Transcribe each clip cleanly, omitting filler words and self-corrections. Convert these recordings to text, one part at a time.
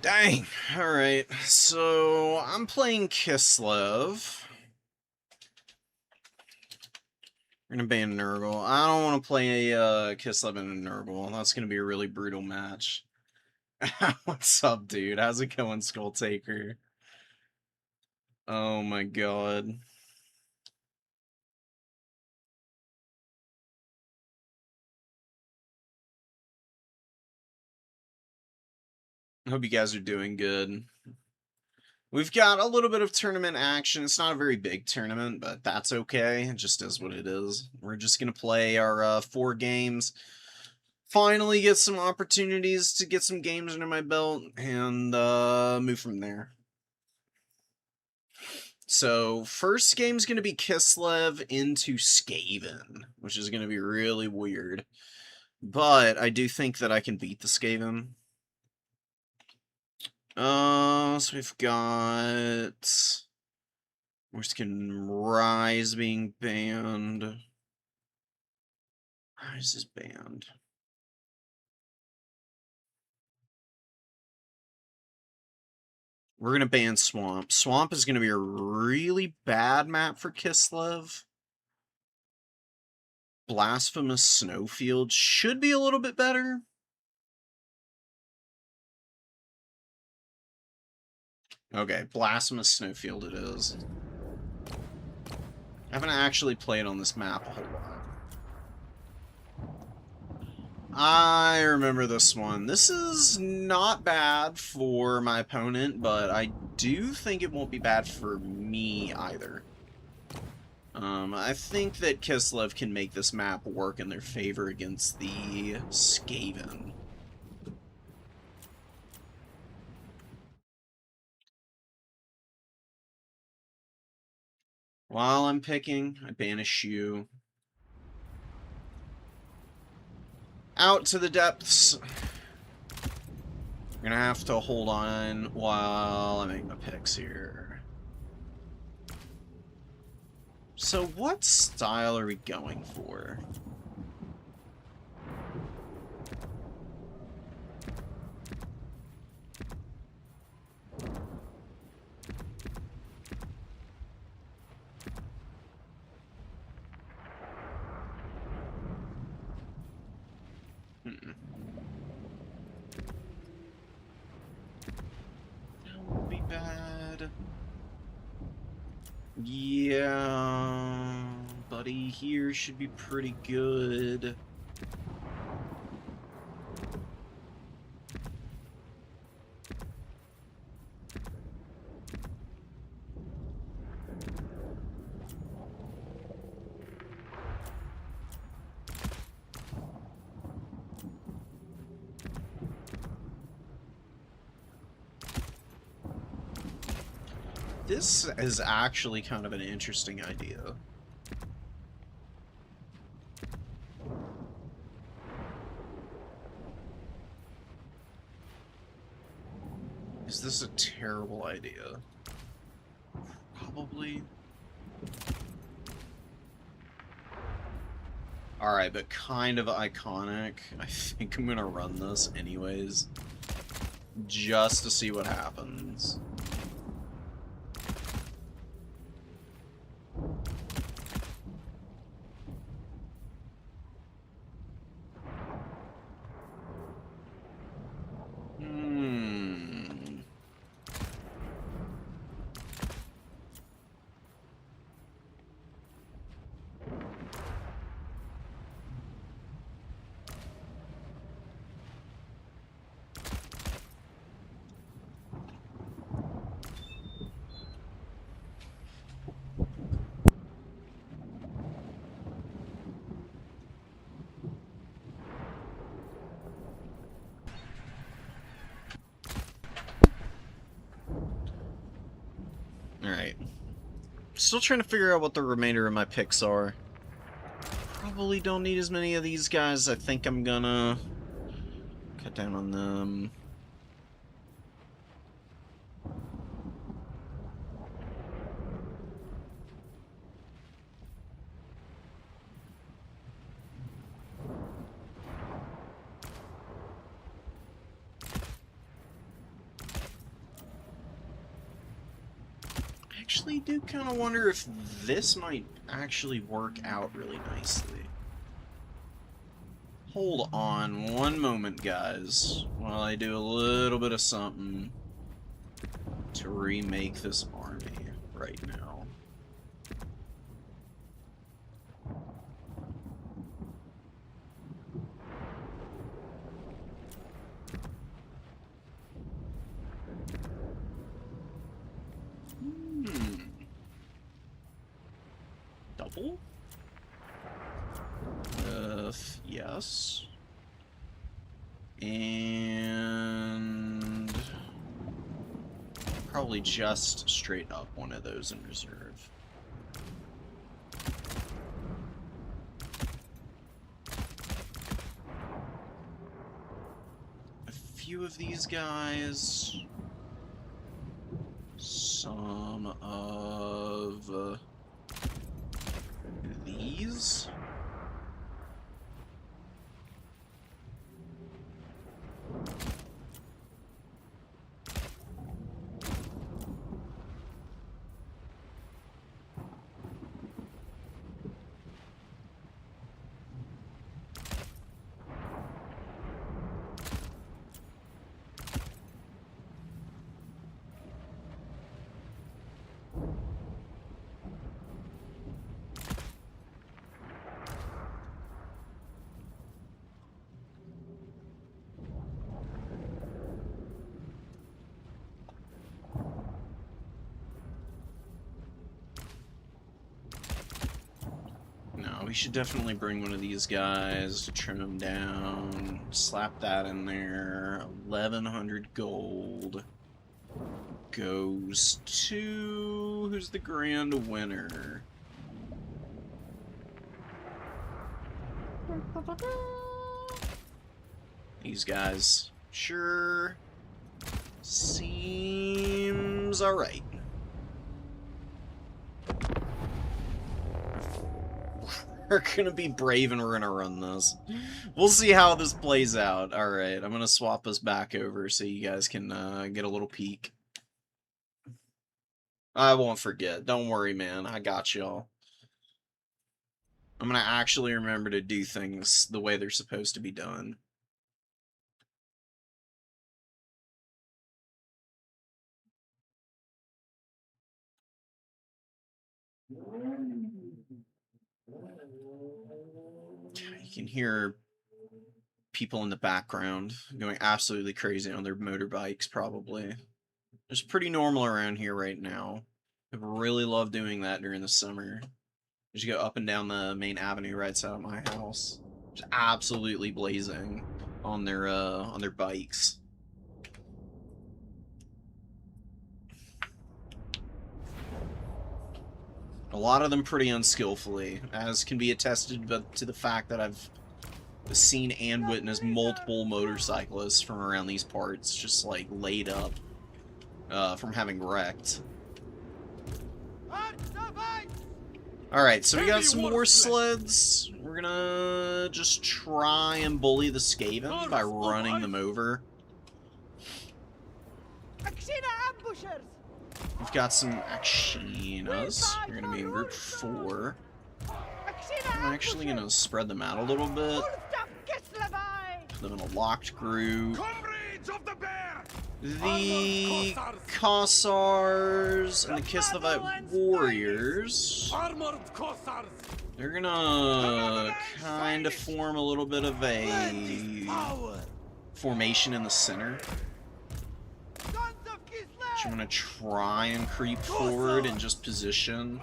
Dang. Alright, so I'm playing Kislev. We're gonna ban Nurgle. I don't want to play Kislev and a Nurgle. That's gonna be a really brutal match. What's up, dude? How's it going, Skull Taker? Oh my god. I hope you guys are doing good. We've got a little bit of tournament action. It's not a very big tournament, but that's okay. It just is what it is. We're just going to play our 4 games. Finally get some opportunities to get some games under my belt and move from there. So, first game's going to be Kislev into Skaven, which is going to be really weird. But I do think that I can beat the Skaven. So we've got Morskin Rise being banned. Rise is banned. We're gonna ban Swamp. Swamp is gonna be a really bad map for Kislev. Blasphemous Snowfield should be a little bit better. Okay, Blasphemous Snowfield it is. I haven't actually played on this map a whole lot. I remember this one. This is not bad for my opponent, but I do think it won't be bad for me either. I think that Kislev can make this map work in their favor against the Skaven. While I'm picking, I banish you. Out to the depths. I'm gonna have to hold on while I make my picks here. So what style are we going for? That won't be bad. Yeah, buddy here should be pretty good. This is actually kind of an interesting idea. Is this a terrible idea? Probably. Alright, but kind of iconic. I think I'm gonna run this anyways. Just to see what happens. Alright. Still trying to figure out what the remainder of my picks are. Probably don't need as many of these guys. I think I'm gonna cut down on them. actually do kind of wonder if this might actually work out really nicely. Hold on one moment, guys, while I do a little bit of something to remake this army right now. Double? Yes. And probably just straight up one of those in reserve. A few of these guys. Some of these. We should definitely bring one of these guys to trim them down. Slap that in there. 1,100 gold goes to... who's the grand winner? These guys. Sure. Seems alright. We're gonna be brave and we're gonna run this. We'll see how this plays out. Alright, I'm gonna swap us back over so you guys can get a little peek. I won't forget. Don't worry, man. I got y'all. I'm gonna actually remember to do things the way they're supposed to be done. You can hear people in the background going absolutely crazy on their motorbikes, probably. It's pretty normal around here right now. I really love doing that during the summer. Just go up and down the main avenue right outside of my house. Just absolutely blazing on their bikes. A lot of them pretty unskillfully, as can be attested to the fact that I've seen and witnessed multiple motorcyclists from around these parts just, like, laid up from having wrecked. Alright, so we got some more sleds. We're gonna just try and bully the Skaven by running them over. We've got some Akshinas. We're gonna be in group 4. I'm actually gonna spread them out a little bit. Put them in a locked group. The Kossars and the Kislevite Warriors, they're gonna kind of form a little bit of a formation in the center. So I'm gonna try and creep forward and just position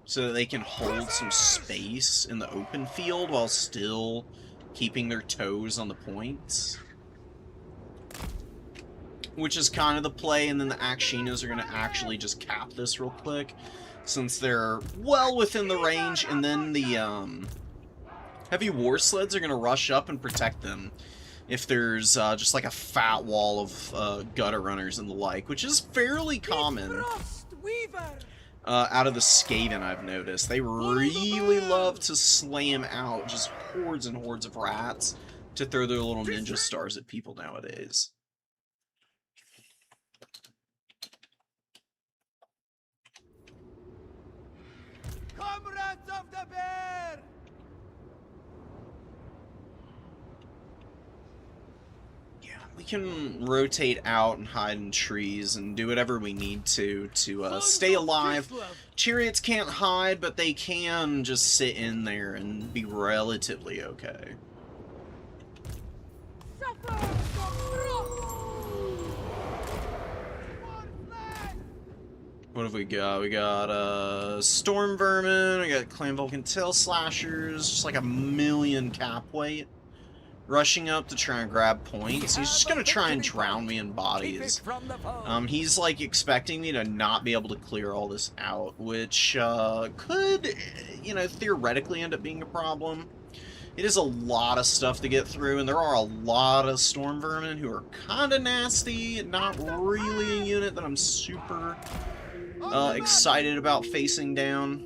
so that they can hold some space in the open field while still keeping their toes on the points. Which is kind of the play, and then the Akshinas are going to actually just cap this real quick, since they're well within the range, and then the heavy war sleds are going to rush up and protect them if there's just like a fat wall of gutter runners and the like, which is fairly common. Out of the Skaven, I've noticed. They really love to slam out just hordes and hordes of rats to throw their little ninja stars at people nowadays. comrades of the bear! Yeah, we can rotate out and hide in trees and do whatever we need to stay alive. Chariots can't hide, but they can just sit in there and be relatively okay. What have we got? We got Storm Vermin, we got Clan Vulcan Tail Slashers, just like a million cap weight. Rushing up to try and grab points. He's just gonna try and drown me in bodies. He's like expecting me to not be able to clear all this out, which could, you know, theoretically end up being a problem. It is a lot of stuff to get through, and there are a lot of Storm Vermin who are kind of nasty, not really a unit that I'm super excited about facing down.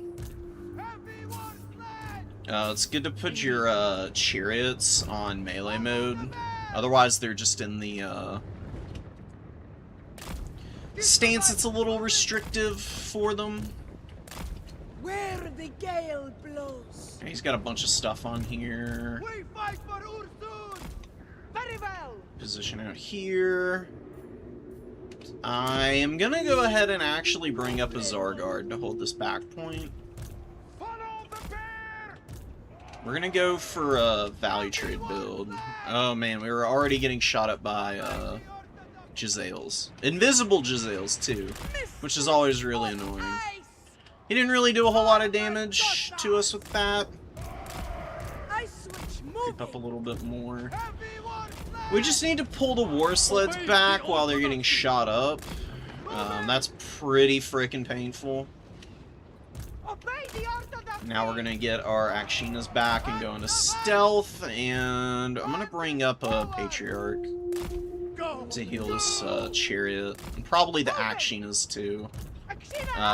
It's good to put your chariots on melee mode, otherwise they're just in the stance that's a little restrictive for them. Where the gale blows. He's got a bunch of stuff on here. We fight for Ursun. Very well. Position out here. I am gonna go ahead and actually bring up a Zarguard to hold this back point. Follow the bear. We're gonna go for a value trade build. Oh man, we were already getting shot up by Jezzails. Invisible Jezzails too, which is always really annoying. He didn't really do a whole lot of damage to us with that. Creep up a little bit more. We just need to pull the war sleds back while they're getting shot up. That's pretty freaking painful. Now we're gonna get our Akshinas back and go into stealth, and I'm gonna bring up a Patriarch to heal this chariot, and probably the Akshinas too.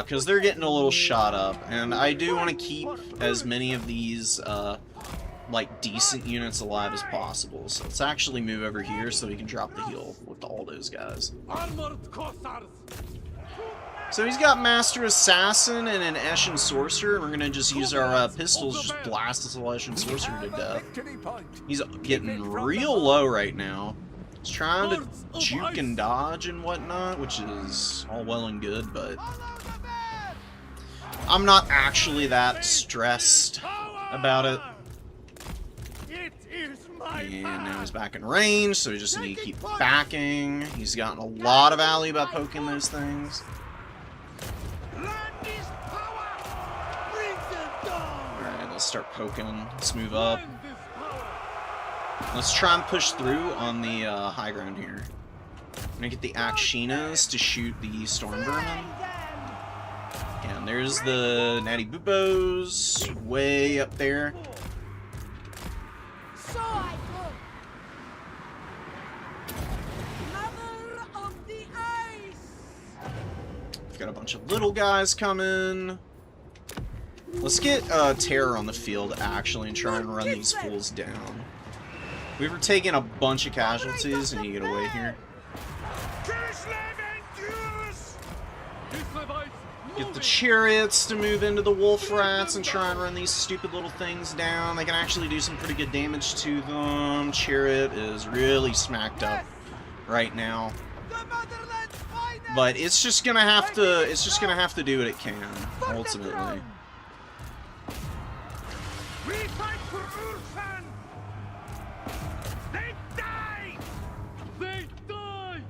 Because they're getting a little shot up, and I do want to keep as many of these, like, decent units alive as possible. So let's actually move over here so we can drop the heal with all those guys. So he's got Master Assassin and an Eshin Sorcerer, and we're going to just use our pistols to just blast this little Eshin Sorcerer to death. He's getting real low right now. He's trying to juke and dodge and whatnot, which is all well and good, but I'm not actually that stressed about it. And now he's back in range, so we just need to keep backing. He's gotten a lot of value by poking those things. Alright, let's start poking. Let's move up. Let's try and push through on the high ground here. I'm gonna get the Akshinas to shoot the Storm Vermin. And there's the Natty Boopos way up there. We've got a bunch of little guys coming. Let's get Terror on the field actually and try and run these fools down. We were taking a bunch of casualties and you get away here. Get the chariots to move into the wolf rats and try and run these stupid little things down. They can actually do some pretty good damage to them. Chariot is really smacked up right now. But it's just gonna have to do what it can, ultimately. We fight for Ursun! They die! They die!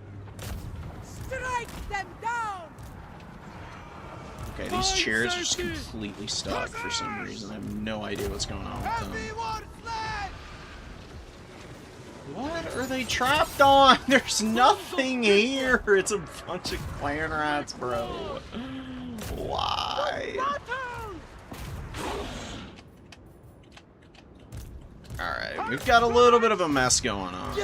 Strike them down! Okay, these chairs are just completely stuck for some reason. I have no idea what's going on with them. What are they trapped on? There's nothing here! It's a bunch of clan rats, bro. Why? Alright, we've got a little bit of a mess going on.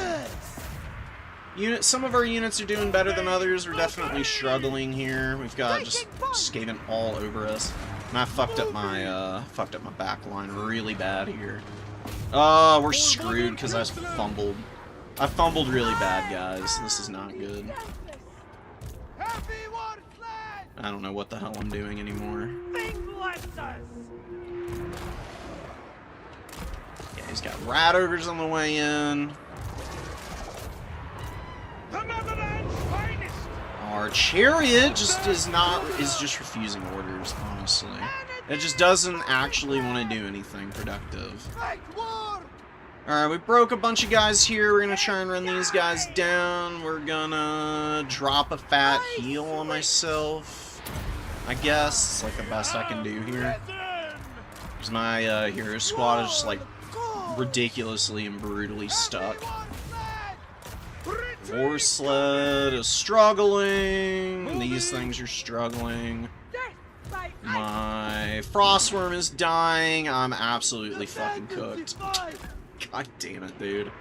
Some of our units are doing better than others. We're definitely struggling here. We've got just skating all over us. And I fucked up my back line really bad here. Oh, we're screwed because I fumbled. I fumbled really bad, guys. This is not good. I don't know what the hell I'm doing anymore. Rat ogres on the way in. Our chariot just is just refusing orders, honestly. It just doesn't actually want to do anything productive. Alright, we broke a bunch of guys here. We're gonna try and run these guys down. We're gonna drop a fat heal on myself. I guess it's like the best I can do here. Because my hero squad is just like ridiculously and brutally stuck. War sled is struggling. These things are struggling. My frostworm is dying. I'm absolutely fucking cooked. God damn it, dude.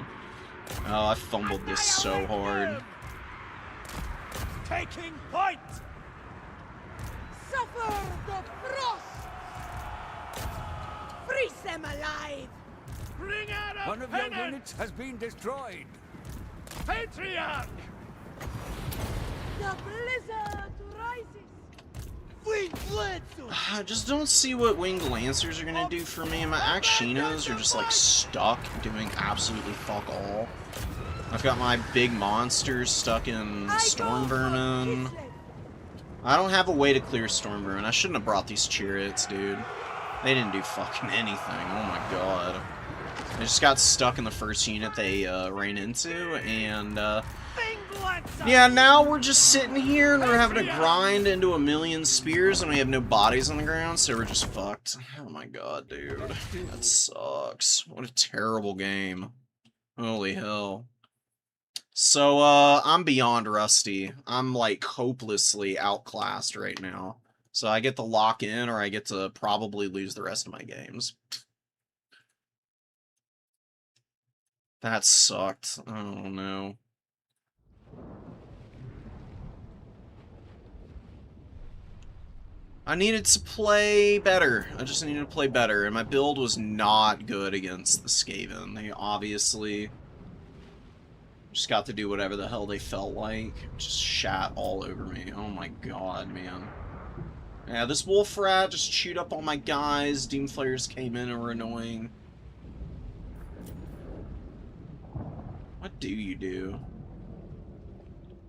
Oh, I fumbled this so hard. Taking point. Suffer the frost. Freeze them alive. Bring out a One of your units has been destroyed. Patriarch. The blizzard rises. Winged Lancers. I just don't see what Winged Lancers are gonna do for me. My Akshinos are just like stuck doing absolutely fuck all. I've got my big monsters stuck in Storm Vermin. I don't have a way to clear Storm Vermin. I shouldn't have brought these chariots, dude. They didn't do fucking anything. Oh my god. They just got stuck in the first unit they ran into, and yeah, now we're just sitting here and we're having to grind into a million spears and we have no bodies on the ground, so we're just fucked. Oh my god, dude. That sucks. What a terrible game. Holy hell. So, I'm beyond rusty. I'm, like, hopelessly outclassed right now. So I get to lock in, or I get to probably lose the rest of my games. That sucked. I don't know. I needed to play better. I just needed to play better, and my build was not good against the Skaven. They obviously just got to do whatever the hell they felt like. Just shat all over me. Oh my god, man. Yeah, this wolf rat just chewed up all my guys. Demon Flayers came in and were annoying. What do you do?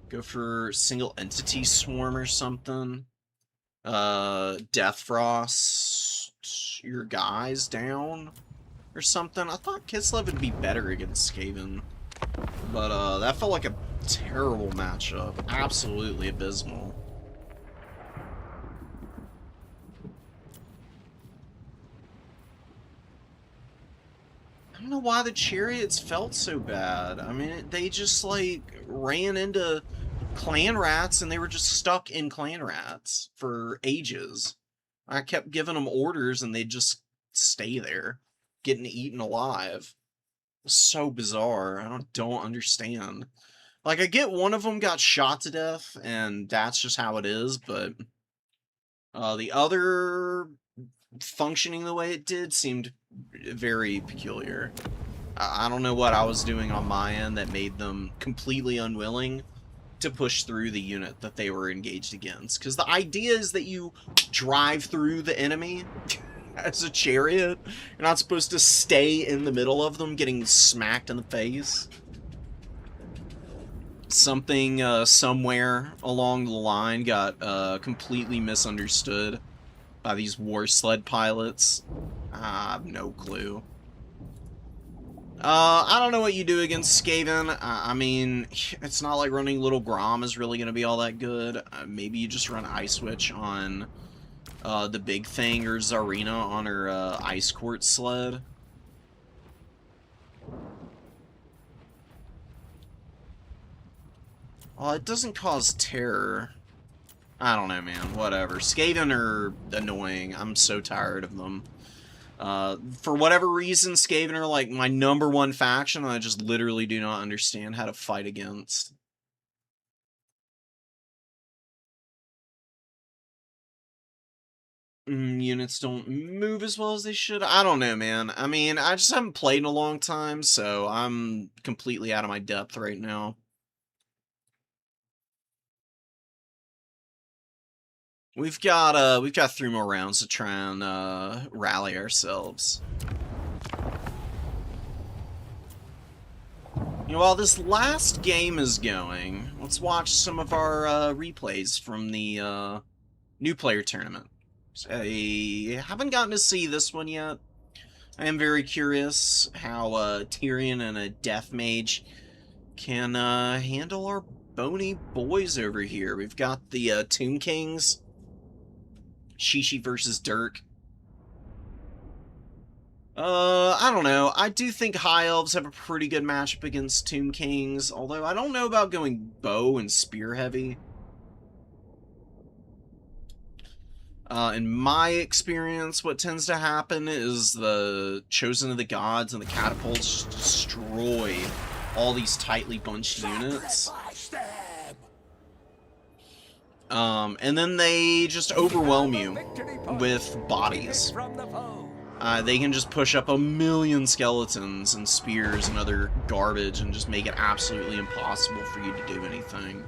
Go for single entity swarm or something? Death Frost your guys down or something? I thought Kislev would be better against Skaven. But, that felt like a terrible matchup. Absolutely abysmal. I don't know why the chariots felt so bad. I mean, they just, like, ran into clan rats and they were just stuck in clan rats for ages. I kept giving them orders and they'd just stay there, getting eaten alive. It was so bizarre. I don't understand. Like, I get one of them got shot to death, and that's just how it is, but the other functioning the way it did seemed very peculiar. I don't know what I was doing on my end that made them completely unwilling to push through the unit that they were engaged against. Because the idea is that you drive through the enemy as a chariot. You're not supposed to stay in the middle of them getting smacked in the face. Something somewhere along the line got completely misunderstood by these war sled pilots. I have no clue. I don't know what you do against Skaven. I mean, it's not like running Little Grom is really going to be all that good. Maybe you just run Ice Witch on the big thing, or Zarina on her Ice Court sled. Well, it doesn't cause terror. I don't know, man. Whatever. Skaven are annoying. I'm so tired of them. For whatever reason, Skaven are like my #1 faction, and I just literally do not understand how to fight against. Units don't move as well as they should. I don't know, man. I mean, I just haven't played in a long time, so I'm completely out of my depth right now. We've got 3 more rounds to try and rally ourselves. know, while this last game is going, let's watch some of our replays from the new player tournament. I haven't gotten to see this one yet. I am very curious how Tyrion and a Death Mage can handle our bony boys over here. We've got the Tomb Kings, Shishi versus Dirk. I don't know. I do think High Elves have a pretty good matchup against Tomb Kings, although I don't know about going bow and spear heavy. In my experience, what tends to happen is the Chosen of the Gods and the Catapults just destroy all these tightly bunched units. And then they just overwhelm you with bodies. They can just push up a million skeletons and spears and other garbage and just make it absolutely impossible for you to do anything.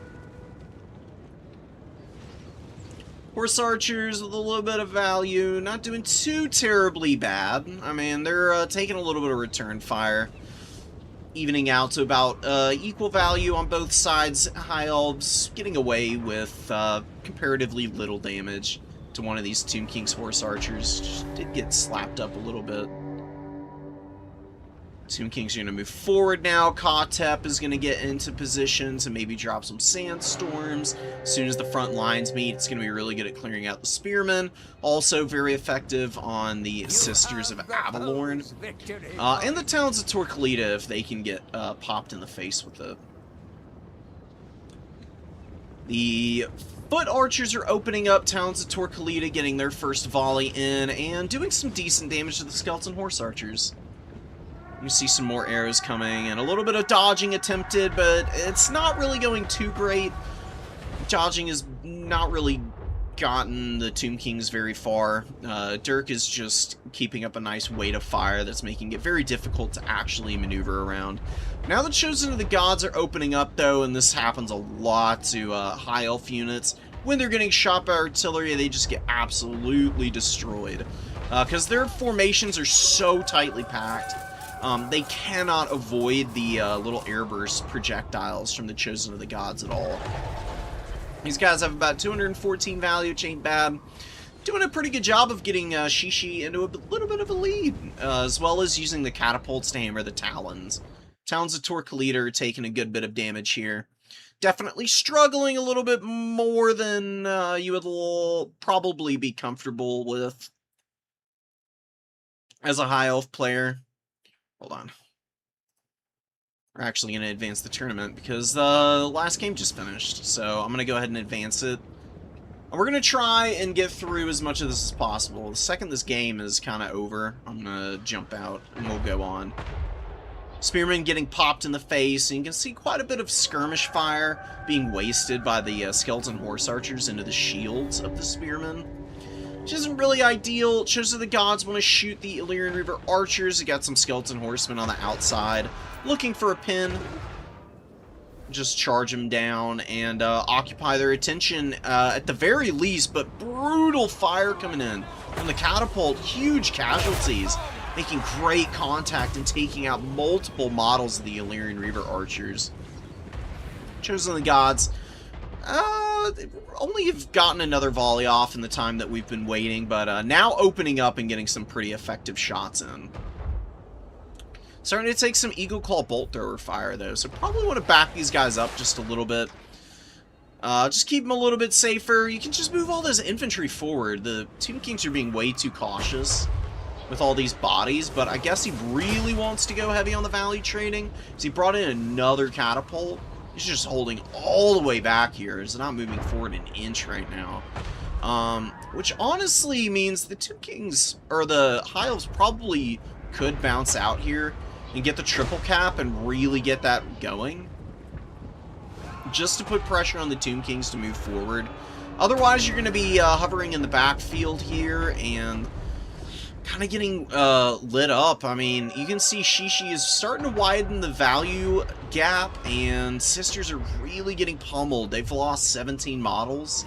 Horse archers with a little bit of value, not doing too terribly bad. I mean, they're taking a little bit of return fire, evening out to about equal value on both sides. High Elves getting away with comparatively little damage to one of these Tomb King's horse archers. Just did get slapped up a little bit. Tomb Kings are going to move forward now. Kotep is going to get into position to maybe drop some sandstorms. As soon as the front lines meet, it's going to be really good at clearing out the spearmen. Also very effective on the Sisters of Avalorn. And the Towns of Torquilita if they can get popped in the face with it. The Foot Archers are opening up. Towns of Torquilita getting their first volley in and doing some decent damage to the Skeleton Horse Archers. You see some more arrows coming, and a little bit of dodging attempted, but it's not really going too great. Dodging has not really gotten the Tomb Kings very far. Dirk is just keeping up a nice weight of fire that's making it very difficult to actually maneuver around. Now the Chosen of the Gods are opening up, though, and this happens a lot to High Elf units. When they're getting shot by artillery, they just get absolutely destroyed. Because their formations are so tightly packed. They cannot avoid the little airburst projectiles from the Chosen of the Gods at all. These guys have about 214 value, which ain't bad. Doing a pretty good job of getting Shishi into a little bit of a lead, as well as using the catapults to hammer the Talons. Towns of Torquilita are taking a good bit of damage here. Definitely struggling a little bit more than you would probably be comfortable with as a High Elf player. Hold on. We're actually going to advance the tournament because the last game just finished. So I'm going to go ahead and advance it. And we're going to try and get through as much of this as possible. The second this game is kind of over, I'm going to jump out and we'll go on. Spearmen getting popped in the face, and you can see quite a bit of skirmish fire being wasted by the Skeleton Horse Archers into the shields of the Spearmen. Which isn't really ideal. Chosen of the Gods want to shoot the Illyrian Reaver Archers. You got some Skeleton Horsemen on the outside looking for a pin. Just charge them down and occupy their attention at the very least, but brutal fire coming in from the catapult. Huge casualties. Making great contact and taking out multiple models of the Illyrian Reaver Archers. Chosen of the Gods only have gotten another volley off in the time that we've been waiting, but now opening up and getting some pretty effective shots in. Starting to take some Eagle Claw Bolt Thrower fire, though, so probably want to back these guys up just a little bit. Just keep them a little bit safer. You can just move all this infantry forward. The Tomb Kings are being way too cautious with all these bodies, but I guess he really wants to go heavy on the Valley trading, because he brought in another catapult. He's just holding all the way back here. He's not moving forward an inch right now. Which honestly means the Tomb Kings, or the High Elves, probably could bounce out here and get the triple cap and really get that going. Just to put pressure on the Tomb Kings to move forward. Otherwise, you're going to be hovering in the backfield here and kind of getting lit up. I mean, you can see Shishi is starting to widen the value gap, and Sisters are really getting pummeled. They've lost 17 models.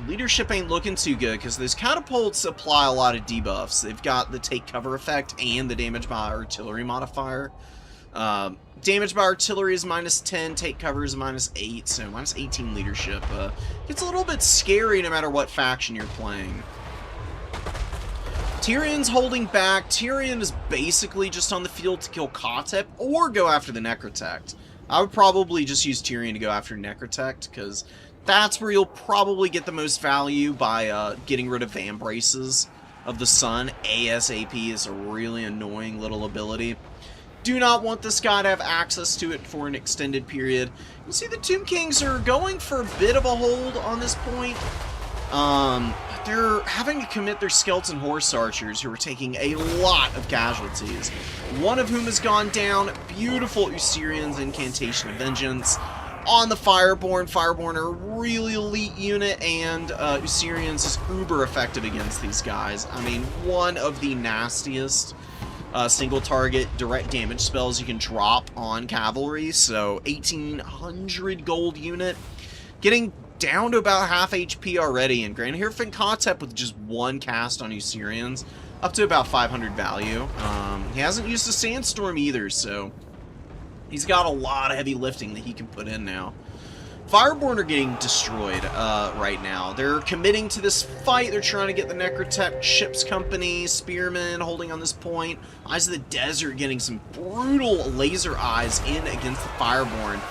Leadership ain't looking too good, because those catapults apply a lot of debuffs. They've got the take cover effect and the damage by artillery modifier. Damage by artillery is -10, take cover is -8, so -18 leadership. It's a little bit scary no matter what faction you're playing. Tyrion's holding back. Tyrion is basically just on the field to kill Kotep or go after the Necrotect. I would probably just use Tyrion to go after Necrotect, because that's where you'll probably get the most value by getting rid of Vambraces of the Sun. ASAP is a really annoying little ability. Do not want this guy to have access to it for an extended period. You can see the Tomb Kings are going for a bit of a hold on this point. They're having to commit their Skeleton Horse Archers, who are taking a lot of casualties. One of whom has gone down. Beautiful Usirian's Incantation of Vengeance on the Fireborn. Fireborn are a really elite unit, and Usirian's is uber effective against these guys. I mean, one of the nastiest single target direct damage spells you can drop on cavalry. So 1800 gold unit, getting down to about half HP already, and Grand Hierophant Kotep with just one cast on Usirians, up to about 500 value. He hasn't used a Sandstorm either, so he's got a lot of heavy lifting that he can put in now. Fireborn are getting destroyed right now. They're committing to this fight. They're trying to get the Necrotech Ships Company, Spearmen holding on this point. Eyes of the Desert getting some brutal laser eyes in against the Fireborn.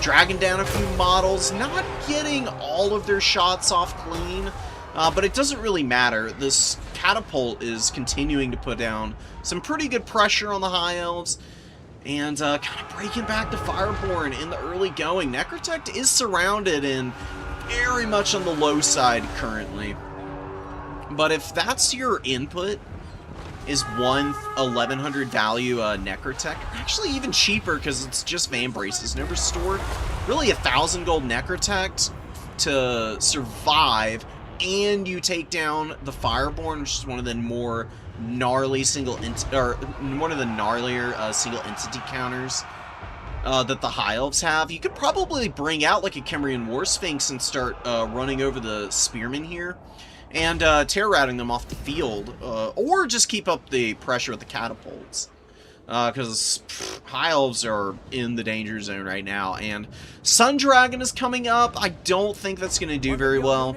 Dragging down a few models, not getting all of their shots off clean, but it doesn't really matter. This Catapult is continuing to put down some pretty good pressure on the High Elves, and kind of breaking back the Fireborn in the early going. Necrotect is surrounded and very much on the low side currently. But if that's your input, is 1100 value Necrotech, actually even cheaper because it's just Vambraces, no restored. Really 1000 gold Necrotech to survive, and you take down the Fireborn, which is one of the more gnarly single one of the gnarlier single entity counters that the High Elves have. You could probably bring out like a Kemrian War Sphinx and start running over the Spearmen here and terror-routing them off the field, or just keep up the pressure with the catapults, because High Elves are in the danger zone right now, and Sun Dragon is coming up. I don't think that's going to do very well,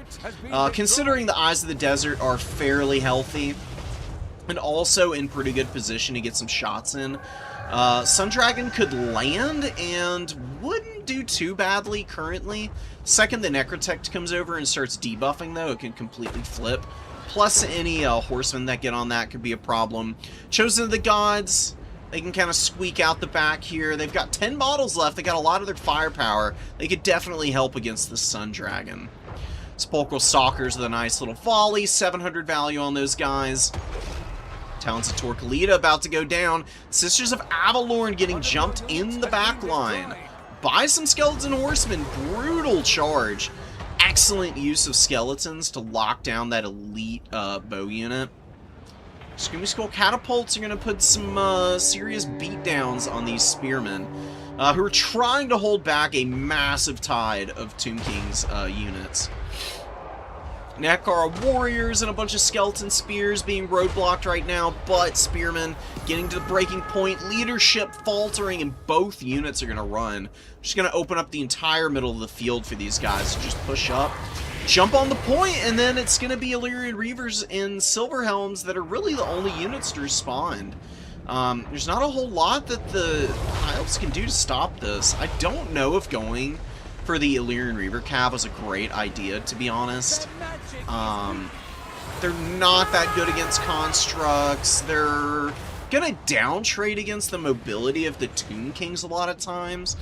considering the Eyes of the Desert are fairly healthy, and also in pretty good position to get some shots in. Sun Dragon could land and wouldn't do too badly currently. Second the Necrotect comes over and starts debuffing, though, it can completely flip. Plus any horsemen that get on that could be a problem. Chosen of the Gods, they can kind of squeak out the back here. They've got 10 models left. They got a lot of their firepower. They could definitely help against the Sun Dragon. Sepulchral Stalkers with a nice little volley. 700 value on those guys. Talons of Torquilida about to go down. Sisters of Avalorn getting jumped in the back line by some Skeleton Horsemen. Brutal charge. Excellent use of skeletons to lock down that elite bow unit. Screaming Skull Catapults are going to put some serious beatdowns on these Spearmen, who are trying to hold back a massive tide of Tomb King's units. Nakara Warriors and a bunch of Skeleton Spears being roadblocked right now, but Spearmen getting to the breaking point, leadership faltering, and both units are going to run. Just going to open up the entire middle of the field for these guys to just push up, jump on the point, and then it's going to be Illyrian Reavers and Silverhelms that are really the only units to respond. There's not a whole lot that the High Elves can do to stop this. I don't know if going for the Illyrian Reaver Cav was a great idea, to be honest. They're not that good against constructs. They're gonna down trade against the mobility of the Tomb Kings a lot of times.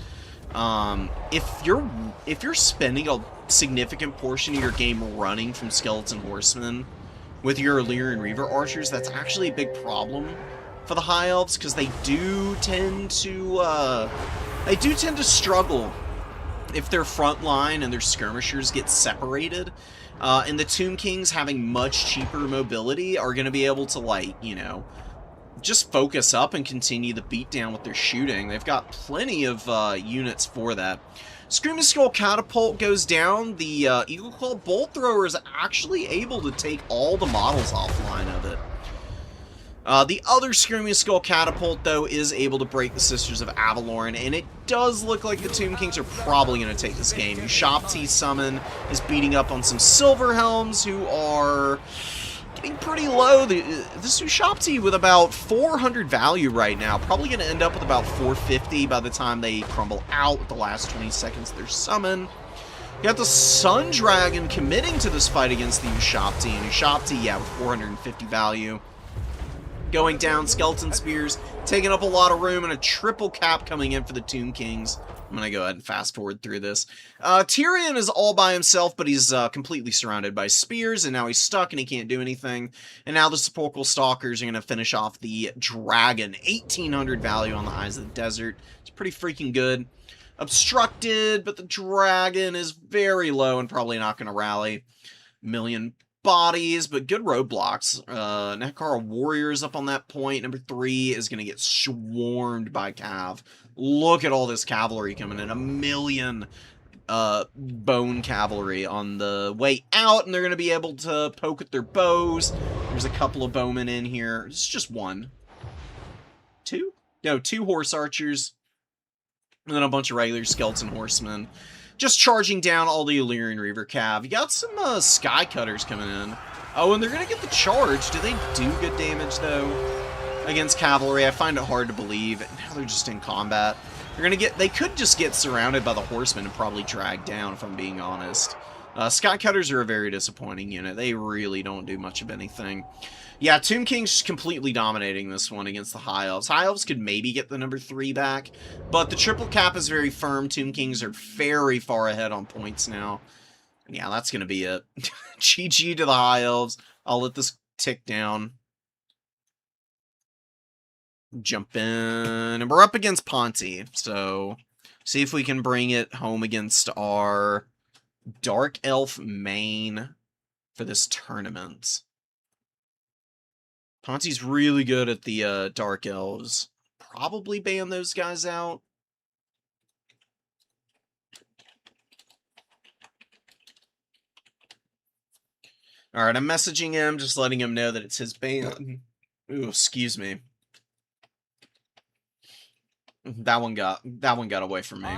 If you're spending a significant portion of your game running from Skeleton Horsemen with your Illyrian Reaver Archers, that's actually a big problem for the High Elves, because they do tend to struggle if their front line and their skirmishers get separated. And the Tomb Kings, having much cheaper mobility, are going to be able to, like, you know, just focus up and continue the beatdown with their shooting. They've got plenty of units for that. Screaming Skull Catapult goes down. The Eagle Claw Bolt Thrower is actually able to take all the models offline of it. The other Screaming Skull Catapult, though, is able to break the Sisters of Avalorn, and it does look like the Tomb Kings are probably going to take this game. Ushapti Summon is beating up on some Silver Helms, who are getting pretty low. This Ushapti with about 400 value right now, probably going to end up with about 450 by the time they crumble out with the last 20 seconds of their summon. You got the Sun Dragon committing to this fight against the Ushapti, and Ushapti, yeah, with 450 value. Going down, Skeleton Spears, taking up a lot of room, and a triple cap coming in for the Tomb Kings. I'm going to go ahead and fast forward through this. Tyrion is all by himself, but he's completely surrounded by spears, and now he's stuck and he can't do anything. And now the Sepulchral Stalkers are going to finish off the Dragon. 1,800 value on the Eyes of the Desert. It's pretty freaking good. Obstructed, but the Dragon is very low and probably not going to rally. Million bodies, but good roadblocks. Nekara Warriors up on that point. Number 3 is going to get swarmed by Cav. Look at all this cavalry coming in. 1 million bone cavalry on the way out, and they're going to be able to poke at their bows. There's a couple of bowmen in here. It's just 1. 2? No, 2 horse archers. And then a bunch of regular skeleton horsemen. Just charging down all the Illyrian Reaver Cav. You got some Sky Cutters coming in. Oh, and they're going to get the charge. Do they do good damage, though, against cavalry? I find it hard to believe. Now they're just in combat. They're going to get... They could just get surrounded by the horsemen and probably dragged down, if I'm being honest. Sky Cutters are a very disappointing unit. They really don't do much of anything. Yeah, Tomb King's completely dominating this one against the High Elves. High Elves could maybe get the number 3 back, but the triple cap is very firm. Tomb Kings are very far ahead on points now. And yeah, that's going to be it. GG to the High Elves. I'll let this tick down. Jump in. And we're up against Ponti, so see if we can bring it home against our Dark Elf main for this tournament. Ponti's really good at the Dark Elves. Probably ban those guys out. Alright, I'm messaging him, just letting him know that it's his ban. Ooh, excuse me. That one got away from me.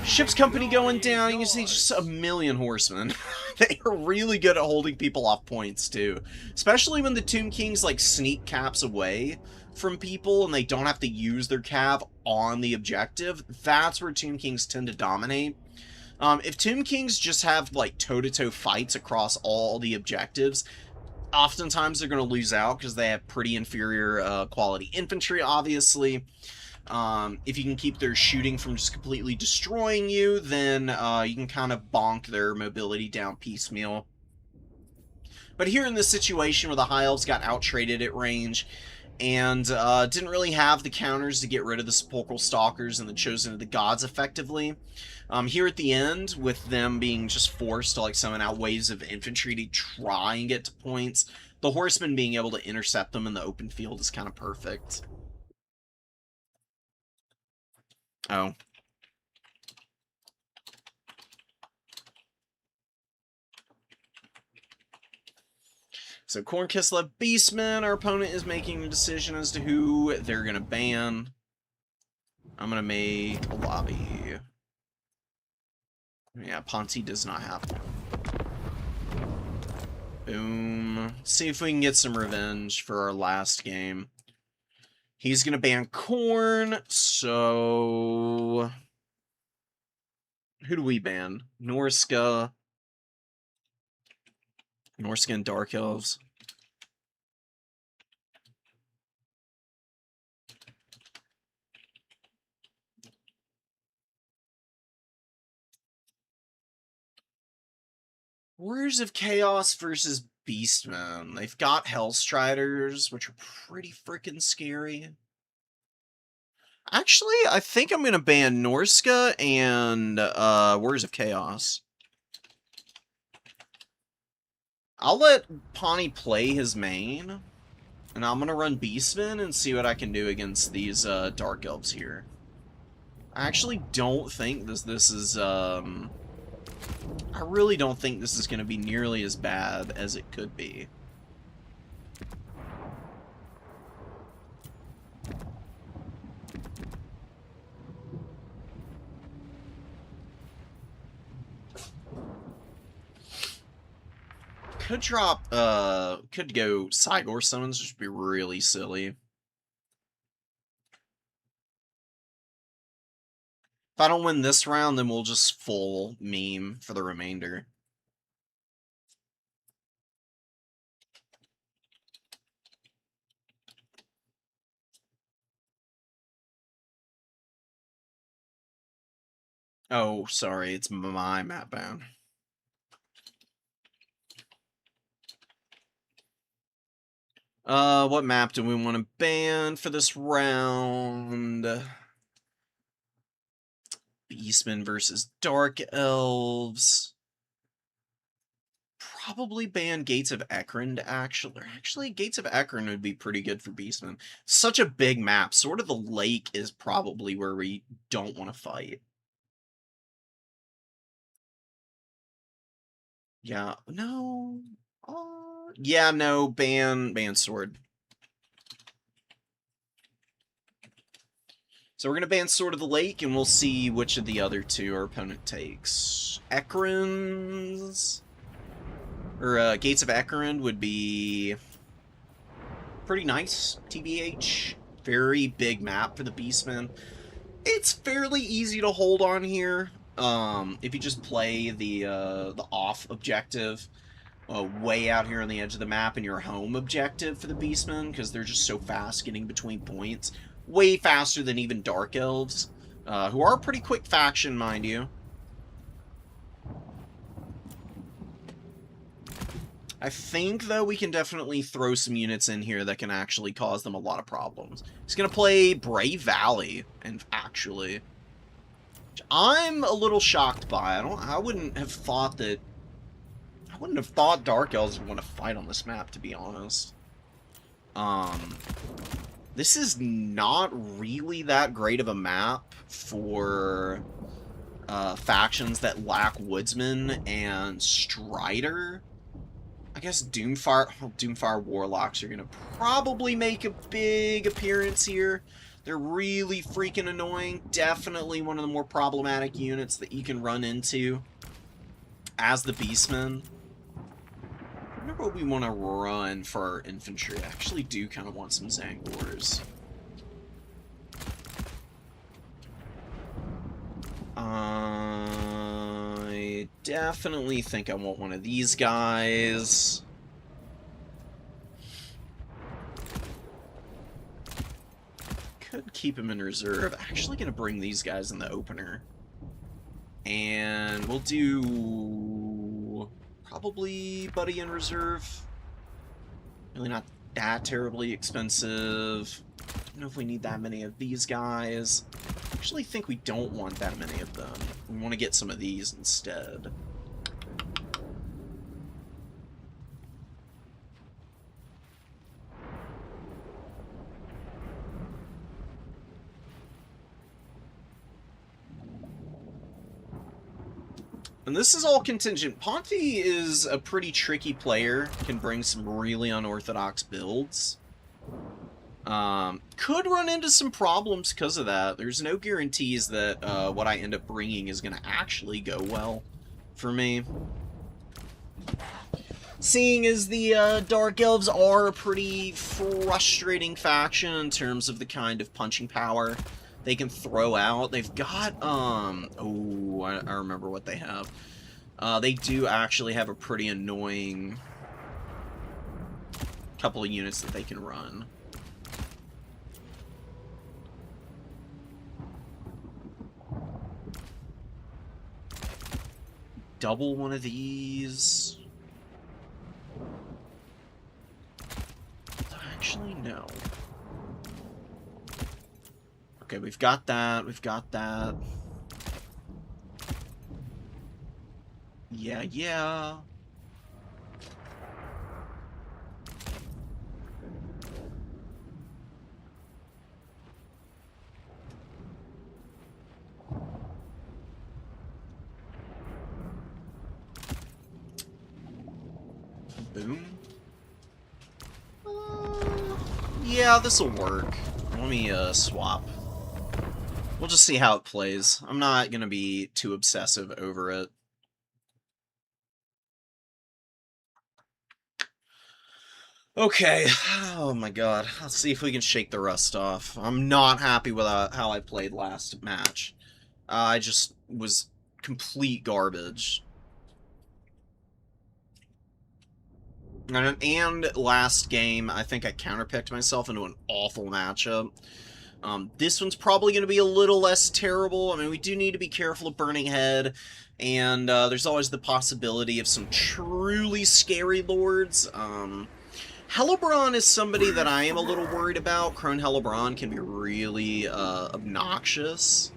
Ship's company going down. You can see just 1 million horsemen. They are really good at holding people off points, too. Especially when the Tomb Kings, like, sneak caps away from people and they don't have to use their cav on the objective. That's where Tomb Kings tend to dominate. If Tomb Kings just have, like, toe-to-toe fights across all the objectives, oftentimes they're going to lose out because they have pretty inferior quality infantry, obviously. If you can keep their shooting from just completely destroying you, then you can kind of bonk their mobility down piecemeal. But here in this situation where the High Elves got out-traded at range and didn't really have the counters to get rid of the Sepulchral Stalkers and the Chosen of the Gods effectively, here at the end, with them being just forced to like summon out waves of infantry to try and get to points, the Horsemen being able to intercept them in the open field is kind of perfect. Oh. So Cornkiss left Beastmen. Our opponent is making a decision as to who they're going to ban. I'm going to make a lobby. Yeah, Ponti does not have one. Boom. See if we can get some revenge for our last game. He's going to ban Corn, so... Who do we ban? Norska. Norska and Dark Elves. Warriors of Chaos versus Beastmen. They've got Hellstriders, which are pretty freaking scary. Actually, I think I'm going to ban Norska and Warriors of Chaos. I'll let Pawnee play his main, and I'm going to run Beastmen and see what I can do against these Dark Elves here. I actually don't think this is... I really don't think this is going to be nearly as bad as it could be. could drop, could go Cygor summons, which would be really silly. If I don't win this round, then we'll just full meme for the remainder. Oh, sorry, it's my map ban. What map do we want to ban for this round? Beastmen versus Dark Elves. Probably ban Gates of Ekrond, actually. Actually, Gates of Ekrond would be pretty good for Beastmen. Such a big map. Sword of the Lake is probably where we don't want to fight. Yeah, no. Yeah, no, ban Sword. So we're going to ban Sword of the Lake, and we'll see which of the other two our opponent takes. Ekrond's... Or, Gates of Ekrond would be pretty nice, TBH. Very big map for the Beastmen. It's fairly easy to hold on here. If you just play the off objective way out here on the edge of the map and your home objective for the Beastmen, because they're just so fast getting between points. Way faster than even Dark Elves, who are a pretty quick faction, mind you. I think, though, we can definitely throw some units in here that can actually cause them a lot of problems. He's going to play Brave Valley, and actually... I'm a little shocked by. I wouldn't have thought that... I wouldn't have thought Dark Elves would want to fight on this map, to be honest. This is not really that great of a map for factions that lack Woodsman and Strider. I guess Doomfire Warlocks are going to probably make a big appearance here. They're really freaking annoying. Definitely one of the more problematic units that you can run into as the Beastmen. I wonder what we want to run for our infantry. I actually do kind of want some Zangors. I definitely think I want one of these guys. Could keep him in reserve. Actually gonna bring these guys in the opener. And we'll do... probably Buddy in reserve. Really not that terribly expensive. I don't know if we need that many of these guys. I actually think we don't want that many of them. We want to get some of these instead. And this is all contingent. Ponte is a pretty tricky player, can bring some really unorthodox builds. Could run into some problems because of that. There's no guarantees that what I end up bringing is going to actually go well for me. Seeing as the Dark Elves are a pretty frustrating faction in terms of the kind of punching power they can throw out. They've got, oh, I remember what they have. They do actually have a pretty annoying couple of units that they can run. Double one of these. Actually, no. Okay, we've got that. We've got that. Yeah, yeah. Boom. Yeah, this'll work. Let me swap. We'll just see how it plays. I'm not gonna be too obsessive over it. Okay, oh my god. Let's see if we can shake the rust off. I'm not happy with how I played last match. I just was complete garbage. And last game, I think I counterpicked myself into an awful matchup. This one's probably going to be a little less terrible. I mean, we do need to be careful of Burning Head, and there's always the possibility of some truly scary lords. Hellebron is somebody that I am a little worried about. Crone Hellebron can be really obnoxious.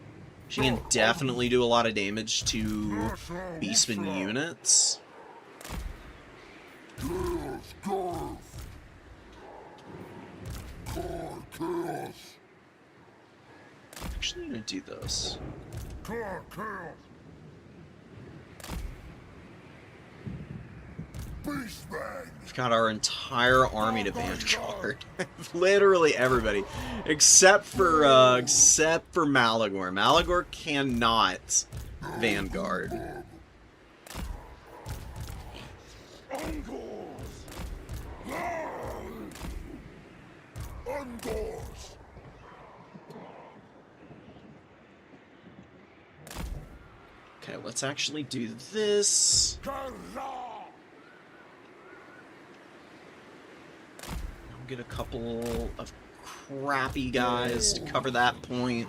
She can definitely do a lot of damage to Beastman units. Actually, I'm gonna do this. We've got our entire army to Vanguard. Literally everybody, except for Malagor. Malagor cannot Vanguard. Okay, let's actually do this. I'll get a couple of crappy guys to cover that point.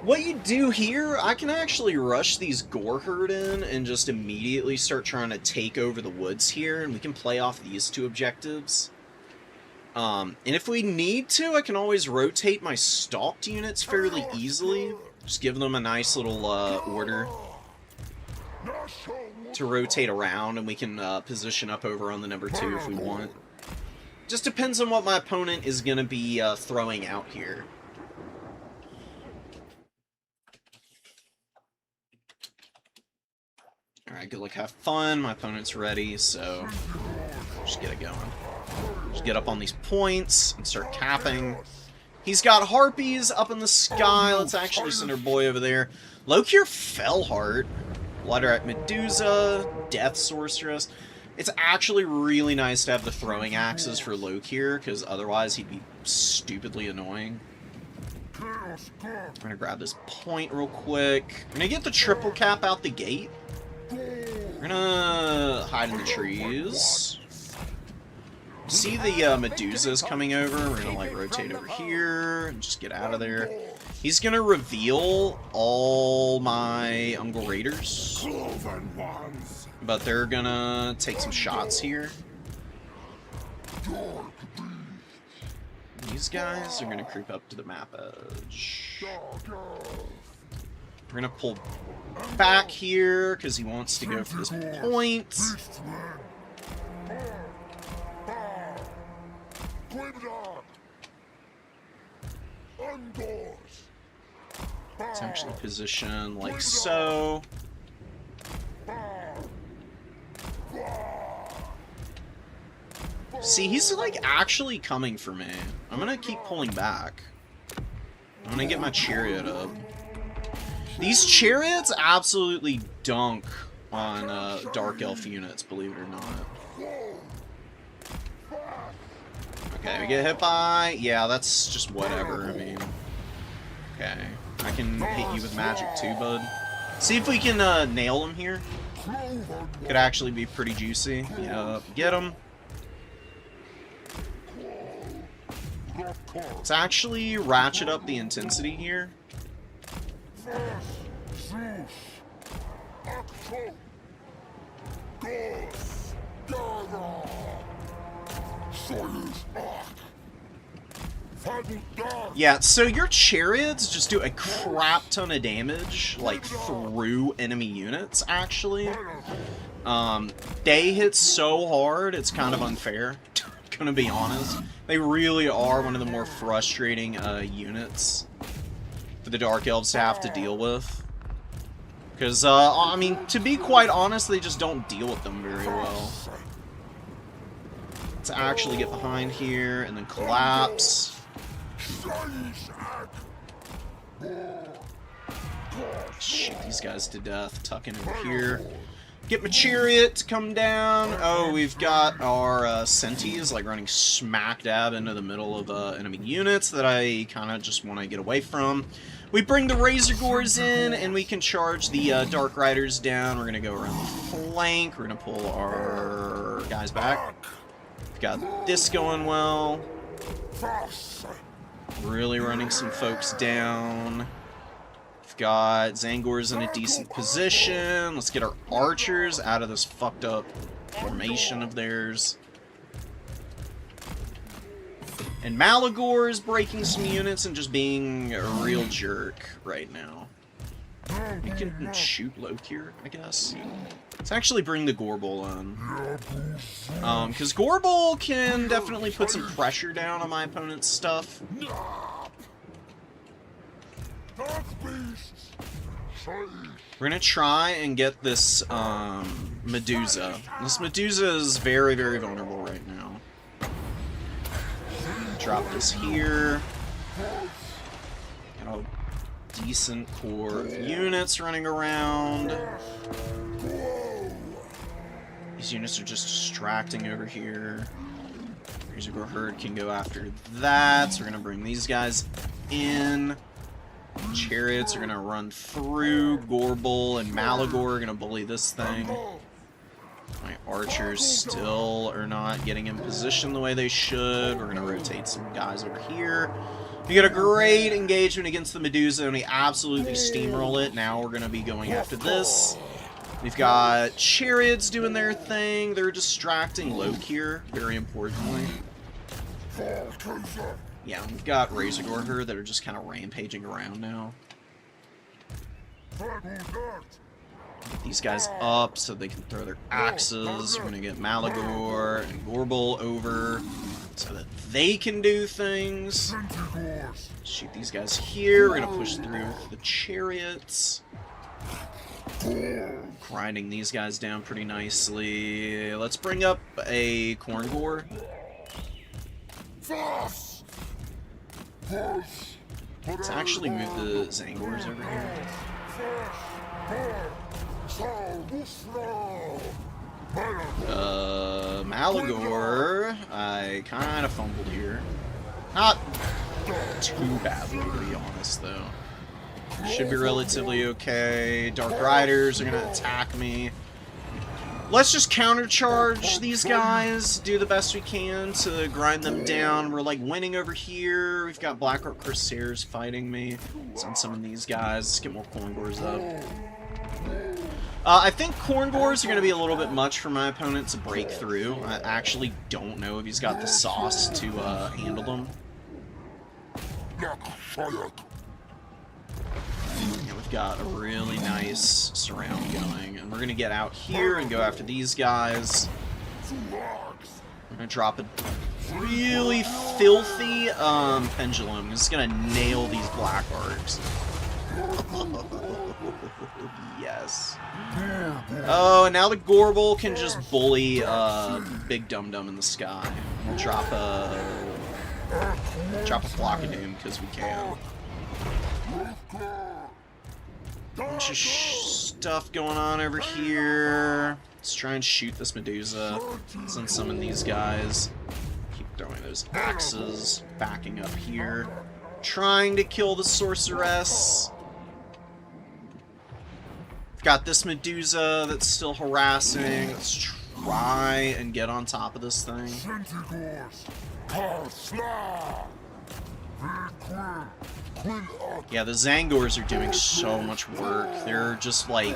What you do here, I can actually rush these Gore Herd in and just immediately start trying to take over the woods here, and we can play off these two objectives. And if we need to, I can always rotate my stalked units fairly easily. Just give them a nice little order to rotate around, and we can position up over on the number 2 if we want. Just depends on what my opponent is going to be throwing out here. Alright, good luck, have fun. My opponent's ready, so just get it going. Just get up on these points and start capping. He's got harpies up in the sky. Let's actually send our boy over there. Lokir Fellheart, Bloodrat Medusa, Death Sorceress. It's actually really nice to have the throwing axes for Lokir, because otherwise he'd be stupidly annoying. I'm gonna grab this point real quick. I'm gonna get the triple cap out the gate. We're gonna hide in the trees. See the Medusas coming over. We're gonna like rotate over here and just get out of there. He's gonna reveal all my Ungol Raiders, but they're gonna take some shots here. These guys are gonna creep up to the map edge. We're gonna pull back here because he wants to go for this point. Let's actually position like so. See, he's like actually coming for me. I'm gonna keep pulling back. I'm gonna get my chariot up. These chariots absolutely dunk on Dark Elf units, believe it or not. Okay, we get hit by... Yeah, that's just whatever, I mean... Okay, I can hit you with magic too, bud. See if we can nail him here. Could actually be pretty juicy. Yep, get him. Let's actually ratchet up the intensity here. Yeah, so your chariots just do a crap ton of damage, like, through enemy units, actually. They hit so hard, it's kind of unfair, gonna be honest. They really are one of the more frustrating units for the Dark Elves to have to deal with. Because, I mean, to be quite honest, they just don't deal with them very well. Let's actually get behind here and then collapse. Shoot these guys to death. Tuck in over here. Get my chariot to come down. Oh, we've got our Sentis like running smack dab into the middle of enemy units that I kind of just want to get away from. We bring the Razor Gores in, and we can charge the Dark Riders down. We're going to go around the flank. We're going to pull our guys back. We've got this going well. Really running some folks down. We've got Zangors in a decent position. Let's get our archers out of this fucked up formation of theirs. And Malagor is breaking some units and just being a real jerk right now. We can shoot Lokir, I guess. Let's actually bring the Gorbel on. Because Gorbel can definitely put some pressure down on my opponent's stuff. We're gonna try and get this Medusa. This Medusa is very, very vulnerable right now. Drop this here. Got a decent core of units running around. These units are just distracting over here. Razorgore Herd can go after that, so we're gonna bring these guys in. Chariots are gonna run through. Gorbel and Malagor are gonna bully this thing. My archers still are not getting in position the way they should. We're gonna rotate some guys over here. We got a great engagement against the Medusa, and we absolutely steamroll it. Now we're gonna be going after this. We've got chariots doing their thing. They're distracting Lokir, very importantly. Yeah, we've got Razorgore Herd that are just kind of rampaging around now. Get these guys up so they can throw their axes. We're going to get Malagor and Gorbel over so that they can do things. Shoot these guys here. We're going to push through with the chariots. Grinding these guys down pretty nicely. Let's bring up a Corngore. Let's actually move the Zangors over here. Malagor, I kind of fumbled here. Not too badly, to be honest, though. Should be relatively okay. Dark Riders are going to attack me. Let's just countercharge these guys, do the best we can to grind them down. We're like winning over here. We've got Blackrock Corsairs fighting me. Let's unsummon these guys. Let's get more Corngores up. I think Corngores are going to be a little bit much for my opponent to break through. I actually don't know if he's got the sauce to handle them. And we've got a really nice surround going, and we're gonna get out here and go after these guys. We're gonna drop a really filthy pendulum. It's gonna nail these black arcs. Yes. Oh, and now the Gorbel can just bully Big Dum Dum in the sky. We'll drop a Flock of Doom because we can. Bunch of stuff going on over here. Let's try and shoot this Medusa. Let's unsummon these guys. Keep throwing those axes. Backing up here. Trying to kill the Sorceress. We've got this Medusa that's still harassing. Let's try and get on top of this thing. Yeah, the Zangors are doing so much work. They're just, like,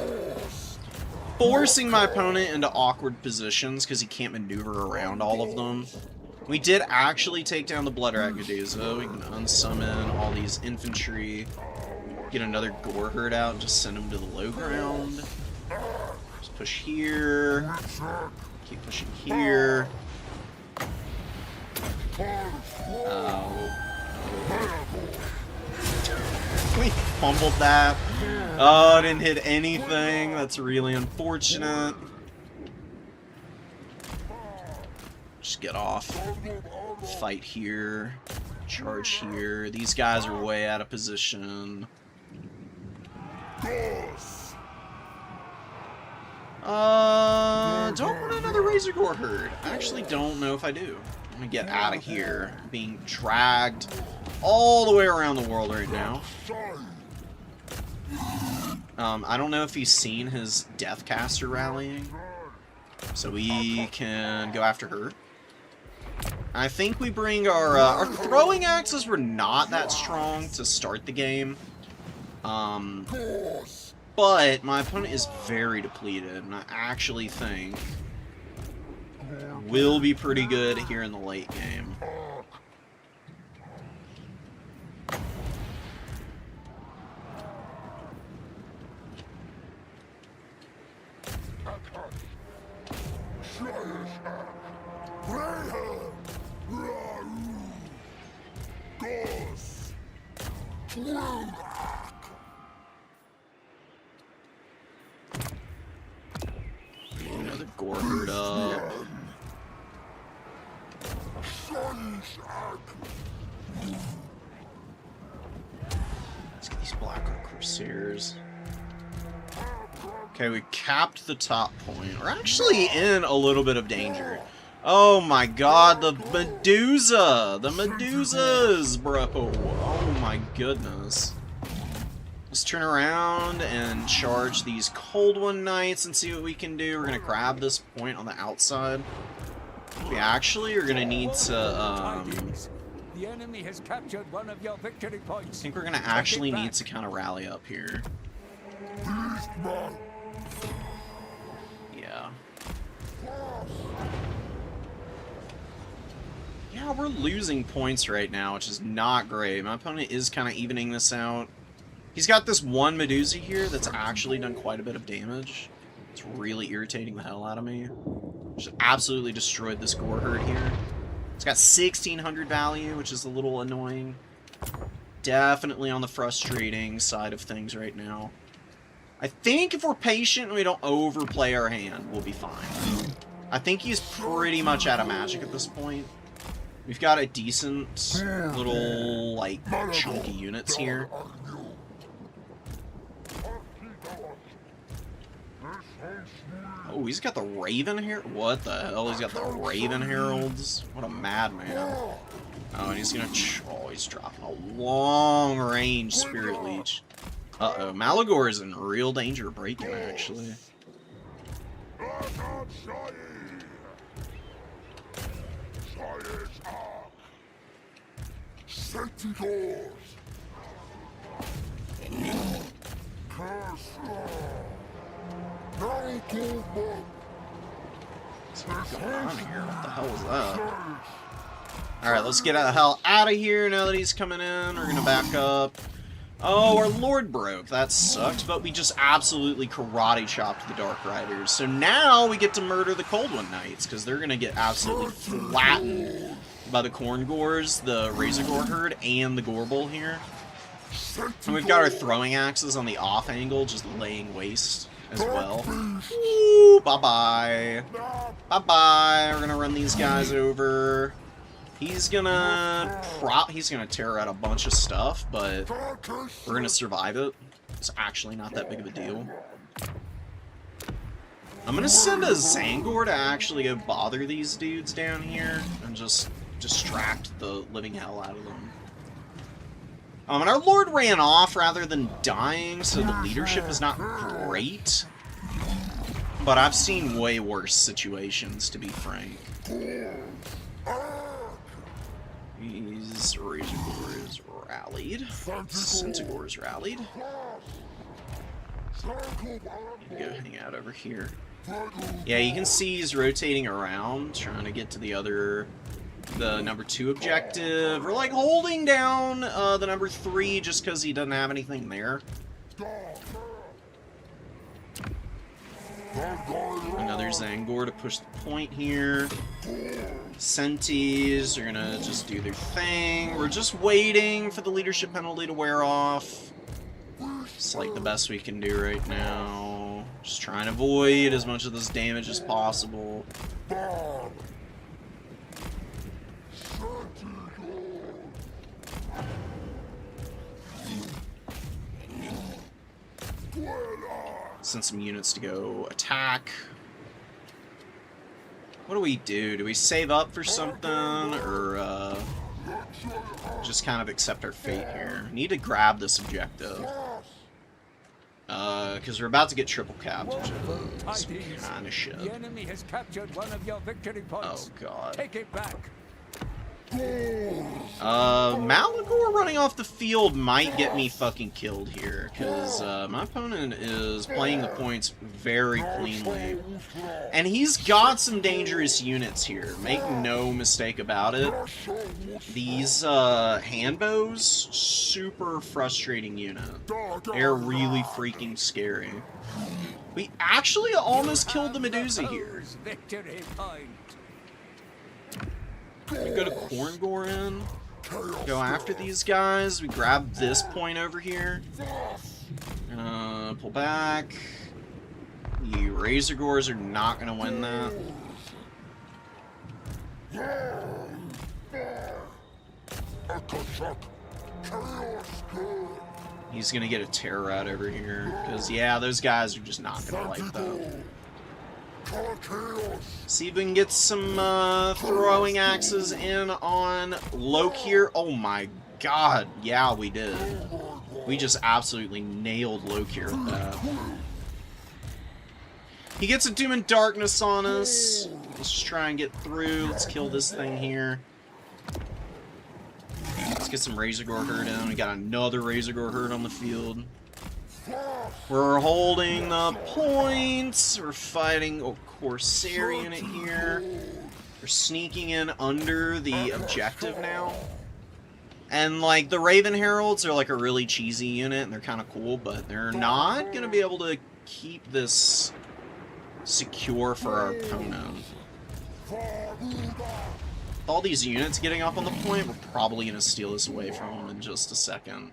forcing my opponent into awkward positions because he can't maneuver around all of them. We did actually take down the Bloodrat Medusa. We can unsummon all these infantry, get another Gore Herd out, and just send them to the low ground. Just push here. Keep pushing here. We fumbled that. Oh, I didn't hit anything. That's really unfortunate. Just get off. Fight here. Charge here. These guys are way out of position. Do I want another Razor Gore herd? I actually don't know if I do. I'm gonna get out of here. I'm being dragged all the way around the world right now. I don't know if he's seen his Deathcaster rallying, so we can go after her. I think we bring our throwing axes were not that strong to start the game. But my opponent is very depleted, and I actually think will be pretty good here in the late game. Another gore herd up. Let's get these Black Corsairs. Okay, we capped the top point. We're actually in a little bit of danger. Oh my god, the Medusa! The Medusas, bro! Oh my goodness. Let's turn around and charge these Cold One Knights and see what we can do. We're gonna grab this point on the outside. We actually are gonna need to, The enemy has captured one of your victory points. I think we're gonna actually need to kind of rally up here. Yeah. Yeah, we're losing points right now, which is not great. My opponent is kind of evening this out. He's got this one Medusa here that's actually done quite a bit of damage. It's really irritating the hell out of me. Just absolutely destroyed this Gore herd here. It's got 1600 value, which is a little annoying. Definitely on the frustrating side of things right now. I think if we're patient and we don't overplay our hand, we'll be fine. I think he's pretty much out of magic at this point. We've got a decent little, like, chunky units here. Oh, he's got the Raven here? What the hell? He's got the Raven Heralds? What a madman. Oh, and he's gonna... Oh, he's dropping a long-range Spirit Leech. Uh-oh, Malagor is in real danger of breaking, actually. What's going on here? What the hell was that? Alright, let's get the hell out of here now that he's coming in. We're gonna back up. Oh, our Lord broke. That sucked, but we just absolutely karate chopped the Dark Riders. So now we get to murder the Cold One Knights, because they're gonna get absolutely flattened by the Corn Gores, the Razor Gore herd, and the Gorbull here. And we've got our throwing axes on the off angle, just laying waste as well. Ooh, bye-bye. Bye-bye. We're gonna run these guys over. He's gonna tear out a bunch of stuff, but we're gonna survive it. It's actually not that big of a deal. I'm gonna send a Zangor to actually go bother these dudes down here and just distract the living hell out of them. And our Lord ran off rather than dying, so the leadership is not great. But I've seen way worse situations, to be frank. These Razor Gores rallied. Centigores rallied. Need to go hang out over here. Yeah, you can see he's rotating around, trying to get to the number 2 objective. We're like holding down the number 3 just because he doesn't have anything there. Another Zangor to push the point here. Sentis are gonna just do their thing. We're just waiting for the leadership penalty to wear off. It's like the best we can do right now. Just trying to avoid as much of this damage as possible. Send some units to go attack. What do we do? Do we save up for something, or just kind of accept our fate here? Need to grab this objective. Because we're about to get triple capped, which is kind of shit. The enemy has captured one of your victory points. Oh, God. Take it back. Malagor running off the field might get me fucking killed here, because my opponent is playing the points very cleanly. And he's got some dangerous units here, make no mistake about it. These handbows, super frustrating unit. They're really freaking scary. We actually almost killed the Medusa here. Victory point. We go to Korngor in, go after these guys. We grab this point over here. Pull back. The Razor Gores are not going to win that. He's going to get a Terror Rat over here. Because, yeah, those guys are just not going to like that. See if we can get some throwing axes in on Lokir. Oh my god, yeah, we did. We just absolutely nailed Lokir with that. He gets a Doom and Darkness on us. Let's just try and get through. Let's kill this thing here. Let's get some Razor Gore herd in. We got another Razor Gore herd on the field. We're holding the points. We're fighting a Corsair unit here. We're sneaking in under the objective now. And, like, the Raven Heralds are, like, a really cheesy unit, and they're kind of cool, but they're not going to be able to keep this secure for our opponent. With all these units getting up on the point, we're probably going to steal this away from them in just a second.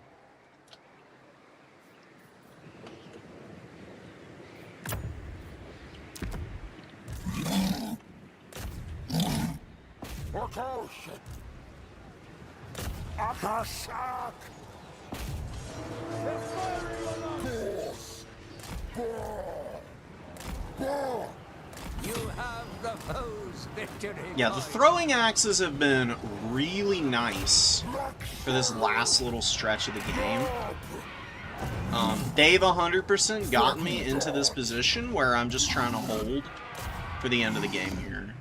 You have the foe's victory. Yeah, the throwing axes have been really nice for this last little stretch of the game. They've 100% gotten me into this position where I'm just trying to hold for the end of the game here.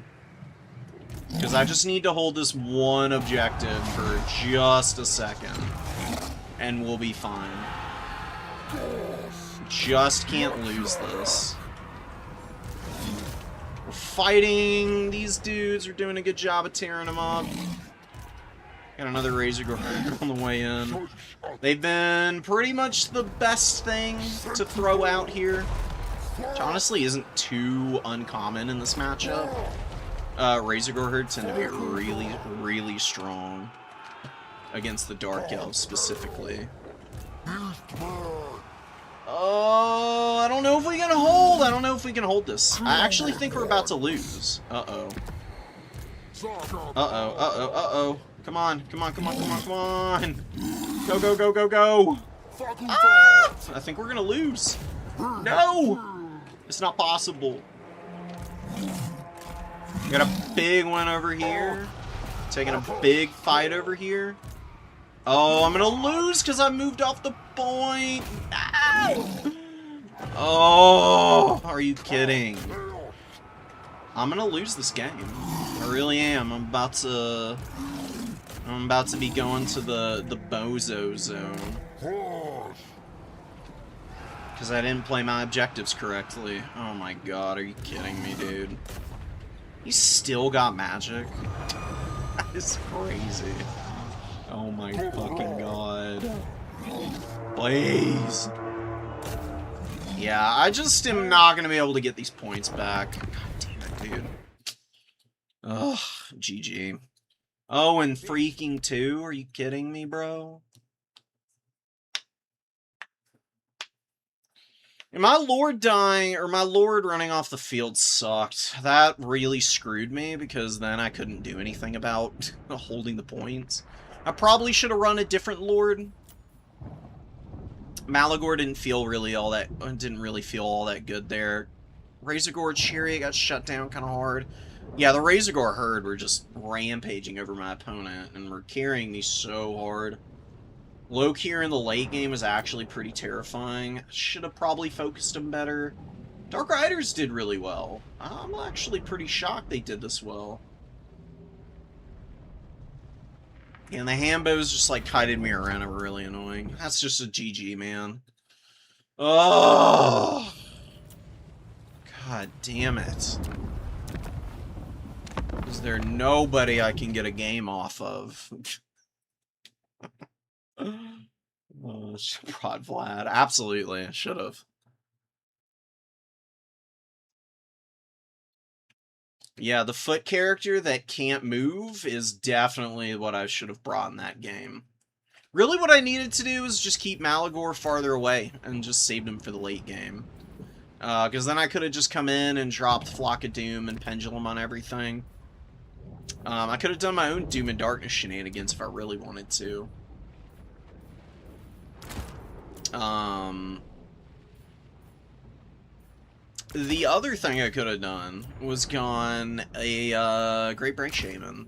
Because I just need to hold this one objective for just a second, and we'll be fine. Just can't lose this. We're fighting these dudes. We're doing a good job of tearing them up. Got another Razor Gore on the way in. They've been pretty much the best thing to throw out here, which honestly isn't too uncommon in this matchup. Razor Gore herds tend to be really, really strong against the Dark Elves specifically. Oh, I don't know if we can hold. I don't know if we can hold this. I actually think we're about to lose. Uh-oh. Uh-oh, uh-oh, uh-oh. Come on, come on, come on, come on, come on. Go, go, go, go, go. Ah! I think we're gonna lose. No! It's not possible. We got a big one over here. Taking a big fight over here. Oh, I'm gonna lose because I moved off the point. No! Oh, are you kidding? I'm gonna lose this game. I really am. I'm about to be going to the bozo zone. Because I didn't play my objectives correctly. Oh my god, are you kidding me, dude? You still got magic? That is crazy. Oh my fucking god. Please. Yeah, I just am not gonna be able to get these points back. God damn it, dude. Ugh, GG. Oh, and freaking 2? Are you kidding me, bro? And my Lord dying, or my Lord running off the field sucked. That really screwed me, because then I couldn't do anything about holding the points. I probably should have run a different Lord. Malagor didn't really feel all that good there. Razorgore Chariot got shut down kind of hard. Yeah, the Razorgore herd were just rampaging over my opponent and were carrying me so hard. Lokir in the late game was actually pretty terrifying. Should have probably focused him better. Dark Riders did really well. I'm actually pretty shocked they did this well. And the Hambos just like kited me around and were really annoying. That's just a GG, man. Oh! God damn it. Is there nobody I can get a game off of? Oh, Prod Vlad. Absolutely. Should have. Yeah, the foot character that can't move is definitely what I should have brought in that game. Really what I needed to do was just keep Malagor farther away and just saved him for the late game. Because then I could have just come in and dropped Flock of Doom and Pendulum on everything. I could have done my own Doom and Darkness shenanigans if I really wanted to. The other thing I could have done was gone a Great Break Shaman.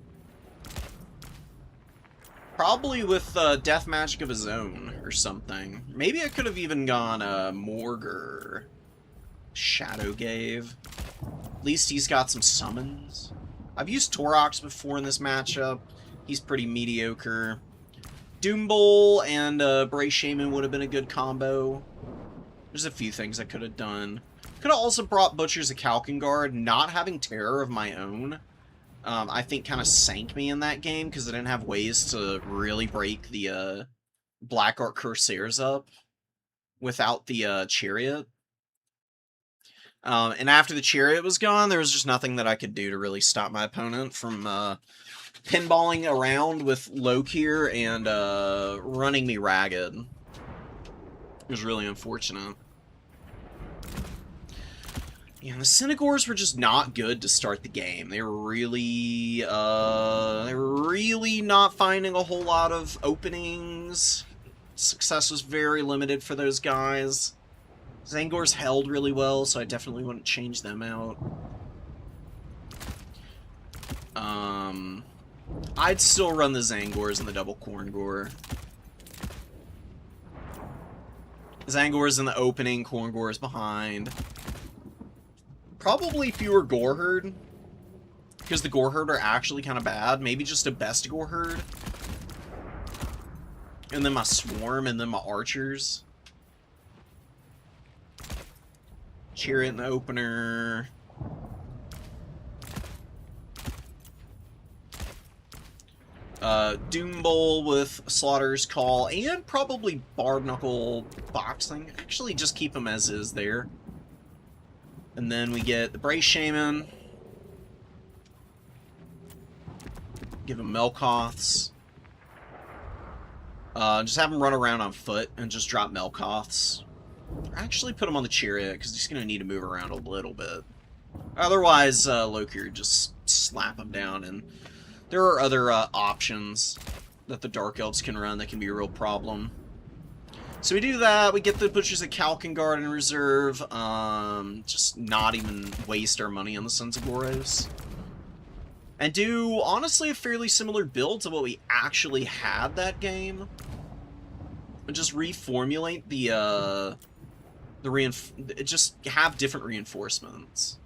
Probably with Death Magic of his own or something. Maybe I could have even gone Morgr. Shadow Gave. At least he's got some summons. I've used Torox before in this matchup. He's pretty mediocre. Doom Bowl and Bray Shaman would have been a good combo. There's a few things I could have done. Could have also brought Butchers of Kalkengard. Not having Terror of my own, I think kind of sank me in that game because I didn't have ways to really break the Black Art Corsairs up without the Chariot. And after the Chariot was gone, there was just nothing that I could do to really stop my opponent from pinballing around with Lokir and running me ragged. It was really unfortunate. Yeah, the Synagores were just not good to start the game. They were really not finding a whole lot of openings. Success was very limited for those guys. Zangors held really well, so I definitely wouldn't change them out. I'd still run the Zangors and the double Korngor. Zangors in the opening, Korngors behind. Probably fewer Goreherd, because the Goreherd are actually kind of bad. Maybe just a best Goreherd. And then my Swarm, and then my Archers. Chariot in the opener. Doom Bowl with Slaughter's Call, and probably Barb Knuckle Boxing. Actually, just keep them as is there. And then we get the Brace Shaman. Give him Melkoths. Just have him run around on foot and just drop Melkoths. Actually put him on the Chariot, because he's going to need to move around a little bit. Otherwise, Lokir just slap him down, and there are other options that the Dark Elves can run that can be a real problem. So we do that, we get the Butchers of Kalkengard in reserve, just not even waste our money on the Sons of Boros. And do, honestly, a fairly similar build to what we actually had that game. And just reformulate just have different reinforcements.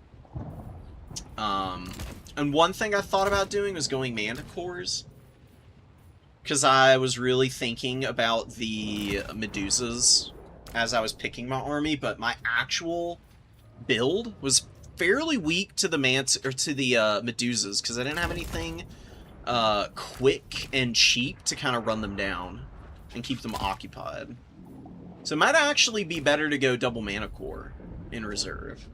And one thing I thought about doing was going Manticores. Because I was really thinking about the Medusas as I was picking my army, but my actual build was fairly weak to the Medusas, because I didn't have anything quick and cheap to kind of run them down and keep them occupied. So it might actually be better to go double Manticore in reserve.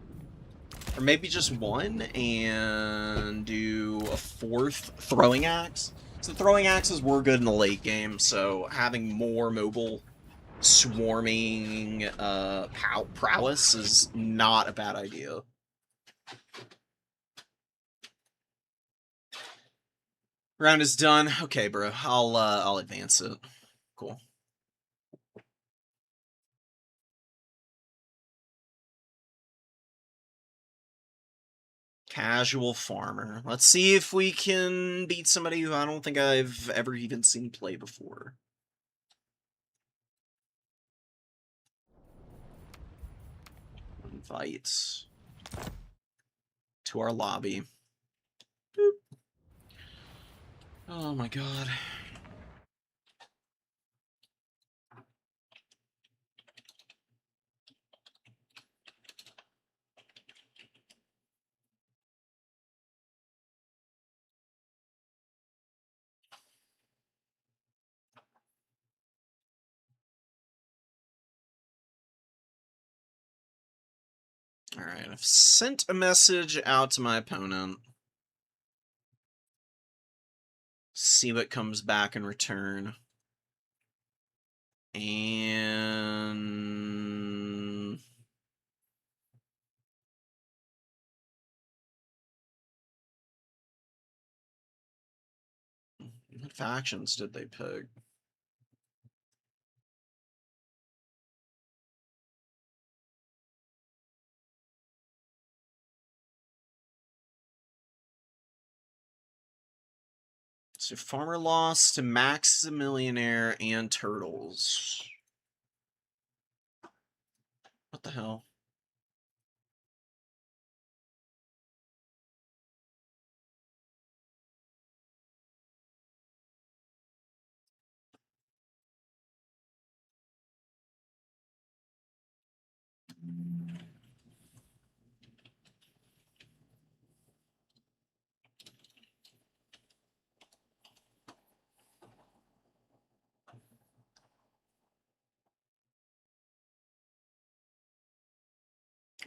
Or maybe just one and do a fourth Throwing Axe. So the Throwing Axes were good in the late game, so having more mobile swarming prowess is not a bad idea. Round is done. Okay, bro. I'll advance it. Cool. Casual farmer. Let's see if we can beat somebody who I don't think I've ever even seen play before. Invite to our lobby. Boop. Oh my god. Alright, I've sent a message out to my opponent. See what comes back in return. And... what factions did they pick? So Farmer lost to Maximillionaire and Turtles. What the hell?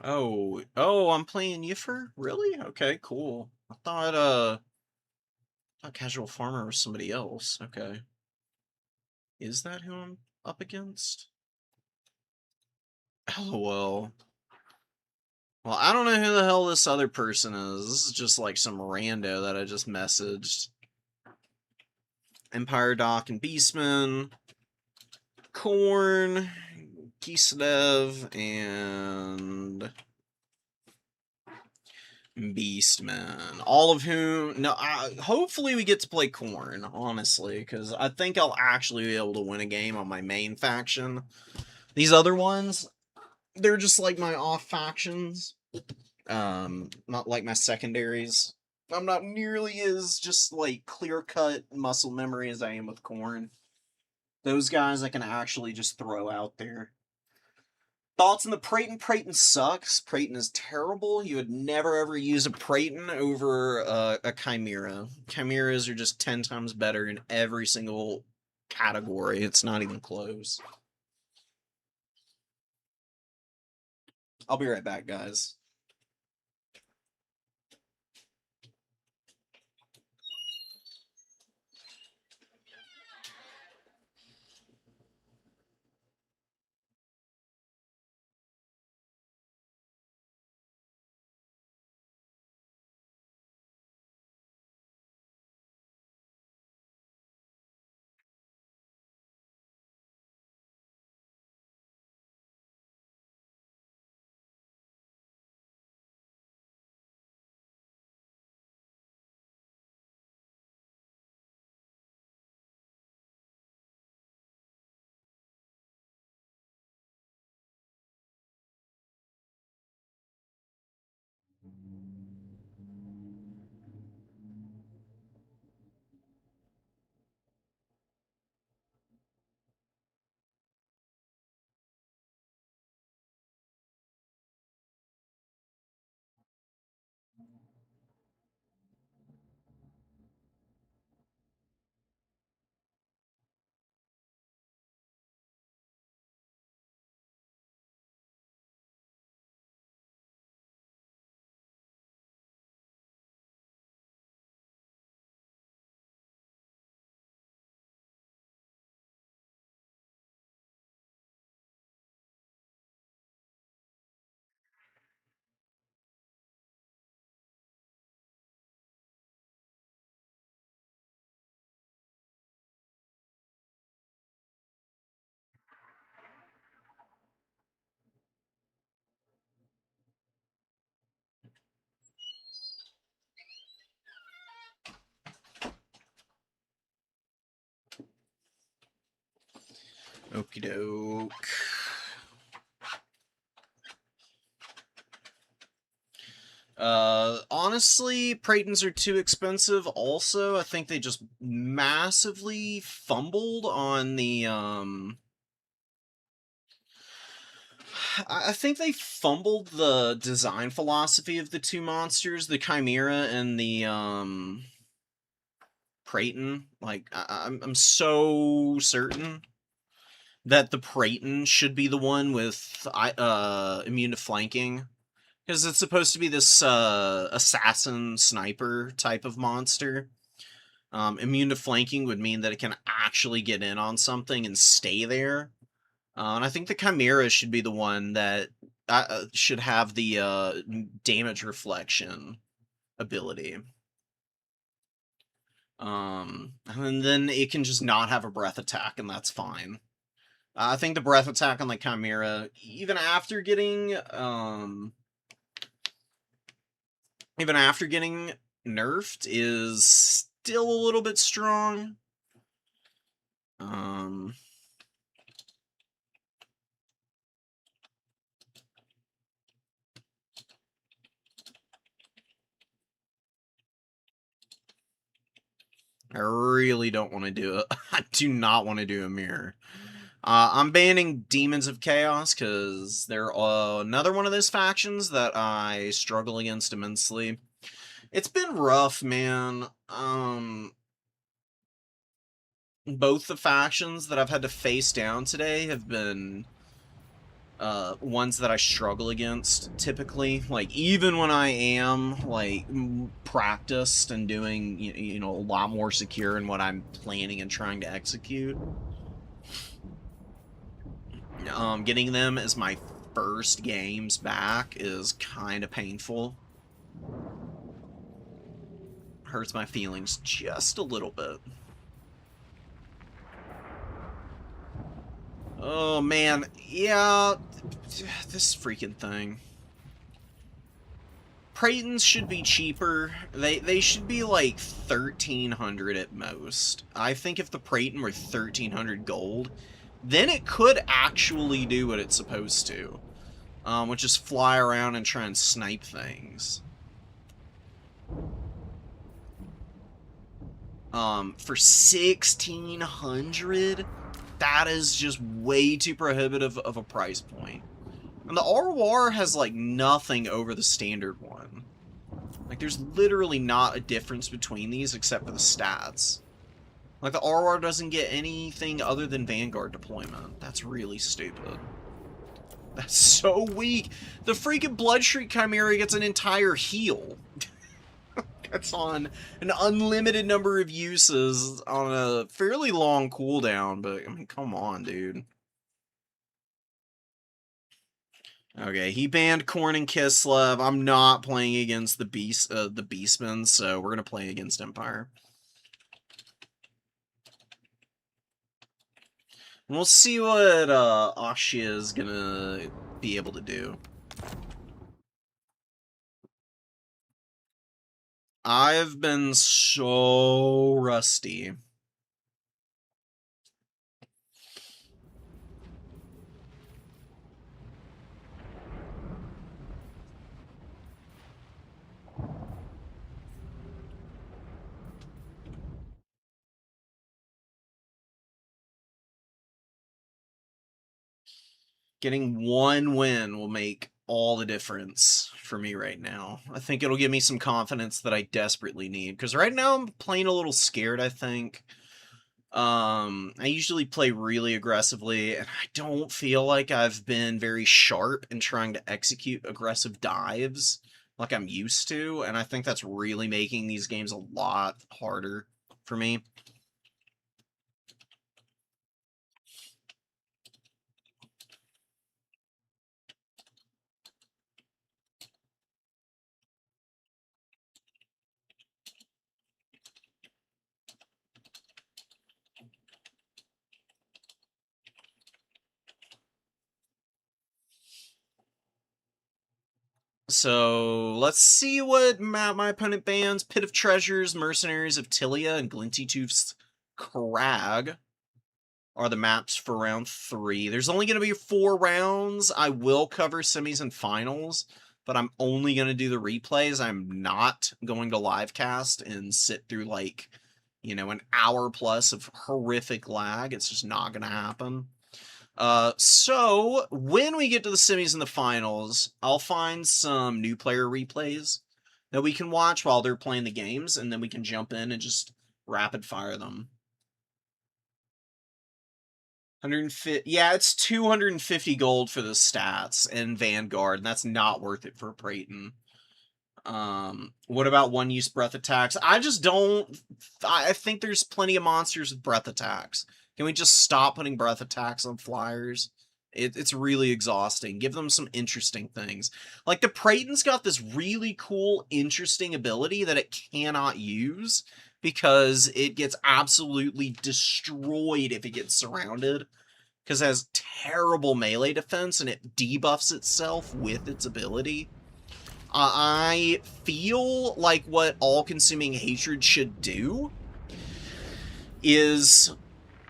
Oh, I'm playing Yifer? Really? Okay, cool. I thought Casual Farmer was somebody else. Okay. Is that who I'm up against? LOL. Well, I don't know who the hell this other person is. This is just like some rando that I just messaged. Empire Doc and Beastman. Korn. Kislev and Beastman. All of whom... no, hopefully we get to play Korn, honestly, because I think I'll actually be able to win a game on my main faction. These other ones, they're just like my off factions. Not like my secondaries. I'm not nearly as just like clear-cut muscle memory as I am with Korn. Those guys I can actually just throw out there. Thoughts on the Praeton? Praeton sucks. Praeton is terrible. You would never ever use a Praeton over a Chimera. Chimeras are just 10 times better in every single category. It's not even close. I'll be right back, guys. Okie doke. Honestly, Pratons are too expensive. Also, I think they just massively fumbled on the, I think they fumbled the design philosophy of the two monsters, the Chimera and the, Praeton. Like, I'm so certain that the Praeton should be the one with, immune to flanking. Because it's supposed to be this assassin sniper type of monster. Immune to flanking would mean that it can actually get in on something and stay there. And I think the Chimera should be the one that should have the damage reflection ability. And then it can just not have a breath attack, and that's fine. I think the breath attack on the Chimera, even after getting nerfed, is still a little bit strong. I really don't want to do it. I do not want to do a mirror. I'm banning Demons of Chaos because they're another one of those factions that I struggle against immensely. It's been rough, man. Both the factions that I've had to face down today have been ones that I struggle against typically. Like, even when I am like practiced and doing you know a lot more secure in what I'm planning and trying to execute, getting them as my first games back is kind of painful. Hurts my feelings just a little bit. Oh man, yeah, this freaking thing. Pratons should be cheaper. They should be like 1,300 at most. I think if the Praeton were 1,300 gold, then it could actually do what it's supposed to, which is fly around and try and snipe things. For 1,600, that is just way too prohibitive of a price point. And the Awhile has, like, nothing over the standard one. Like, there's literally not a difference between these except for the stats. Like, the Awhile doesn't get anything other than Vanguard deployment. That's really stupid. That's so weak. The freaking Bloodshriek Chimera gets an entire heal. That's on an unlimited number of uses on a fairly long cooldown, but, I mean, come on, dude. Okay, he banned Korn and Kislev. I'm not playing against the Beastmen, so we're gonna play against Empire. And we'll see what Ashia is gonna be able to do. I've been so rusty. Getting one win will make all the difference for me right now. I think it'll give me some confidence that I desperately need. Because right now I'm playing a little scared, I think. I usually play really aggressively, and I don't feel like I've been very sharp in trying to execute aggressive dives like I'm used to, and I think that's really making these games a lot harder for me. So, let's see what my opponent bans. Pit of Treasures, Mercenaries of Tilia, and Glinty Tooth's Crag. are the maps for round 3. There's only going to be 4 rounds. I will cover semis and finals, but I'm only going to do the replays. I'm not going to live cast and sit through, like, you know, an hour plus of horrific lag. It's just not going to happen. So when we get to the semis and the finals, I'll find some new player replays that we can watch while they're playing the games, and then we can jump in and just rapid fire them. 150, yeah, it's 250 gold for the stats and Vanguard, and that's not worth it for Prayton. What about one-use breath attacks? I just don't... I think there's plenty of monsters with breath attacks. Can we just stop putting breath attacks on flyers? It's really exhausting. Give them some interesting things. Like, the Prayton's got this really cool, interesting ability that it cannot use because it gets absolutely destroyed if it gets surrounded. Because it has terrible melee defense and it debuffs itself with its ability. I feel like what all-consuming hatred should do is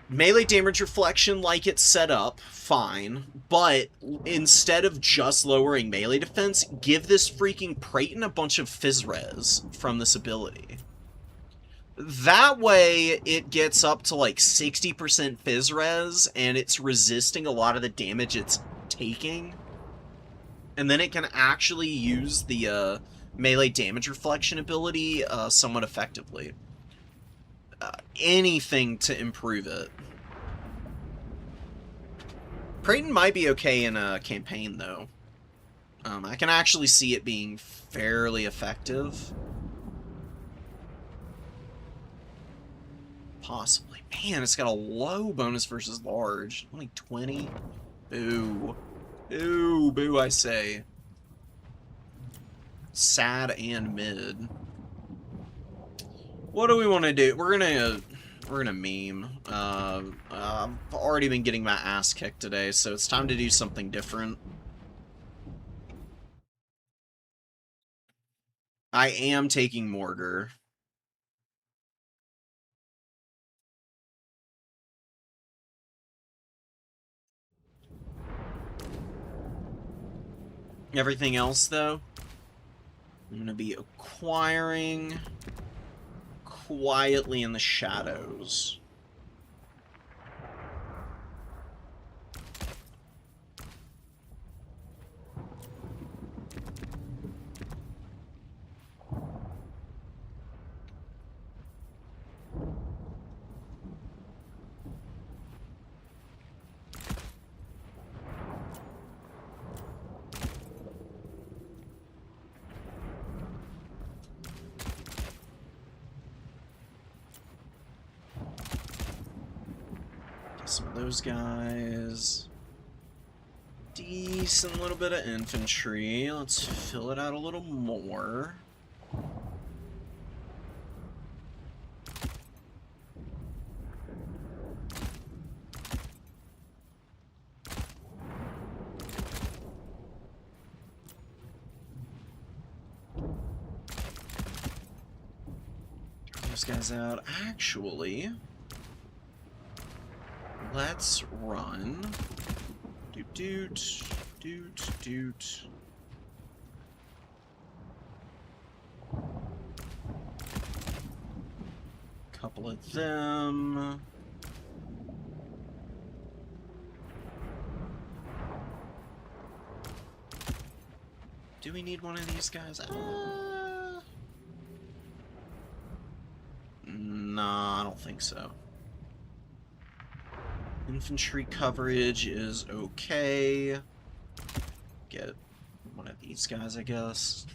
melee damage reflection like it's set up, fine, but instead of just lowering melee defense, give this freaking Prayton a bunch of Fizz Res from this ability. That way, it gets up to like 60% Fizz Res, and it's resisting a lot of the damage it's taking. And then it can actually use the melee damage reflection ability somewhat effectively. Anything to improve it. Prayton might be okay in a campaign, though. I can actually see it being fairly effective. Possibly. Man, it's got a low bonus versus large. Only 20? Boo. Boo, boo, I say. Sad and mid. What do we want to do? We're gonna meme. I've already been getting my ass kicked today, so it's time to do something different. I am taking Mortar. Everything else, though, I'm gonna be acquiring quietly in the shadows. Some of those guys. Decent little bit of infantry. Let's fill it out a little more. Throw those guys out. Actually, let's run. Doot doot, doot doot. Couple of them. Do we need one of these guys? Nah, I don't think so. Infantry coverage is okay. Get one of these guys, I guess.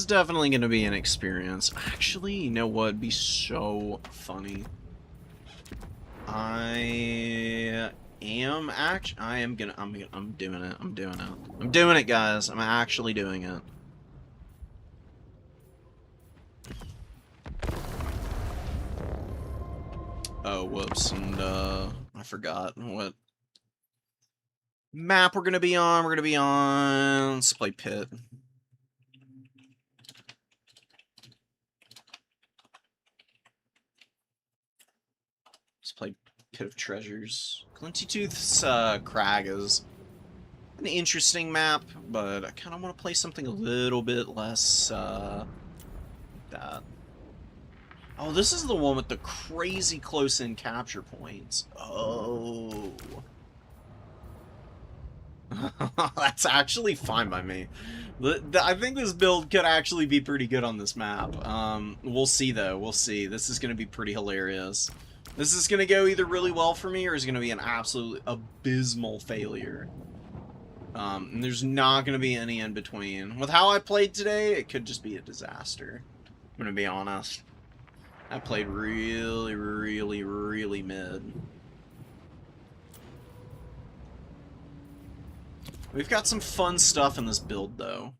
definitely going to be an experience. Actually, you know what would be so funny? I'm doing it. I'm doing it, guys. I'm actually doing it. Oh, whoops, and, I forgot what map we're gonna be on. We're gonna be on... Let's play Pit. Let's play Pit of Treasures. Glinty Tooth's, Crag is an interesting map, but I kind of want to play something a little bit less, that. Oh, this is the one with the crazy close-in capture points. Oh. That's actually fine by me. I think this build could actually be pretty good on this map. We'll see, though. We'll see. This is going to be pretty hilarious. This is going to go either really well for me, or is going to be an absolutely abysmal failure. And there's not going to be any in between. With how I played today, it could just be a disaster. I'm going to be honest. I played really, really, really mid. We've got some fun stuff in this build, though.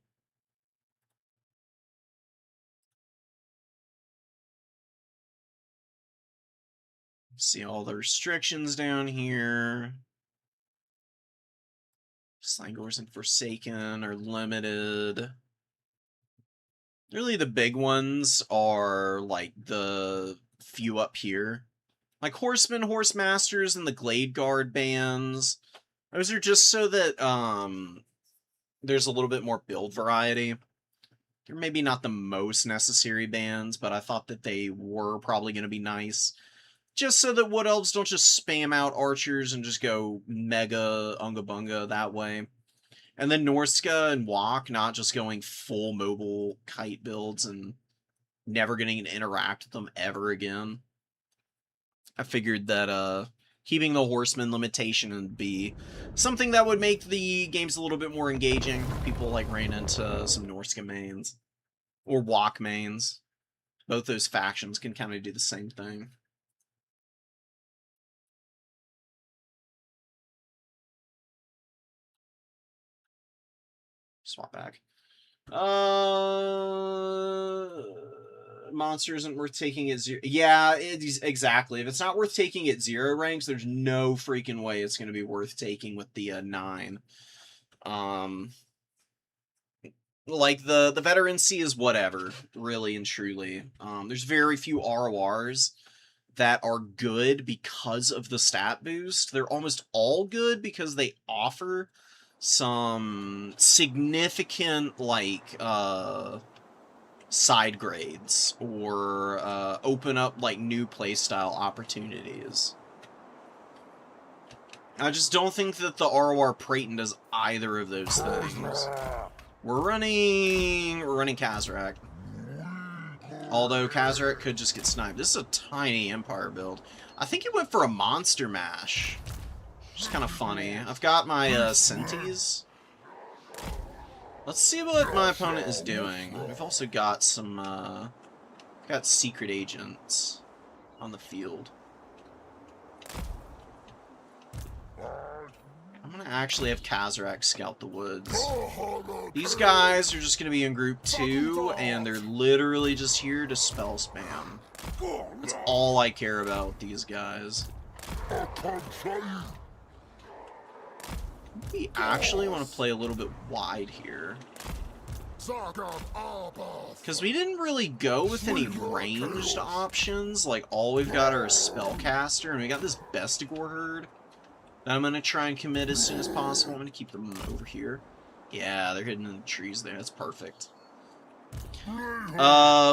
See all the restrictions down here. Slangors and Forsaken are limited. Really, the big ones are, like, the few up here. Like, Horsemen, Horsemasters, and the Glade Guard bands. Those are just so that, there's a little bit more build variety. They're maybe not the most necessary bands, but I thought that they were probably going to be nice. Just so that Wood Elves don't just spam out archers and just go mega unga bunga that way. And then Norska and Walk not just going full mobile kite builds and never getting to interact with them ever again. I figured that keeping the Horseman limitation would be something that would make the games a little bit more engaging. People like ran into some Norska mains. Or Walk mains. Both those factions can kind of do the same thing. Swap back. Monster isn't worth taking at 0. Yeah, exactly. If it's not worth taking at 0 ranks, there's no freaking way it's going to be worth taking with the 9. Like, the veterancy is whatever, really and truly. There's very few RORs that are good because of the stat boost. They're almost all good because they offer some significant, like, side grades, or, open up, like, new playstyle opportunities. I just don't think that the ROR Praeton does either of those things. We're running Kazarak. Although Kazarak could just get sniped. This is a tiny Empire build. I think he went for a Monster Mash. Which is kind of funny. I've got my Senties. Let's see what my opponent is doing. We've also got some got secret agents on the field. I'm gonna actually have Kazarak scout the woods. These guys are just gonna be in group 2, and they're literally just here to spell spam. That's all I care about with these guys. We actually want to play a little bit wide here. Because we didn't really go with any ranged options. Like, all we've got are a Spellcaster, and we got this Bestigor herd that I'm going to try and commit as soon as possible. I'm going to keep them over here. Yeah, they're hidden in the trees there. That's perfect.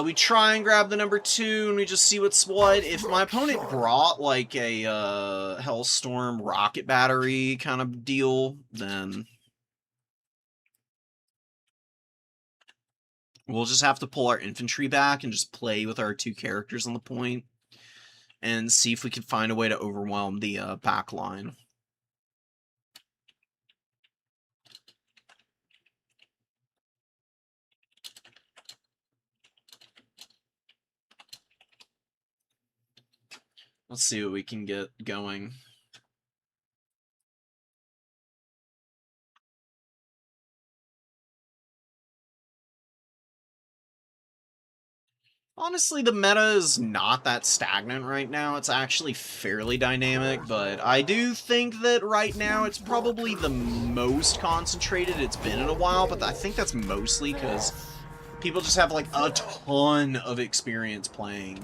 We try and grab the number 2, and we just see what's what. If my opponent brought, like, a, Hellstorm rocket battery kind of deal, then we'll just have to pull our infantry back and just play with our 2 characters on the point, and see if we can find a way to overwhelm the, back line. Let's see what we can get going. Honestly, the meta is not that stagnant right now. It's actually fairly dynamic, but I do think that right now it's probably the most concentrated it's been in a while, but I think that's mostly because people just have, like, a ton of experience playing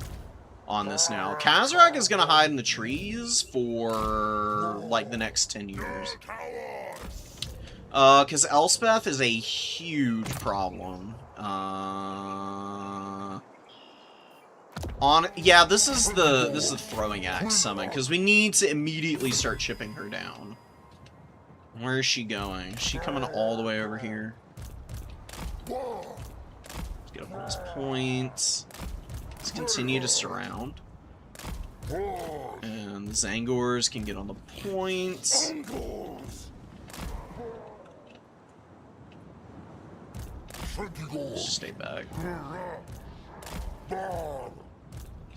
on this now. Kazarak is gonna hide in the trees for, like, the next 10 years. Because Elspeth is a huge problem. Yeah, this is the throwing axe summon, because we need to immediately start chipping her down. Where is she going? Is she coming all the way over here? Let's get up on these points. Let's continue to surround. And the Zangors can get on the points. Just stay back.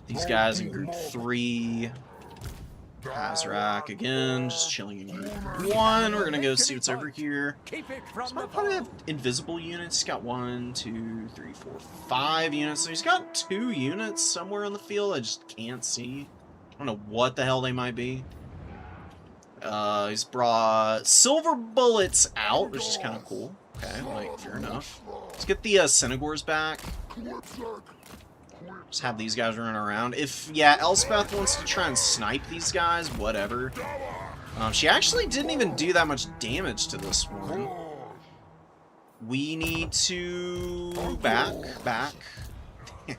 These guys in group 3. Kazarak again, just chilling in group 1. We're gonna go see what's over here. So I probably have invisible units. He's got 1, 2, 3, 4, 5 units. So he's got 2 units somewhere in the field I just can't see. I don't know what the hell they might be. He's brought silver bullets out, which is kind of cool. Okay, like, fair enough. Let's get the Senegors back. Just have these guys running around. If, yeah, Elspeth wants to try and snipe these guys, whatever. She actually didn't even do that much damage to this one. We need to back.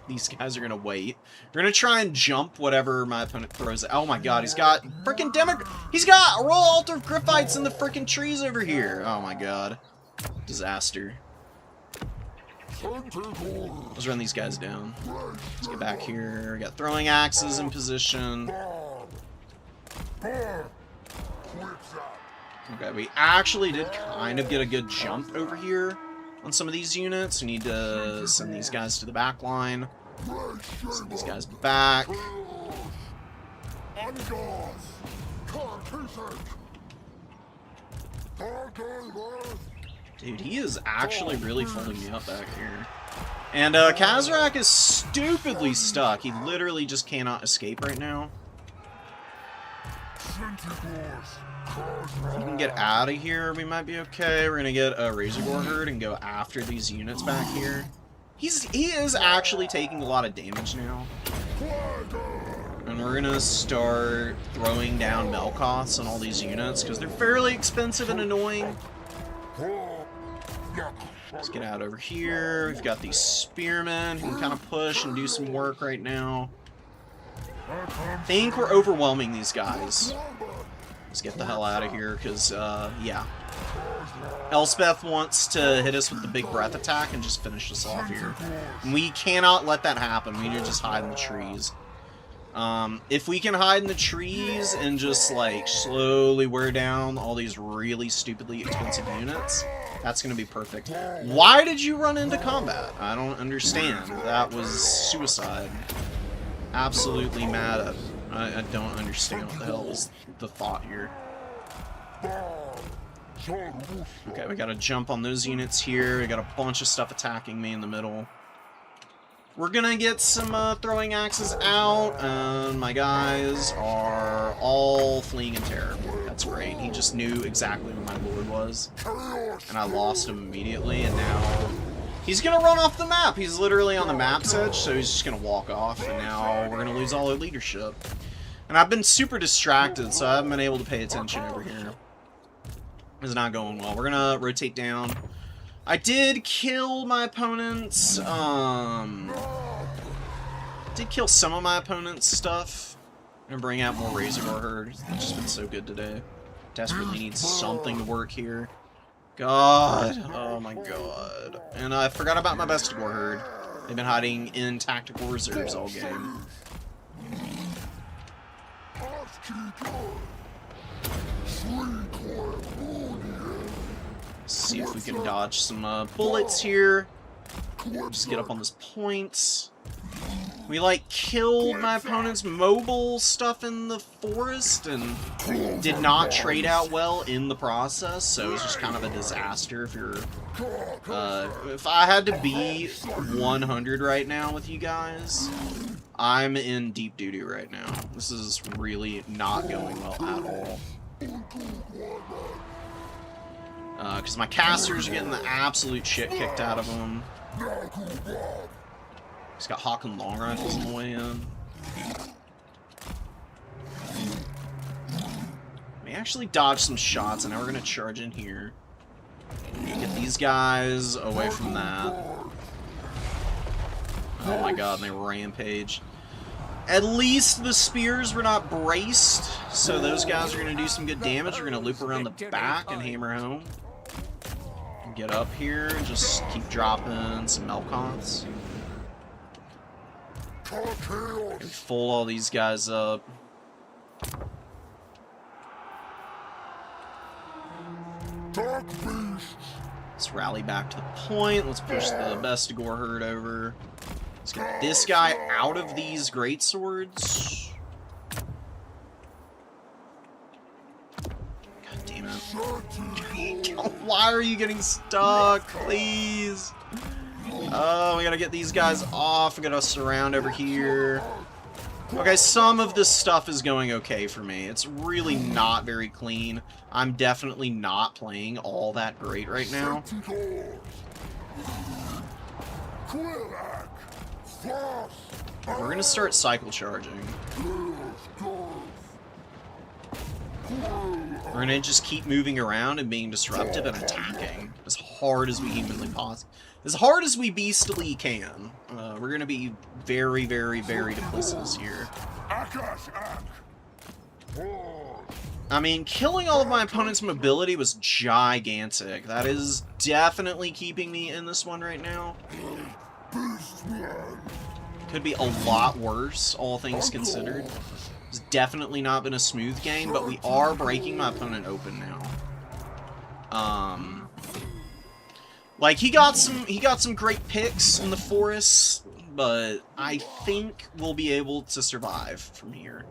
These guys are gonna wait. We're gonna try and jump whatever my opponent throws. Oh my god, he's got freaking he's got roll altar Griffites in the freaking trees over here. Oh my god. Disaster. Let's run these guys down. Let's get back here. We got throwing axes in position. Okay, we actually did kind of get a good jump over here on some of these units. We need to send these guys to the back line. Send these guys back. Dude, he is actually really folding me up back here. And Kazarak is stupidly stuck. He literally just cannot escape right now. If we can get out of here, we might be okay. We're gonna get a Razorgore herd and go after these units back here. He is actually taking a lot of damage now. And we're gonna start throwing down Melkoths on all these units, because they're fairly expensive and annoying. Let's get out over here. We've got these spearmen who can kind of push and do some work right now. I think we're overwhelming these guys. Let's get the hell out of here, because, yeah. Elspeth wants to hit us with the big breath attack and just finish us off here. And we cannot let that happen. We need to just hide in the trees. If we can hide in the trees and just, like, slowly wear down all these really stupidly expensive units, that's going to be perfect. Why did you run into combat? I don't understand. That was suicide. Absolutely mad at it. I don't understand what the hell was the thought here. Okay, we gotta jump on those units here. We got a bunch of stuff attacking me in the middle. We're gonna get some throwing axes out, and my guys are all fleeing in terror. That's great. He just knew exactly where my lord was, and I lost him immediately, and now he's gonna run off the map. He's literally on the map's edge, so he's just gonna walk off, and now we're gonna lose all our leadership. And I've been super distracted, so I haven't been able to pay attention over here. It's not going well. We're gonna rotate down. I did kill my opponents, did kill some of my opponent's stuff. I'm gonna bring out more Razorgore herd. It's just been so good today. Desperately need something to work here. God, oh my god. And I forgot about my Bestigore herd. They've been hiding in tactical reserves all game. See if we can dodge some bullets here. Just get up on this point. We, like, killed my opponent's mobile stuff in the forest and did not trade out well in the process, so it's just kind of a disaster if you're... if I had to be 100 right now with you guys, I'm in deep doo-doo right now. This is really not going well at all. Because my casters are getting the absolute shit kicked out of them. He's got Hawk and long rifles on the way in. We actually dodged some shots, and now we're going to charge in here. Get these guys away from that. Oh my god, and they rampage. At least the spears were not braced, so those guys are going to do some good damage. We're going to loop around the back and hammer home. Get up here and just keep dropping some Melkoths. Full all these guys up. Let's rally back to the point. Let's push the Bestigor herd over. Let's get this guy out of these greatswords. God damn it. Why are you getting stuck? Please. Oh, we gotta get these guys off. We gotta surround over here. Okay, some of this stuff is going okay for me. It's really not very clean. I'm definitely not playing all that great right now. We're gonna start cycle charging. We're gonna just keep moving around and being disruptive and attacking as hard as we humanly possibly. As hard as we beastly can. We're gonna be very, very, very duplicitous here. I mean, killing all of my opponent's mobility was gigantic. That is definitely keeping me in this one right now. Could be a lot worse, all things considered. It's definitely not been a smooth game, but we are breaking my opponent open now. Like, he got some great picks in the forest, but I think we'll be able to survive from here.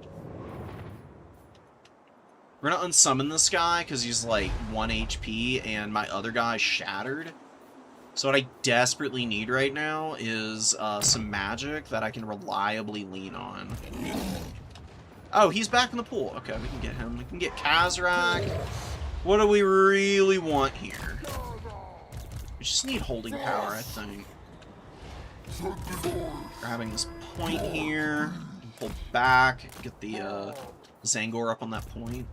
We're gonna unsummon this guy because he's like 1 HP and my other guy's shattered. So what I desperately need right now is some magic that I can reliably lean on. Oh, he's back in the pool. Okay, we can get him. We can get Khazrak. What do we really want here? We just need holding power, I think. Grabbing this point here. Pull back. Get the Zangor up on that point.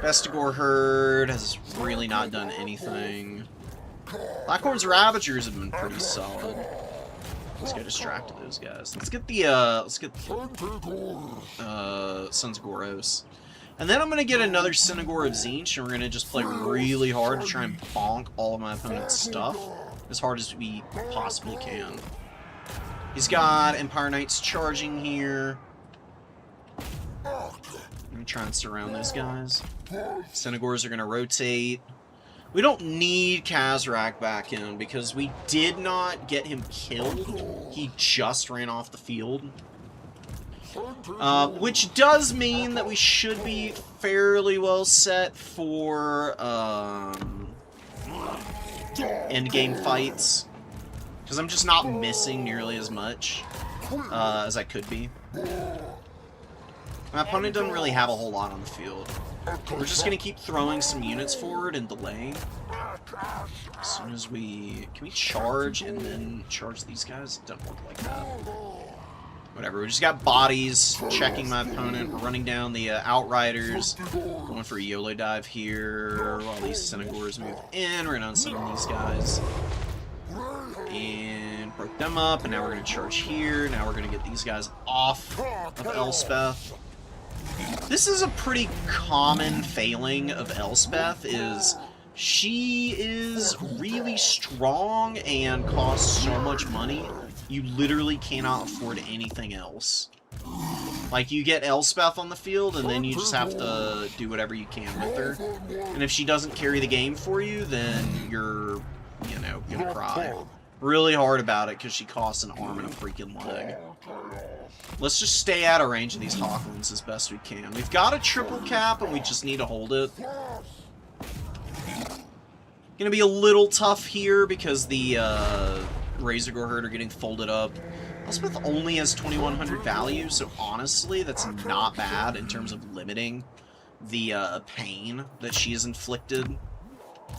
Bestigor herd has really not done anything. Blackhorn's Ravagers have been pretty solid. Let's go distract those guys. Let's get the Sons of Goros. And then I'm gonna get another Synagore of Tzeentch, and we're gonna just play really hard to try and bonk all of my opponent's stuff as hard as we possibly can. He's got Empire Knights charging here. Let me try and surround those guys. Synagores are gonna rotate. We don't need Khazrak back in because we did not get him killed. He just ran off the field. Which does mean that we should be fairly well set for endgame fights. Because I'm just not missing nearly as much as I could be. My opponent doesn't really have a whole lot on the field. We're just going to keep throwing some units forward and delaying. As soon as we... Can we charge and then charge these guys? It doesn't work like that. Whatever, we just got bodies checking my opponent. We're running down the Outriders. Going for a YOLO dive here while these Synagores move in. We're going to unsummon these guys. And broke them up, and now we're going to charge here. Now we're going to get these guys off of Elspeth. This is a pretty common failing of Elspeth, is she is really strong and costs so much money, you literally cannot afford anything else. Like, you get Elspeth on the field, and then you just have to do whatever you can with her. And if she doesn't carry the game for you, then you're, you know, gonna cry. Really hard about it because she costs an arm and a freaking leg. Let's just stay out of range of these Hawklands as best we can. We've got a triple cap and we just need to hold it. Gonna be a little tough here because the Razorgore Herd are getting folded up. Elspeth only has 2100 value, so honestly, that's not bad in terms of limiting the pain that she has inflicted.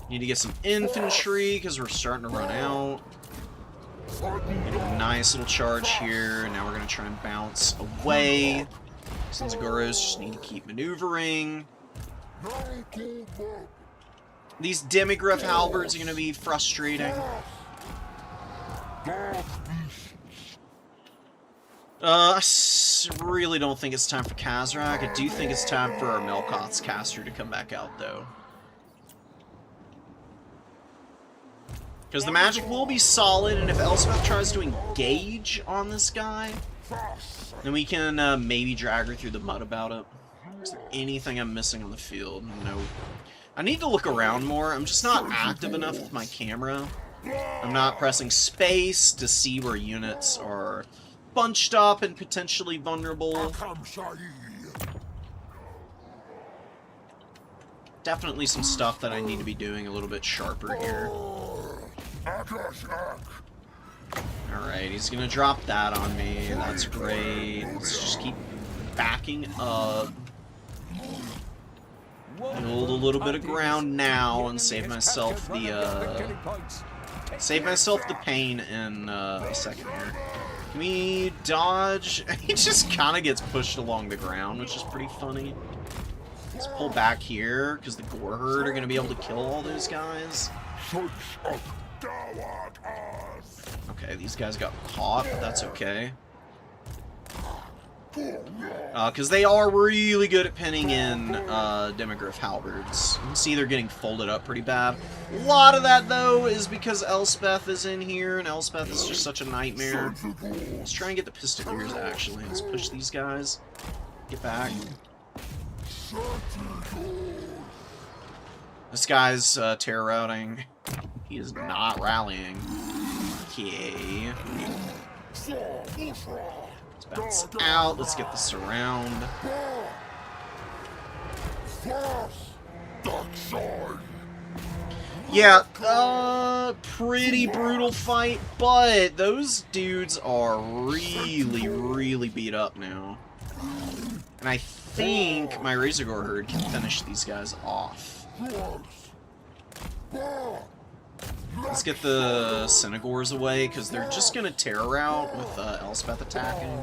Need to get some infantry because we're starting to run out. Get a nice little charge here. Now we're going to try and bounce away. Senzagoros just need to keep maneuvering. These Demigryph halberds are going to be frustrating. I really don't think it's time for Kazrak. I do think it's time for our Melkoth's caster to come back out, though. Because the magic will be solid, and if Elspeth tries to engage on this guy, then we can maybe drag her through the mud about it. Is there anything I'm missing on the field? No. I need to look around more. I'm just not active enough with my camera. I'm not pressing space to see where units are bunched up and potentially vulnerable. Definitely some stuff that I need to be doing a little bit sharper here. Alright, he's gonna drop that on me. That's great. Let's just keep backing up. Build a little bit of ground now and save myself the pain in a second here. Can we dodge? He just kind of gets pushed along the ground, which is pretty funny. Let's pull back here because the Gore Herd are going to be able to kill all those guys. Okay, these guys got caught, but that's okay. Because they are really good at pinning in Demigryph halberds. You can see they're getting folded up pretty bad. A lot of that, though, is because Elspeth is in here, and Elspeth is just such a nightmare. Let's try and get the Pistoliers, actually. Let's push these guys. Get back. This guy's terror routing. He is not rallying. Okay. Let's bounce out. Let's get the surround. Yeah, pretty brutal fight, but those dudes are really, really beat up now. And I think my Razorgore Herd can finish these guys off. Let's get the Senegors away, because they're just going to terror out with Elspeth attacking.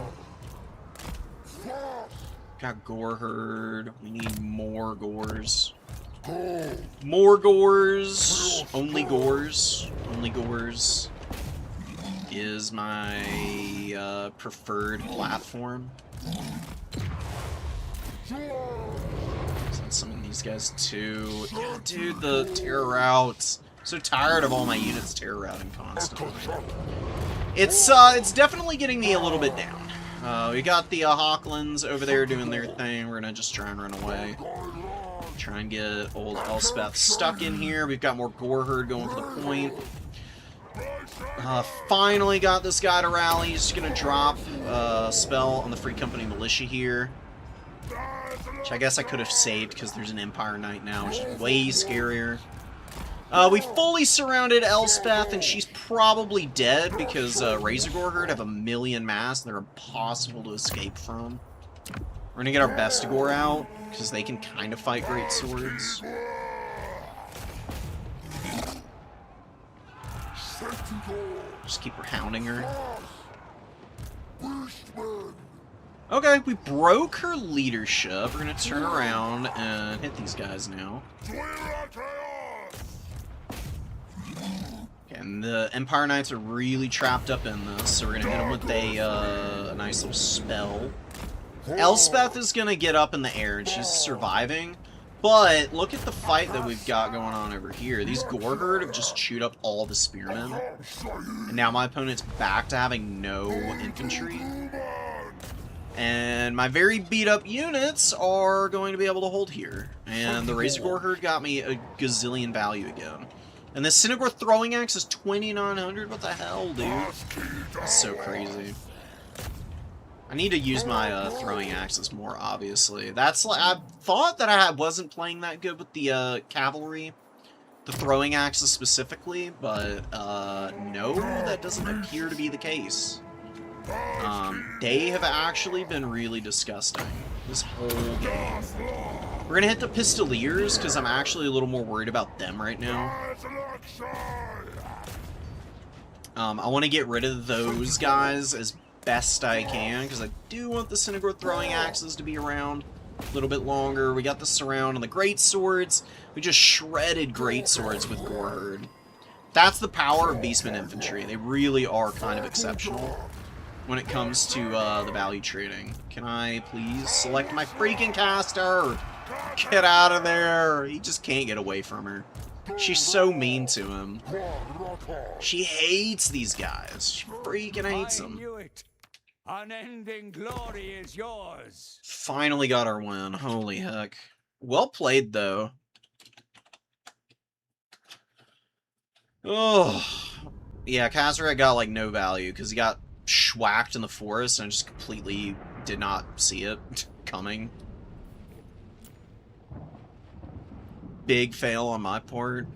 Got Gore Herd. We need more Gores. More Gores. Only Gores. Only Gores is my preferred platform. Let's summon these guys too. Yeah, dude, the terror routes. So tired of all my units terror routing constantly. It's definitely getting me a little bit down. We got the Hawklands over there doing their thing. We're gonna just try and run away. Try and get old Elspeth stuck in here. We've got more Gore Herd going for the point. Finally got this guy to rally. He's just gonna drop a spell on the Free Company Militia here. Which I guess I could have saved because there's an Empire Knight now, which is way scarier. We fully surrounded Elspeth, and she's probably dead because Razorgore Herd have a million mass and they're impossible to escape from. We're gonna get our Bestigor out because they can kind of fight great swords. Just keep hounding her. Okay, we broke her leadership. We're gonna turn around and hit these guys now. And the Empire Knights are really trapped up in this, so we're gonna hit them with a nice little spell. Elspeth is gonna get up in the air, and she's surviving. But look at the fight that we've got going on over here. These Gore Herd have just chewed up all the spearmen, and now my opponent's back to having no infantry. And my very beat up units are going to be able to hold here. And the Razorgore Herd got me a gazillion value again. And the Cynogre throwing axe is 2,900. What the hell, dude? That's so crazy. I need to use my throwing axes more, obviously. That's like, I thought that I wasn't playing that good with the cavalry, the throwing axes specifically, but no, that doesn't appear to be the case. They have actually been really disgusting this whole game. We're gonna hit the Pistoliers because I'm actually a little more worried about them right now. I want to get rid of those guys as best I can, because I do want the Cynogre throwing axes to be around a little bit longer. We got the surround on the great swords. We just shredded great swords with Goreherd. That's the power of Beastman infantry. They really are kind of exceptional when it comes to the value trading. Can I please select my freaking caster? Get out of there! He just can't get away from her. She's so mean to him. She hates these guys. She freaking hates them. I knew it. Unending glory is yours. Finally got our win. Holy heck. Well played, though. Oh. Yeah, Kazarak got, like, no value, because he got schwacked in the forest, and I just completely did not see it coming. Big fail on my part.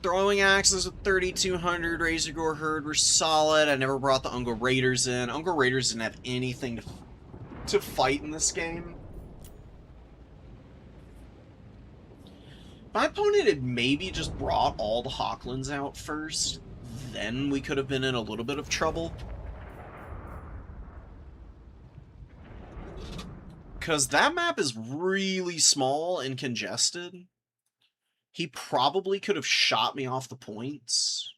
Throwing axes with 3,200, Razor Gore Herd were solid. I never brought the Ungor Raiders in. Ungor Raiders didn't have anything to fight in this game. My opponent had maybe just brought all the Hawklands out first. Then we could have been in a little bit of trouble. Because that map is really small and congested. He probably could have shot me off the points.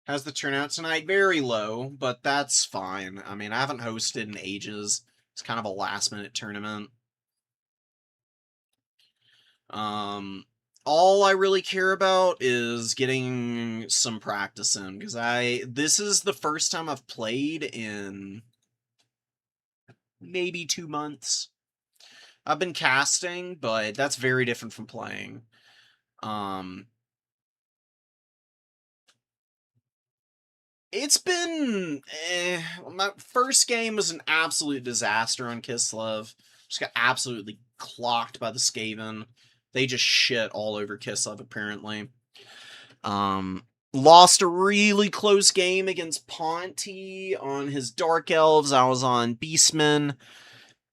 How's the turnout tonight? Very low, but that's fine. I mean, I haven't hosted in ages. It's kind of a last-minute tournament. All I really care about is getting some practice in, because this is the first time I've played in maybe 2 months. I've been casting, but that's very different from playing. It's been... My first game was an absolute disaster on Kislev. Just got absolutely clocked by the Skaven. They just shit all over Kislev, apparently. Lost a really close game against Ponty on his Dark Elves. I was on Beastman.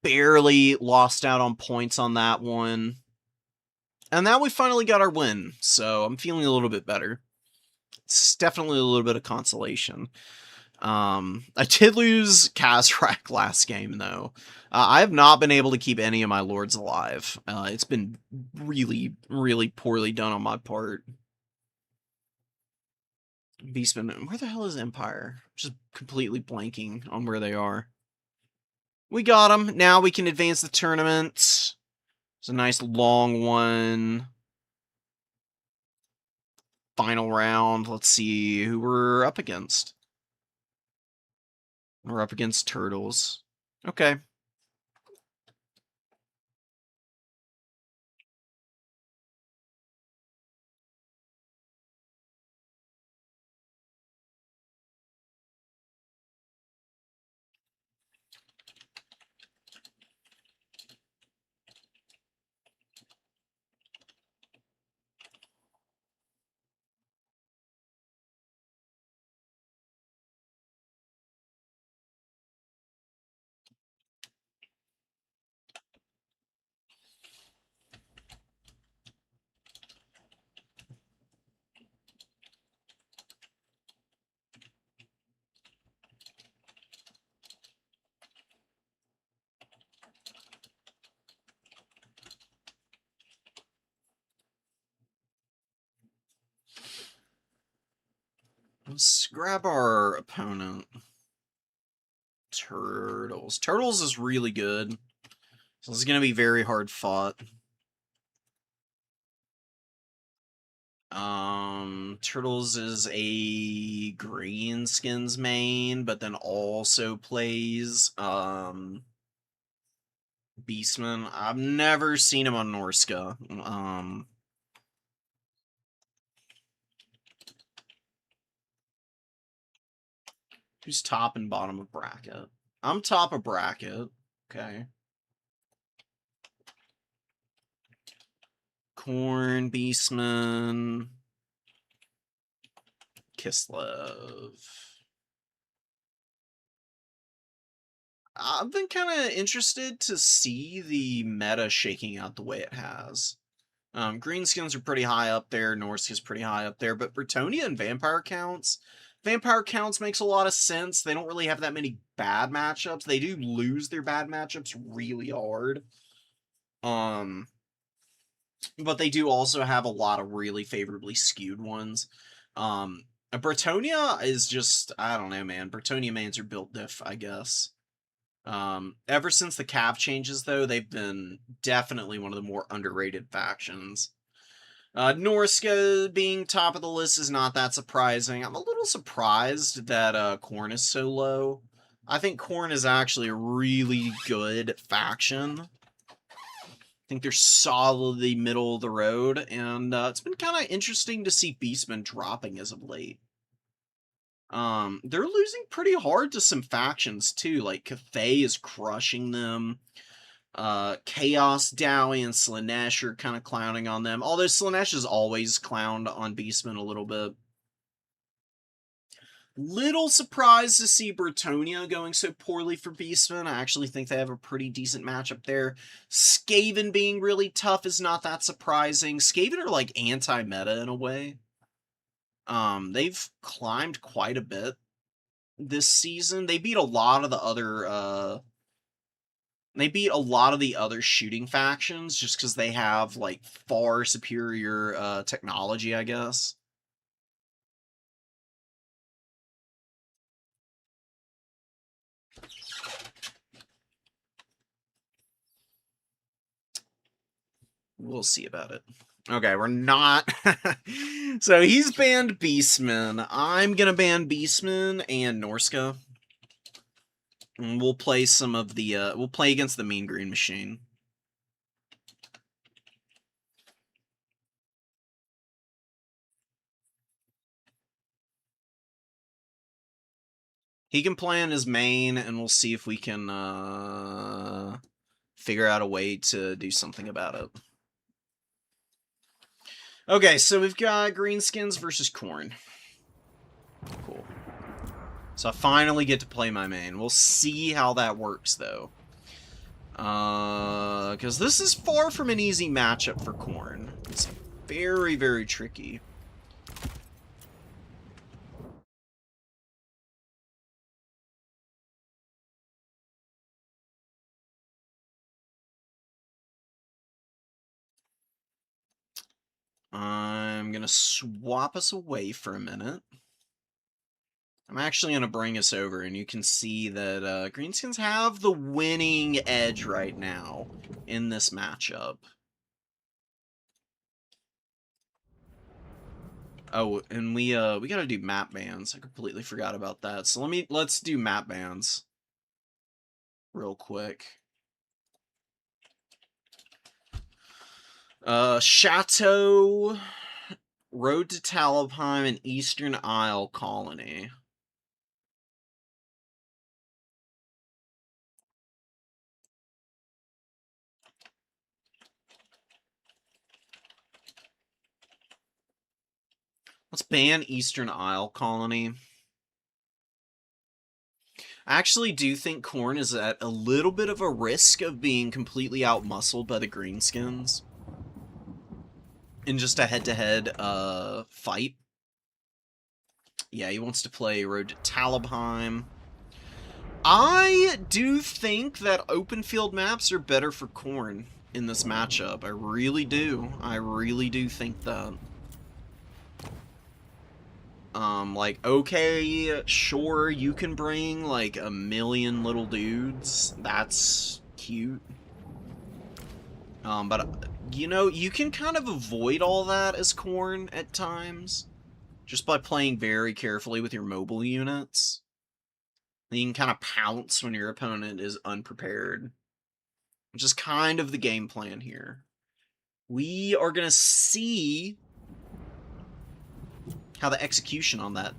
Barely lost out on points on that one. And now we finally got our win, so I'm feeling a little bit better. It's definitely a little bit of consolation. I did lose Kazarak last game, though. I have not been able to keep any of my lords alive. It's been really, really poorly done on my part. Beastman, where the hell is Empire? Just completely blanking on where they are. We got them. Now we can advance the tournament. It's a nice long one. Final round. Let's see who we're up against. We're up against Turtles. Okay. Let's grab our opponent. Turtles. Turtles is really good. So this is going to be very hard fought. Turtles is a Greenskins main, but then also plays, Beastman. I've never seen him on Norska. Who's top and bottom of bracket? I'm top of bracket. Okay. Korn, Beastman, Kislev. I've been kind of interested to see the meta shaking out the way it has. Greenskins are pretty high up there, Norsk is pretty high up there, but Bretonnia and Vampire Counts makes a lot of sense. They don't really have that many bad matchups. They do lose their bad matchups really hard. But they do also have a lot of really favorably skewed ones. Bretonnia is just, I don't know, man. Bretonnia mains are built diff, I guess. Ever since the cav changes, though, they've been definitely one of the more underrated factions. Norska being top of the list is not that surprising. I'm a little surprised that Khorne is so low. I think Khorne is actually a really good faction. I think they're solidly middle of the road, and it's been kind of interesting to see Beastmen dropping as of late. They're losing pretty hard to some factions, too. Like, Cathay is crushing them. Chaos, Dowie, and Slanesh are kind of clowning on them. Although Slanesh has always clowned on Beastmen a little bit. Little surprised to see Bretonnia going so poorly for Beastmen. I actually think they have a pretty decent matchup there. Skaven being really tough is not that surprising. Skaven are like anti-meta in a way. They've climbed quite a bit this season. They beat a lot of the other shooting factions just because they have like far superior technology, I guess. We'll see about it. Okay, we're not... So he's banned Beastman. I'm gonna ban Beastman and Norska. And we'll play some of the, we'll play against the Mean Green Machine. He can play on his main, and we'll see if we can, figure out a way to do something about it. Okay, so we've got Greenskins versus Khorne. Cool. So I finally get to play my main. We'll see how that works, though. Because this is far from an easy matchup for Khorne. It's very, very tricky. I'm gonna swap us away for a minute. I'm actually gonna bring us over, and you can see that Greenskins have the winning edge right now in this matchup. Oh, and we gotta do map bans. I completely forgot about that. So let's do map bans real quick. Chateau, Road to Talabheim, and Eastern Isle Colony. Let's ban Eastern Isle Colony. I actually do think Khorne is at a little bit of a risk of being completely outmuscled by the Greenskins in just a head-to-head fight. Yeah, he wants to play Road to Talabheim. I do think that open field maps are better for Khorne in this matchup. I really do. I really do think that. Like, okay, sure, you can bring, like, a million little dudes. That's cute. But, you know, you can kind of avoid all that as Khorne at times. Just by playing very carefully with your mobile units. You can kind of pounce when your opponent is unprepared. which is kind of the game plan here. We are going to see how the execution on that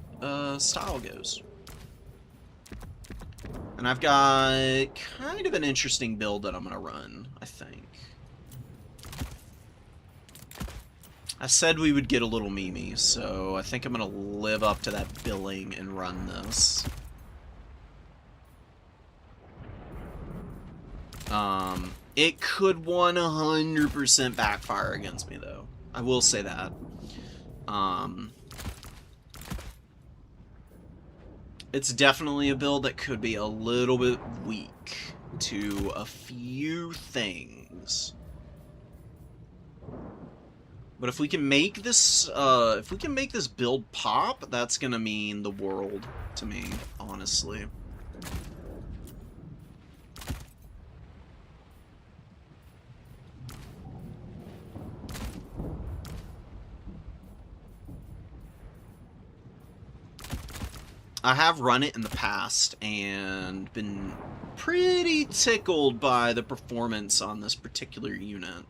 style goes. And I've got kind of an interesting build that I'm going to run, I think. I said we would get a little memey, so I think I'm going to live up to that billing and run this. It could 100% backfire against me, though. I will say that. It's definitely a build that could be a little bit weak to a few things. But if we can make this, build pop, that's gonna mean the world to me, honestly. I have run it in the past and been pretty tickled by the performance on this particular unit.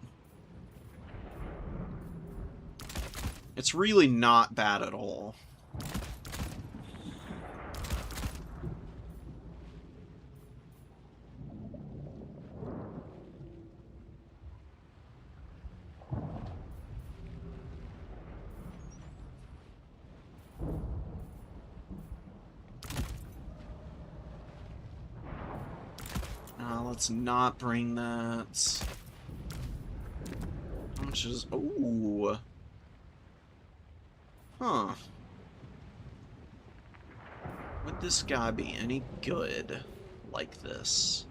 It's really not bad at all. Let's not bring that. How much is... Ooh. Huh. Would this guy be any good like this?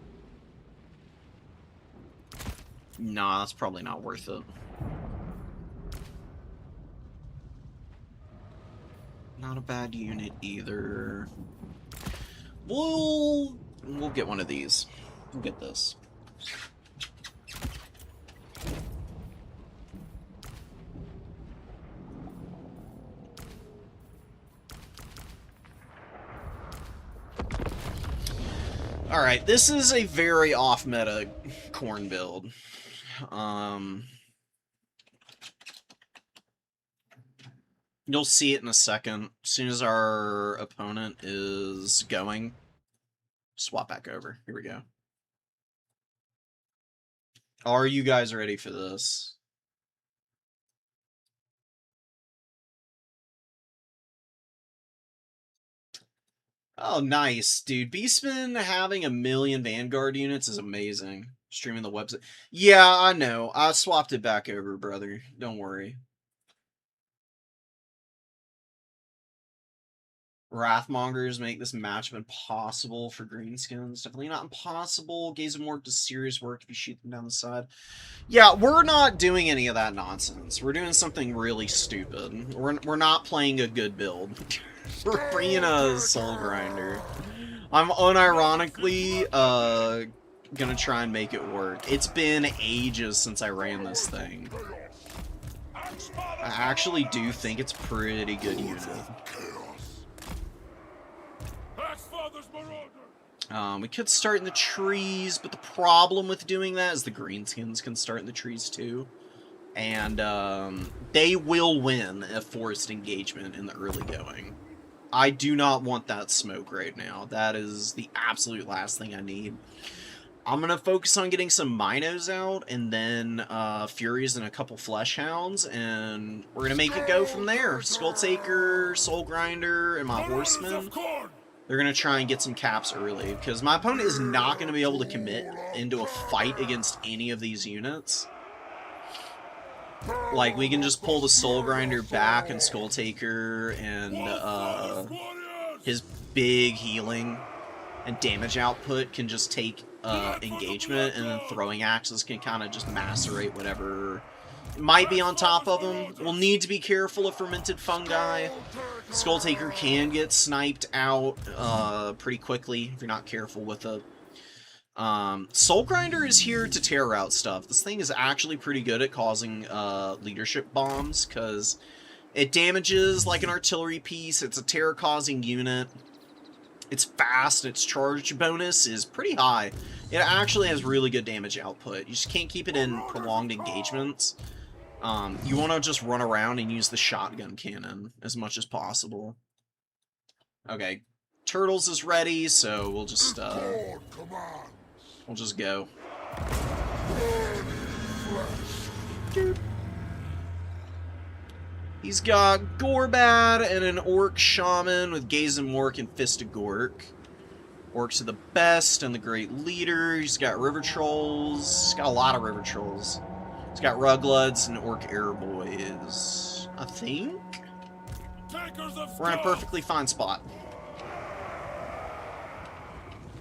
Nah, that's probably not worth it. Not a bad unit either. We'll get one of these. We'll get this. Alright, this is a very off-meta corn build. You'll see it in a second. As soon as our opponent is going, swap back over. Here we go. Are you guys ready for this? Oh, nice, dude. Beastman having 1,000,000 Vanguard units is amazing. Streaming the website. Yeah, I know. I swapped it back over, brother. Don't worry. Wrathmongers make this matchup impossible for greenskins. Definitely not impossible. Gaze of Mork does serious work if you shoot them down the side. Yeah, we're not doing any of that nonsense. We're doing something really stupid. We're not playing a good build. We're bringing a Soul Grinder. I'm unironically gonna try and make it work. It's been ages since I ran this thing. I actually do think it's a pretty good unit. We could start in the trees, but the problem with doing that is the greenskins can start in the trees too. And they will win a forced engagement in the early going. I do not want that smoke right now. That is the absolute last thing I need. I'm going to focus on getting some Minos out, and then Furies and a couple Flesh Hounds, and we're going to make it go from there. Skull Taker, Soul Grinder, and my Horsemen. They're going to try and get some caps early, because my opponent is not going to be able to commit into a fight against any of these units. Like, we can just pull the Soul Grinder back and Skull Taker and his big healing and damage output can just take engagement, and then Throwing Axes can kind of just macerate whatever might be on top of them. We'll need to be careful of Fermented Fungi. Skull Taker can get sniped out pretty quickly if you're not careful with it. Soul Grinder is here to tear out stuff. This thing is actually pretty good at causing leadership bombs, because it damages like an artillery piece. It's a terror-causing unit. It's fast, its charge bonus is pretty high. It actually has really good damage output. You just can't keep it in prolonged engagements. You want to just run around and use the shotgun cannon as much as possible. Okay, Turtles is ready, so we'll just go. He's got Gorbad and an Orc Shaman with Gaze and Mork and Fist of Gork. Orcs are the best and the great leader. He's got River Trolls. He's got a lot of River Trolls. He's got Rugloods and Orc Airboys. I think we're in a perfectly fine spot.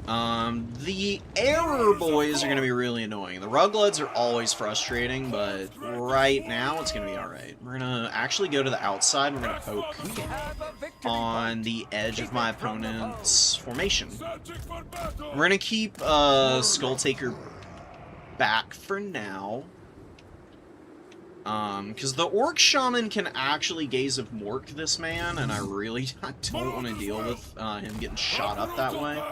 The Error Boys are going to be really annoying. The Rugloods are always frustrating, but right now it's going to be alright. We're going to actually go to the outside. We're going to poke on the edge of my opponent's formation. We're going to keep Skull Taker back for now. Because the Orc Shaman can actually Gaze of Mork this man, and I don't want to deal with him getting shot up that way.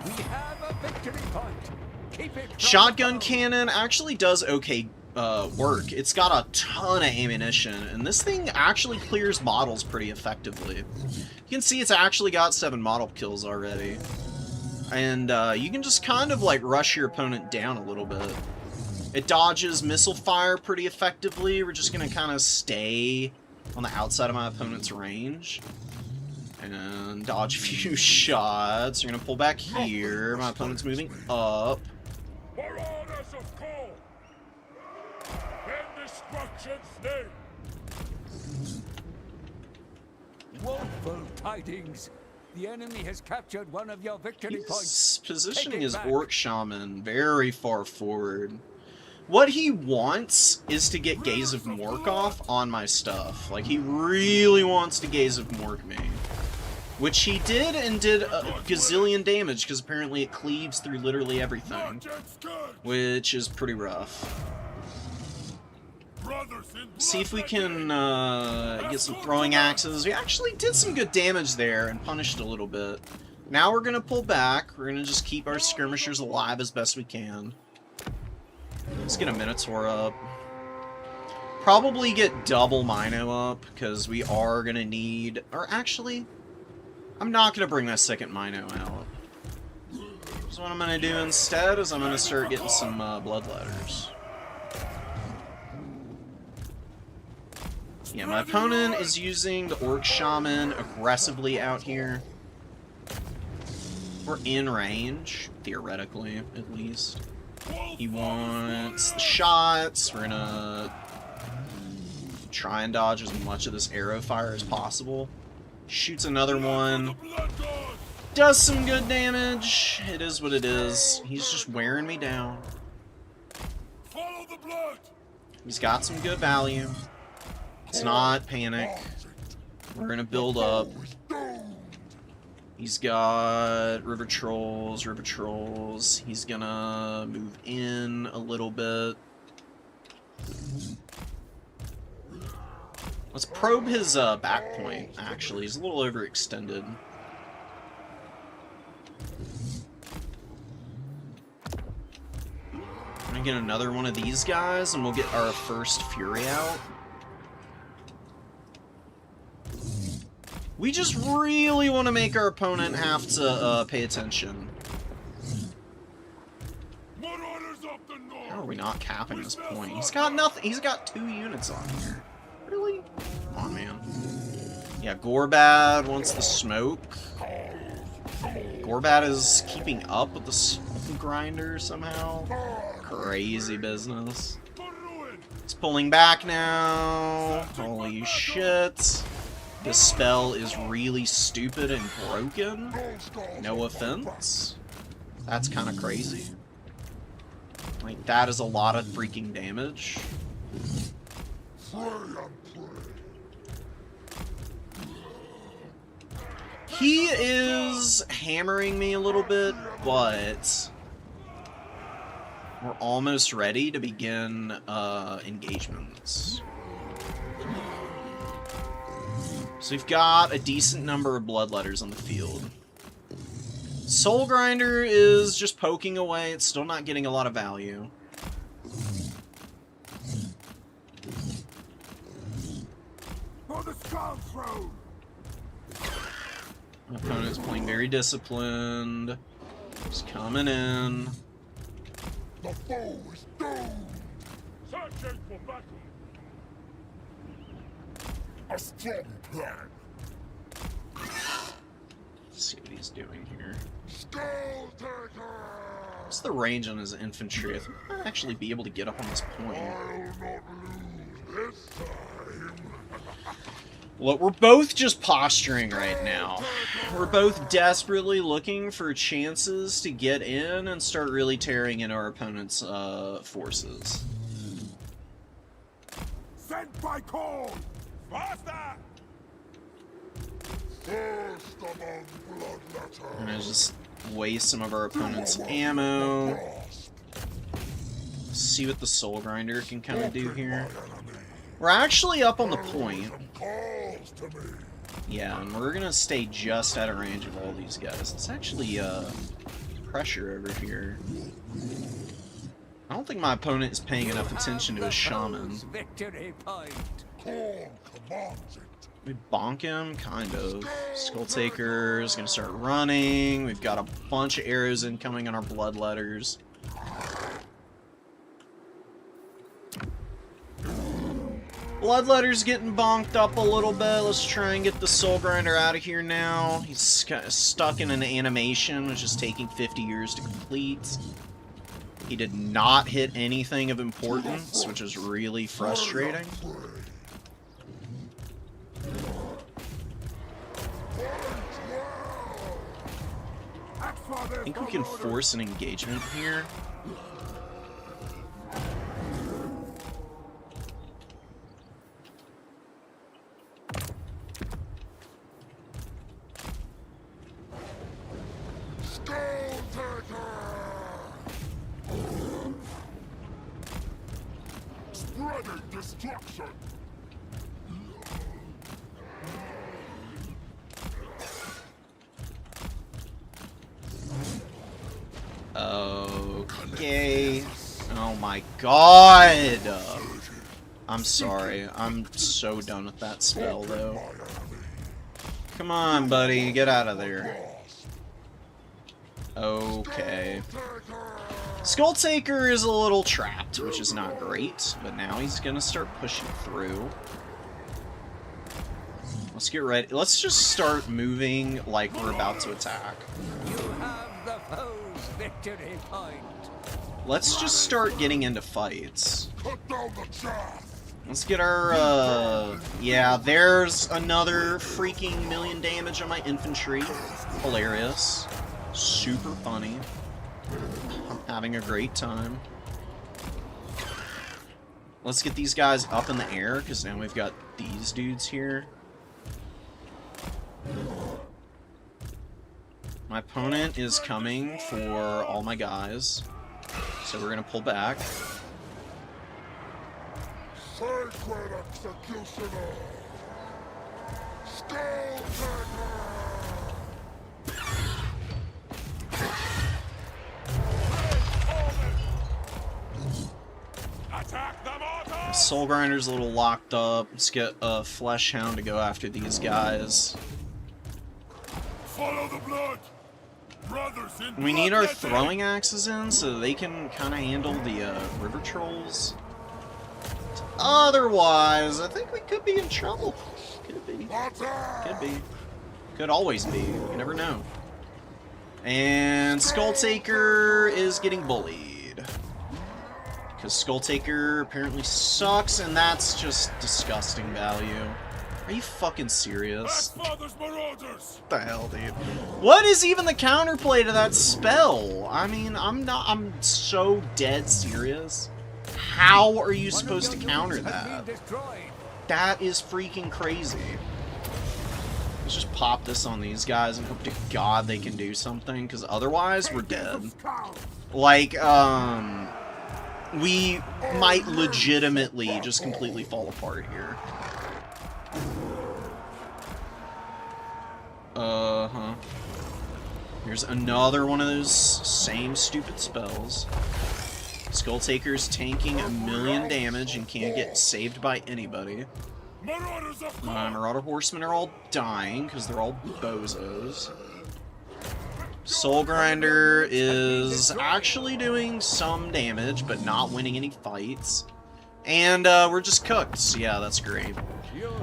We have a victory point. Keep it. Shotgun cannon actually does okay work. It's got a ton of ammunition, and this thing actually clears models pretty effectively. You can see it's actually got 7 model kills already. And you can just kind of like rush your opponent down a little bit. It dodges missile fire pretty effectively. We're just going to kind of stay on the outside of my opponent's range. And dodge a few shots. We're going to pull back here. My opponent's moving up. Woeful tidings. The enemy has captured one of your victory He's points. positioning Take it his back. Orc Shaman very far forward. What he wants is to get Gaze of Mork off on my stuff. Like, he really wants to Gaze of Mork me. Which he did, and did a gazillion damage, because apparently it cleaves through literally everything. Which is pretty rough. See if we can get some throwing axes. We actually did some good damage there, and punished a little bit. Now we're going to pull back. We're going to just keep our skirmishers alive as best we can. Let's get a Minotaur up. Probably get double Mino up, because we are going to need... Or actually... I'm not going to bring my second Mino out. So what I'm going to do instead is I'm going to start getting some Bloodletters. Yeah, my opponent is using the Orc Shaman aggressively out here. We're in range, theoretically, at least. He wants the shots. We're going to try and dodge as much of this arrow fire as possible. Shoots another one. Does some good damage. It is what it is. He's just wearing me down. He's got some good value. It's not panic. We're gonna build up. He's got River Trolls, River Trolls. He's gonna move in a little bit. Let's probe his back point, actually. He's a little overextended. I'm gonna get another one of these guys, and we'll get our first Fury out. We just really want to make our opponent have to pay attention. How are we not capping this point? He's got nothing. He's got 2 units on here. Really? Come on, man. Yeah, Gorbad wants the smoke. Gorbad is keeping up with the smoke grinder somehow. Crazy business. It's pulling back now. Holy shit. This spell is really stupid and broken. No offense. That's kind of crazy. Like, that is a lot of freaking damage. He is hammering me a little bit, but we're almost ready to begin engagements. So we've got a decent number of bloodletters on the field. Soul Grinder is just poking away. It's still not getting a lot of value. For the skull throne! My opponent's playing very disciplined. He's coming in. The foe is doomed! Searching for battle! A strong plan! Let's see what he's doing here. Skull taker! What's the range on his infantry? I think I might actually be able to get up on this point. I'll not lose this time! Look, we're both just posturing right now. We're both desperately looking for chances to get in and start really tearing in our opponent's forces. Sent by call! Faster! First among bloodletters. I'm gonna just waste some of our opponent's ammo. See what the Soul Grinder can kind of do here. We're actually up on the point. Yeah, and we're gonna stay just out of range of all these guys. It's actually pressure over here. I don't think my opponent is paying enough attention to his shaman. Victory point. We bonk him, kind of. Skull Taker is gonna start running. We've got a bunch of arrows incoming on our bloodletters. Bloodletter's getting bonked up a little bit. Let's try and get the Soul Grinder out of here now. He's kind of stuck in an animation, which is taking 50 years to complete. He did not hit anything of importance, which is really frustrating. I think we can force an engagement here. Spreading destruction. Okay. Oh my god! I'm sorry. I'm so done with that spell, though. Come on, buddy. Get out of there. Okay. Skull Taker is a little trapped, which is not great, but now he's gonna start pushing through. Let's get ready. Let's just start moving like we're about to attack. You have the foe's victory point. Let's just start getting into fights. Cut down the chaff. Let's get our, yeah, there's another freaking million damage on my infantry. Hilarious. Super funny. I'm having a great time. Let's get these guys up in the air, because now we've got these dudes here. My opponent is coming for all my guys, so we're gonna pull back. Sacred executioner. Skull taker. Attack the mortar! Soul Grinder's a little locked up. Let's get a Flesh Hound to go after these guys. Follow the blood. Brothers in We need our blood. throwing axes in so they can kind of handle the river trolls. Otherwise, I think we could be in trouble. Could be. Could be. Could always be. You never know. And Skull Taker is getting bullied. Because Skull Taker apparently sucks, and that's just disgusting value. Are you fucking serious? Father's marauders. What the hell, dude? What is even the counterplay to that spell? I mean, I'm so dead serious. How are you supposed to counter that? That is freaking crazy. Let's just pop this on these guys and hope to God they can do something, because otherwise we're dead. Like, we might legitimately just completely fall apart here. Uh-huh. Here's another one of those same stupid spells. Skull Taker's tanking 1,000,000 damage and can't get saved by anybody. My Marauder Horsemen are all dying because they're all bozos. Soul Grinder is actually doing some damage, but not winning any fights. And we're just cooked. So yeah, that's great.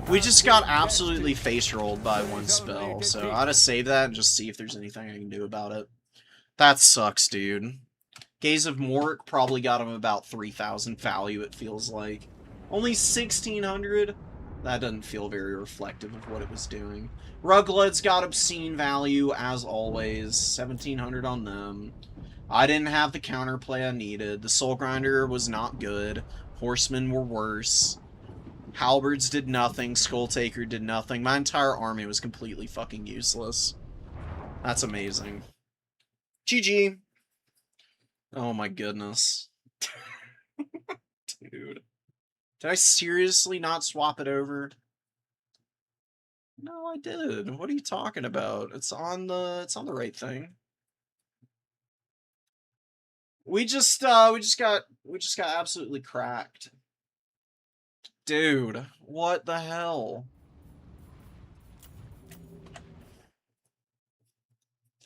We just got absolutely face rolled by one spell, so I ought to save that and just see if there's anything I can do about it. That sucks, dude. Gaze of Mork probably got him about 3,000 value, it feels like. Only 1,600? That doesn't feel very reflective of what it was doing. Rugled's got obscene value, as always. 1,700 on them. I didn't have the counterplay I needed. The Soul Grinder was not good. Horsemen were worse. Halberds did nothing. Skull Taker did nothing. My entire army was completely fucking useless. That's amazing. GG. Oh my goodness. Dude. Did I seriously not swap it over? No, I did. What are you talking about? It's on the right thing. We just got absolutely cracked. Dude, what the hell?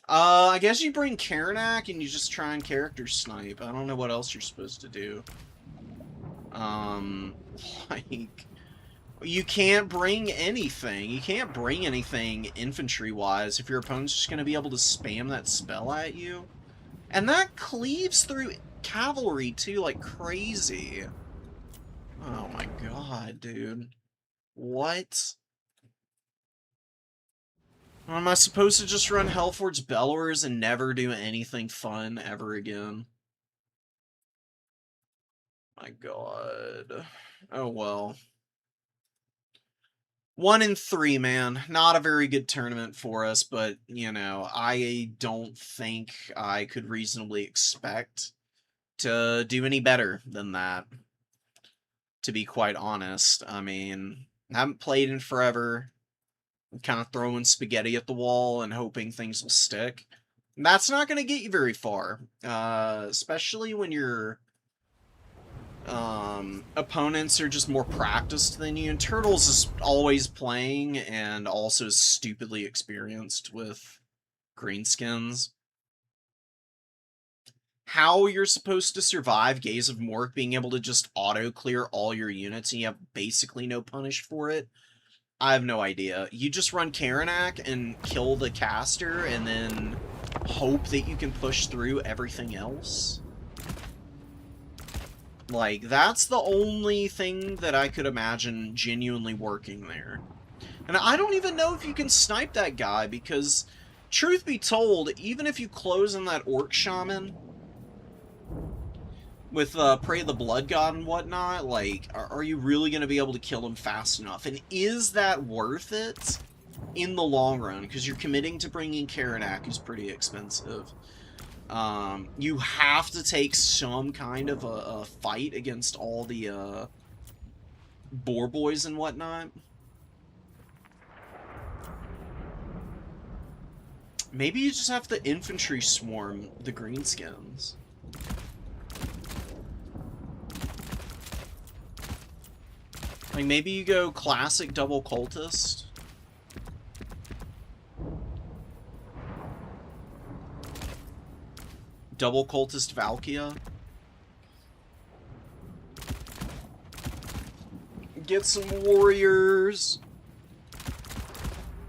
I guess you bring Karanak and you just try and character snipe. I don't know what else you're supposed to do. Like, you can't bring anything. You can't bring anything infantry-wise if your opponent's just gonna be able to spam that spell at you. And that cleaves through cavalry, too, like crazy. Oh my god, dude. What? Am I supposed to just run Hellforge Bellowers and never do anything fun ever again? My god. Oh well. 1 in 3, man. Not a very good tournament for us, but, you know, I don't think I could reasonably expect to do any better than that, to be quite honest. I mean, I haven't played in forever. I'm kind of throwing spaghetti at the wall and hoping things will stick. And that's not going to get you very far, especially when your opponents are just more practiced than you. And Turtles is always playing and also stupidly experienced with greenskins. How you're supposed to survive Gaze of Mork being able to just auto-clear all your units and you have basically no punish for it, I have no idea. You just run Karanak and kill the caster and then hope that you can push through everything else? Like, that's the only thing that I could imagine genuinely working there. And I don't even know if you can snipe that guy, because, truth be told, even if you close on that Orc Shaman with Pray the Blood God and whatnot, like, are you really going to be able to kill him fast enough? And is that worth it in the long run? Because you're committing to bringing Karanak, who's pretty expensive. You have to take some kind of a fight against all the boar boys and whatnot. Maybe you just have to infantry swarm the greenskins. Like, maybe you go classic double cultist. Double cultist Valkia. Get some warriors.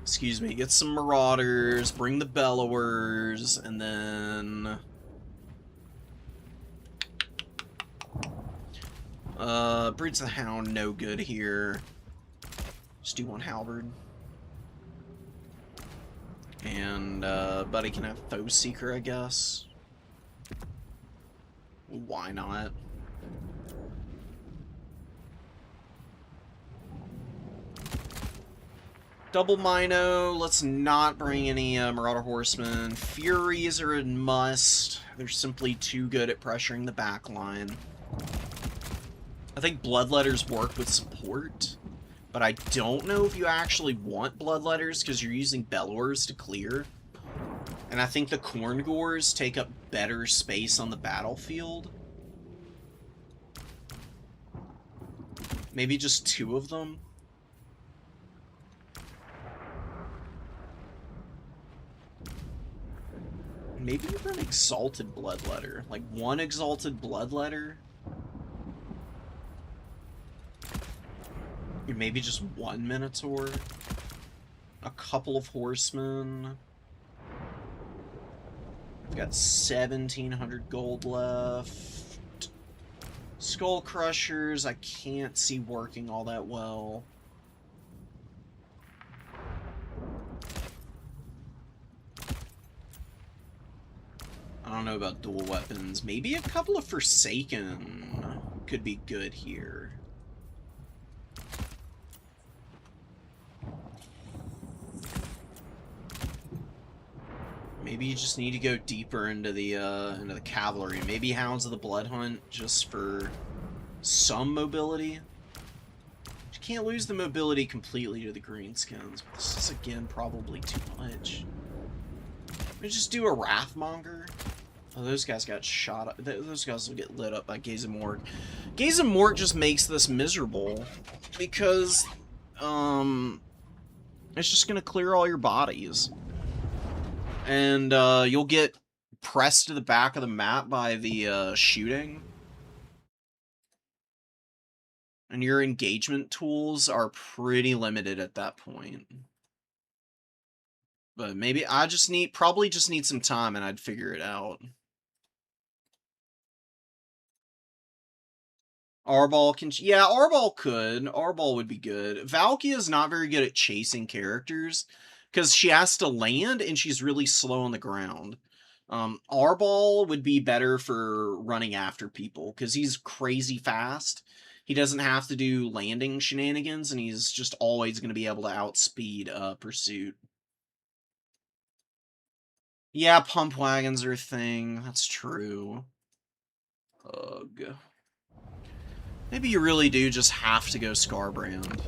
Excuse me, get some marauders, bring the bellowers, and then Brutes of the Hound, no good here. Just do one halberd. And Buddy can have Foe Seeker, I guess. Why not? Double Mino, let's not bring any Marauder Horsemen. Furies are a must. They're simply too good at pressuring the back line. I think Bloodletters work with support, But I don't know if you actually want bloodletters because you're using bellowers to clear. And I think the corn gores take up better space on the battlefield. Maybe just 2 of them. Maybe even exalted bloodletter. Like 1 exalted bloodletter. Or maybe just 1 minotaur. A couple of horsemen. We've got 1,700 gold left. Skull crushers I can't see working all that well. I don't know about dual weapons. Maybe a couple of Forsaken could be good here. Maybe you just need to go deeper into the cavalry. Maybe Hounds of the Blood Hunt just for some mobility. You can't lose the mobility completely to the greenskins. But this is again probably too much. We just do a Wrathmonger. Oh, those guys got shot up. Those guys will get lit up by Gaze of Morg. Gaze of Morg just makes this miserable because it's just gonna clear all your bodies. And you'll get pressed to the back of the map by the shooting. And your engagement tools are pretty limited at that point. But maybe I probably just need some time and I'd figure it out. Arbol can... Yeah, Arbol could. Arbol would be good. Valkia is not very good at chasing characters because she has to land and she's really slow on the ground. Arbol would be better for running after people because he's crazy fast. He doesn't have to do landing shenanigans and he's just always going to be able to outspeed Pursuit. Yeah, pump wagons are a thing. That's true. Ugh. Maybe you really do just have to go Scarbrand.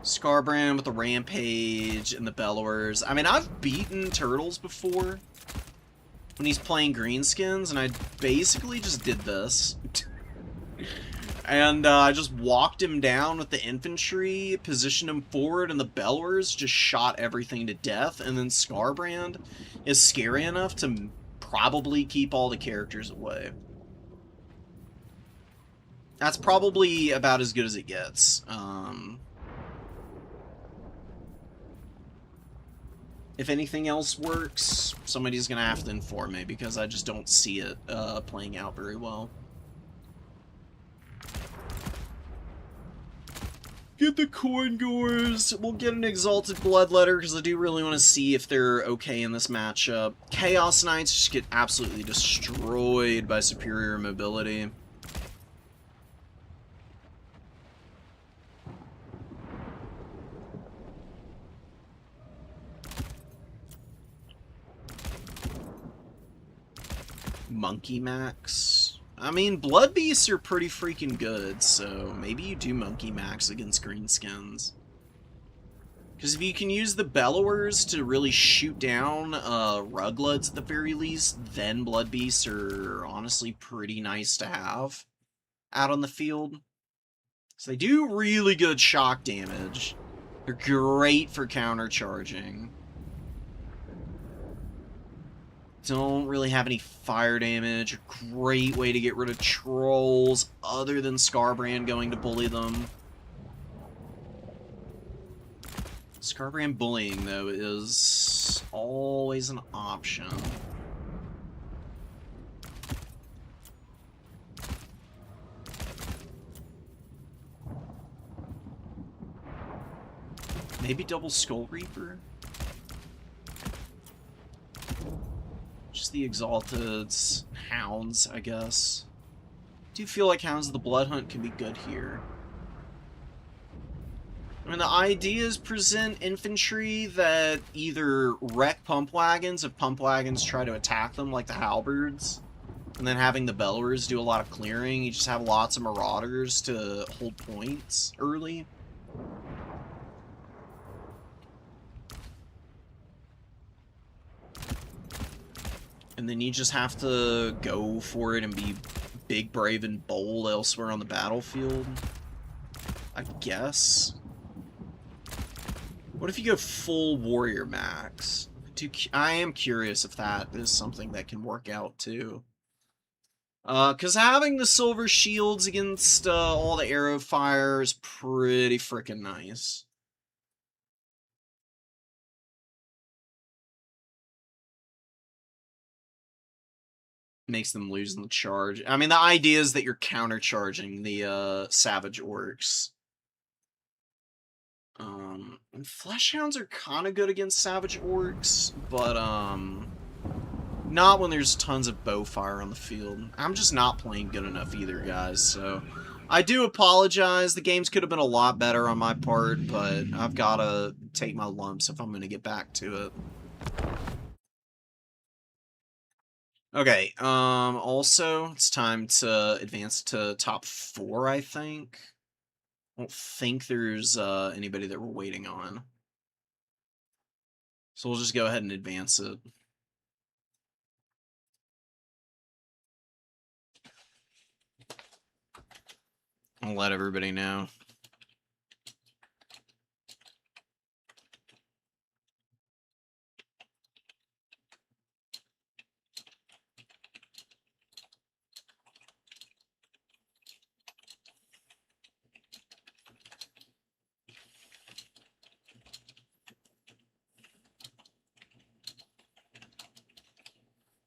Scarbrand with the Rampage and the Bellowers. I mean, I've beaten Turtles before when he's playing Greenskins, and I basically just did this. And I just walked him down with the infantry, positioned him forward, and the Bellowers just shot everything to death, and then Scarbrand is scary enough to probably keep all the characters away. That's probably about as good as it gets. If anything else works, somebody's gonna have to inform me, because I just don't see it playing out very well. Get the Corn Gores. We'll get an Exalted Bloodletter, because I do really want to see if they're okay in this matchup. Chaos Knights just get absolutely destroyed by superior mobility. Monkey Max. I mean, Blood Beasts are pretty freaking good, so maybe you do Monkey Max against Greenskins. Because if you can use the Bellowers to really shoot down Rugloods at the very least, then Blood Beasts are honestly pretty nice to have out on the field. So they do really good shock damage. They're great for countercharging. Don't really have any fire damage. A great way to get rid of trolls, other than Scarbrand going to bully them. Scarbrand bullying, though, is always an option. Maybe double Skull Reaper? Just the Exalteds, Hounds, I guess. I do feel like Hounds of the Blood Hunt can be good here. I mean, the idea is present infantry that either wreck pump wagons if pump wagons try to attack them, like the halberds, And then having the Bellers do a lot of clearing, you just have lots of Marauders to hold points early. And then you just have to go for it and be big, brave, and bold elsewhere on the battlefield. I guess. What if you go full warrior max? I am curious if that is something that can work out too. Because having the silver shields against all the arrow fire is pretty freaking nice. Makes them lose in the charge. I mean, the idea is that you're countercharging the savage orcs. And fleshhounds are kind of good against savage orcs, but not when there's tons of bowfire on the field. I'm just not playing good enough either, guys, so I do apologize. The games could have been a lot better on my part, but I've got to take my lumps if I'm going to get back to it. Okay, also, it's time to advance to top 4, I think. I don't think there's anybody that we're waiting on. So we'll just go ahead and advance it. I'll let everybody know.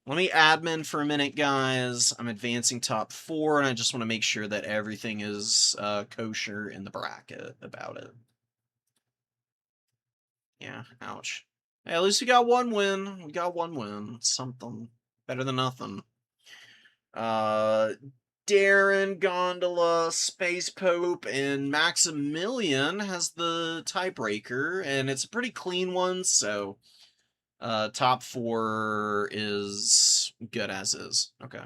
Let me admin for a minute, guys. I'm advancing top 4, and I just want to make sure that everything is kosher in the bracket about it. Yeah, ouch. Hey, at least we got one win. We got one win. It's something. Better than nothing. Darren, Gondola, Space Pope, and Maximilian has the tiebreaker, and it's a pretty clean one, so top 4 is good as is. Okay.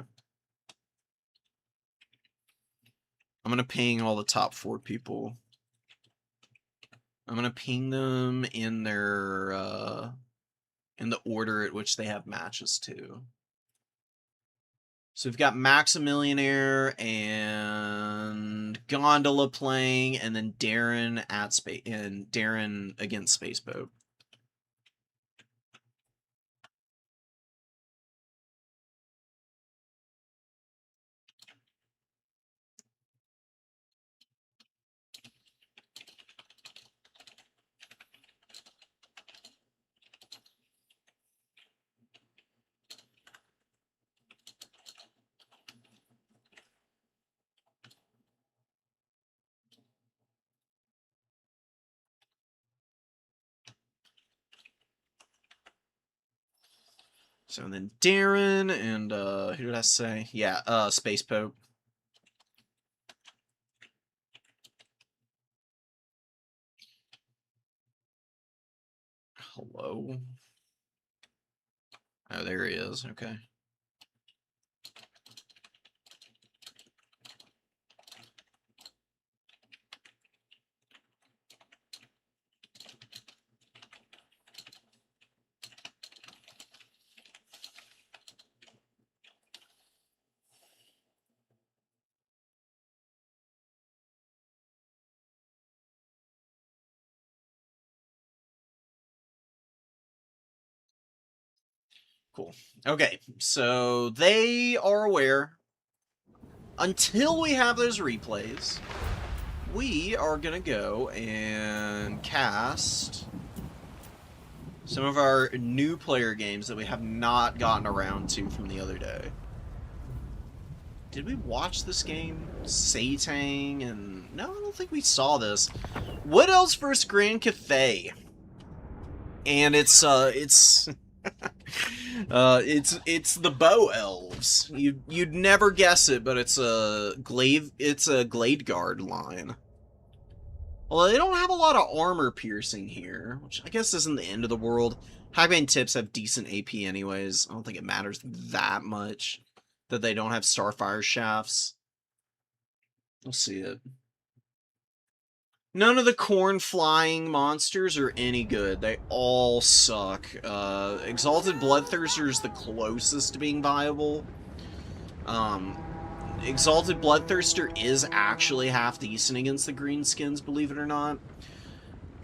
I'm gonna ping all the top 4 people. I'm gonna ping them in their in the order at which they have matches to. So we've got Maximillionaire and Gondola playing, and then Darren at Darren against Space Pope. So then Darren and who did I say? Yeah, Space Pope. Hello. Oh, there he is. Okay. Cool. Okay, so they are aware. Until we have those replays, we are going to go and cast some of our new player games that we have not gotten around to from the other day. Did we watch this game? Satang and... No, I don't think we saw this. Wood Elves vs. Grand Cathay. And it's it's the Bow Elves. You'd never guess it, but it's a Glade Guard line. Well, they don't have a lot of armor piercing here, which I guess isn't the end of the world. Highbane tips have decent AP anyways. I don't think it matters that much. that they don't have Starfire shafts. We'll see it. None of the corn flying monsters are any good. They all suck. Exalted Bloodthirster is the closest to being viable. Exalted Bloodthirster is actually half decent against the greenskins, believe it or not.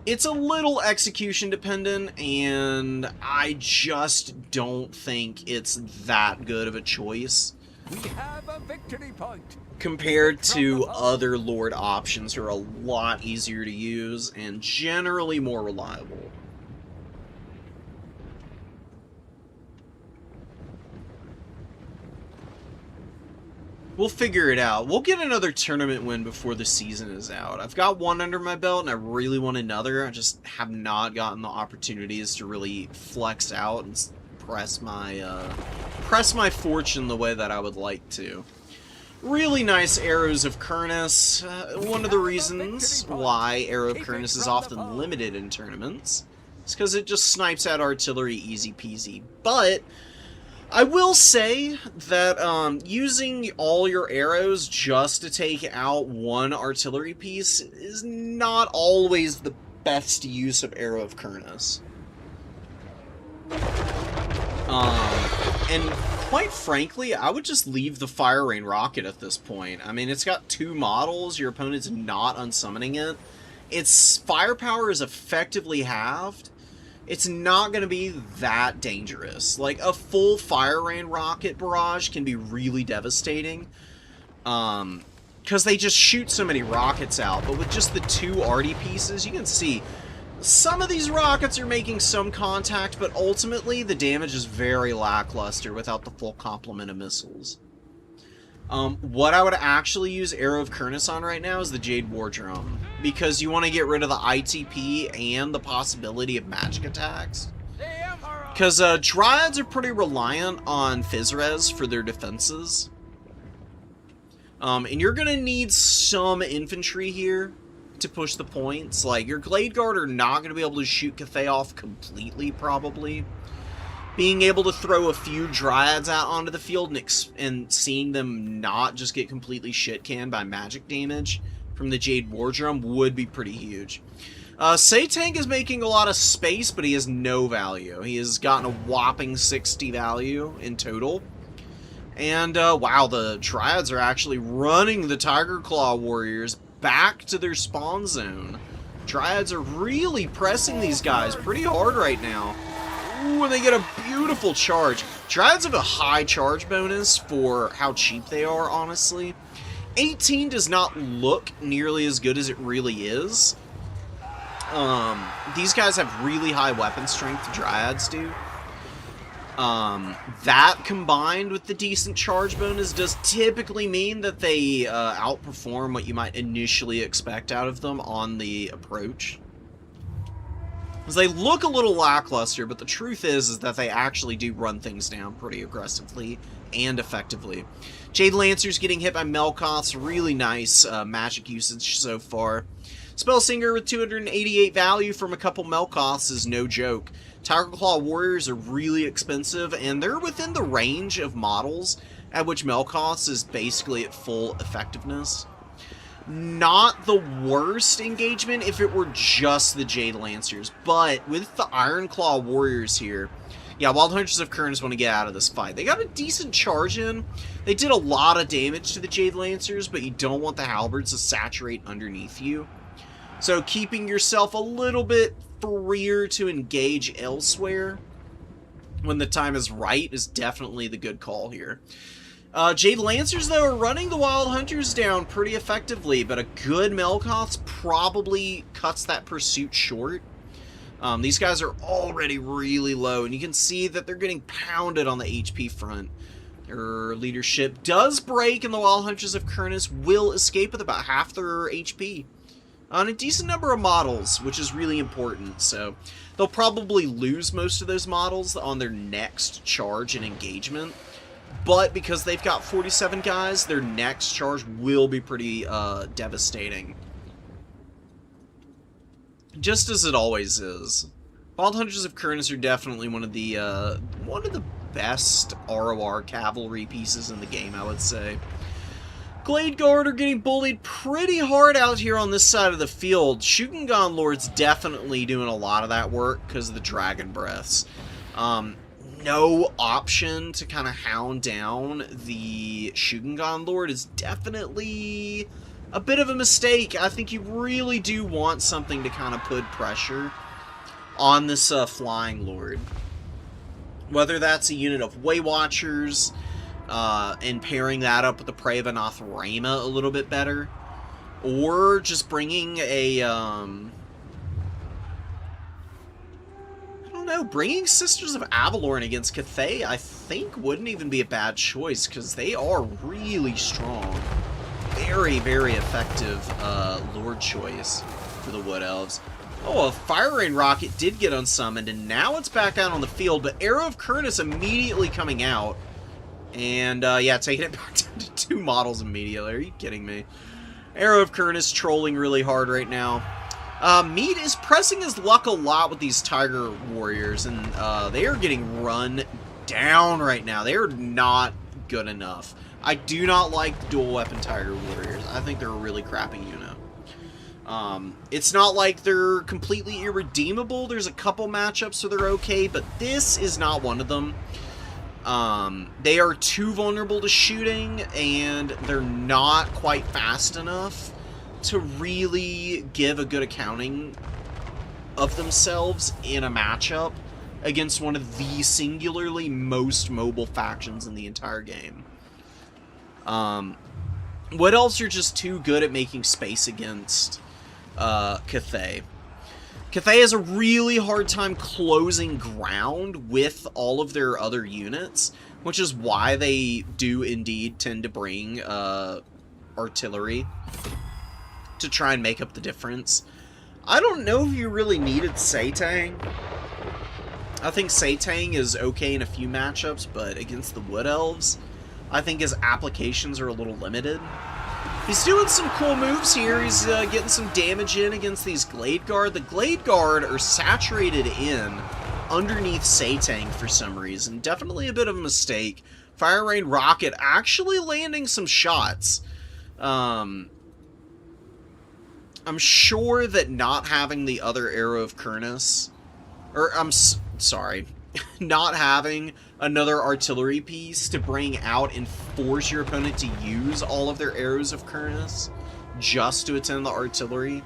It's a little execution dependent, and I just don't think it's that good of a choice. We have a victory point. Compared to other Lord options who are a lot easier to use and generally more reliable. We'll figure it out. We'll get another tournament win before the season is out. I've got one under my belt and I really want another. I just have not gotten the opportunities to really flex out and press my fortune the way that I would like to. Really nice Arrows of Kurnus. One of the reasons why Arrow of Kurnus is often limited in tournaments is because it just snipes at artillery easy peasy. But I will say that using all your arrows just to take out one artillery piece is not always the best use of Arrow of Kurnus. And quite frankly, I would just leave the Fire Rain Rocket at this point. I mean, it's got 2 models, your opponent's not unsummoning it. Its firepower is effectively halved. It's not going to be that dangerous. Like, a full Fire Rain Rocket barrage can be really devastating. Because they just shoot so many rockets out. But with just the 2 arty pieces, you can see some of these rockets are making some contact, but ultimately the damage is very lackluster without the full complement of missiles. What I would actually use Arrow of Kurnus on right now is the Jade War Drum, because you want to get rid of the ITP and the possibility of magic attacks. Because Dryads are pretty reliant on Physres for their defenses. And you're going to need some infantry here to push the points. Like, your Glade Guard are not going to be able to shoot Cathay off completely, probably. Being able to throw a few Dryads out onto the field and seeing them not just get completely shit-canned by magic damage from the Jade War Drum would be pretty huge. Saytank is making a lot of space, but he has no value. He has gotten a whopping 60 value in total. And, wow, the Dryads are actually running the Tiger Claw Warriors back to their spawn zone. Dryads are really pressing these guys pretty hard right now. Ooh, and they get a beautiful charge. Dryads have a high charge bonus for how cheap they are, honestly. 18 does not look nearly as good as it really is. These guys have really high weapon strength, Dryads do. That combined with the decent charge bonus does typically mean that they outperform what you might initially expect out of them on the approach. Because they look a little lackluster, but the truth is that they actually do run things down pretty aggressively and effectively. Jade Lancer's getting hit by Melkoth's, really nice magic usage so far. Spellsinger with 288 value from a couple Melkoths is no joke. Tiger Claw Warriors are really expensive, and they're within the range of models at which Melkoth's is basically at full effectiveness. Not the worst engagement if it were just the Jade Lancers, but with the Iron Claw Warriors here, yeah, Wild Hunters of Kurnus want to get out of this fight. They got a decent charge in. They did a lot of damage to the Jade Lancers, but you don't want the halberds to saturate underneath you. So keeping yourself a little bit freer to engage elsewhere when the time is right is definitely the good call here. Jade Lancers, though, are running the Wild Hunters down pretty effectively, but a good Melkoth's probably cuts that pursuit short. These guys are already really low, and you can see that they're getting pounded on the HP front. Their leadership does break, and the Wild Hunters of Kurnus will escape with about half their HP. On a decent number of models, which is really important, so they'll probably lose most of those models on their next charge and engagement. But because they've got 47 guys, their next charge will be pretty devastating. Just as it always is. Wild Hunters of Kurnus are definitely one of the best ROR cavalry pieces in the game, I would say. Glade Guard are getting bullied pretty hard out here on this side of the field. Shooting Lord's definitely doing a lot of that work because of the Dragon Breaths. No option to kind of hound down the Shooting Lord is definitely a bit of a mistake. I think you really do want something to kind of put pressure on this Flying Lord. Whether that's a unit of Way Watchers, and pairing that up with the Prey of Anathrema a little bit better, or just bringing a, I don't know, bringing Sisters of Avalorn against Cathay, I think wouldn't even be a bad choice, because they are really strong. Very, very effective, Lord choice for the Wood Elves. Oh, a Fire Rain Rocket did get unsummoned, and now it's back out on the field, but Arrow of Kurnus immediately coming out. And, yeah, taking it back down to 2 models immediately. Are you kidding me? Arrow of Kurnus trolling really hard right now. Mead is pressing his luck a lot with these Tiger Warriors, and they are getting run down right now. They are not good enough. I do not like the dual weapon Tiger Warriors. I think they're a really crappy unit. It's not like they're completely irredeemable. There's a couple matchups where they're okay, but this is not one of them. They are too vulnerable to shooting, and they're not quite fast enough to really give a good accounting of themselves in a matchup against one of the singularly most mobile factions in the entire game. What else are just too good at making space against Cathay? Cathay has a really hard time closing ground with all of their other units, which is why they do indeed tend to bring artillery to try and make up the difference. I don't know if you really needed Satang. I think Satang is okay in a few matchups, but against the Wood Elves, I think his applications are a little limited. He's doing some cool moves here. He's getting some damage in against these Glade Guard. The Glade Guard are saturated in underneath Satang for some reason. Definitely a bit of a mistake. Fire Rain Rocket actually landing some shots. I'm sure that not having the other Arrow of Kurnus, or sorry, not having another artillery piece to bring out and force your opponent to use all of their Arrows of Kurnus just to attend the artillery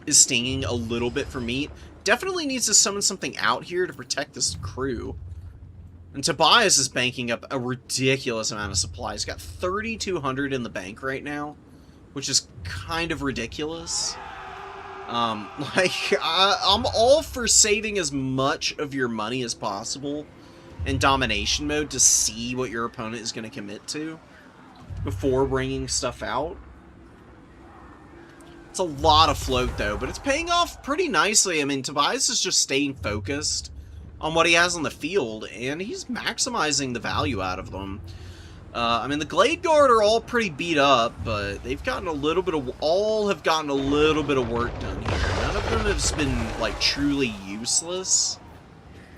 is stinging a little bit for Meat. Definitely needs to summon something out here to protect this crew. And Tobias is banking up a ridiculous amount of supply. He's got 3,200 in the bank right now, which is kind of ridiculous. I'm all for saving as much of your money as possible in domination mode to see what your opponent is going to commit to before bringing stuff out. It's a lot of float, though, but it's paying off pretty nicely. I mean, Tobias is just staying focused on what he has on the field, and he's maximizing the value out of them. I mean, the Glade Guard are all pretty beat up, but they've gotten a little bit of, all have gotten a little bit of work done here. None of them have been, like, truly useless.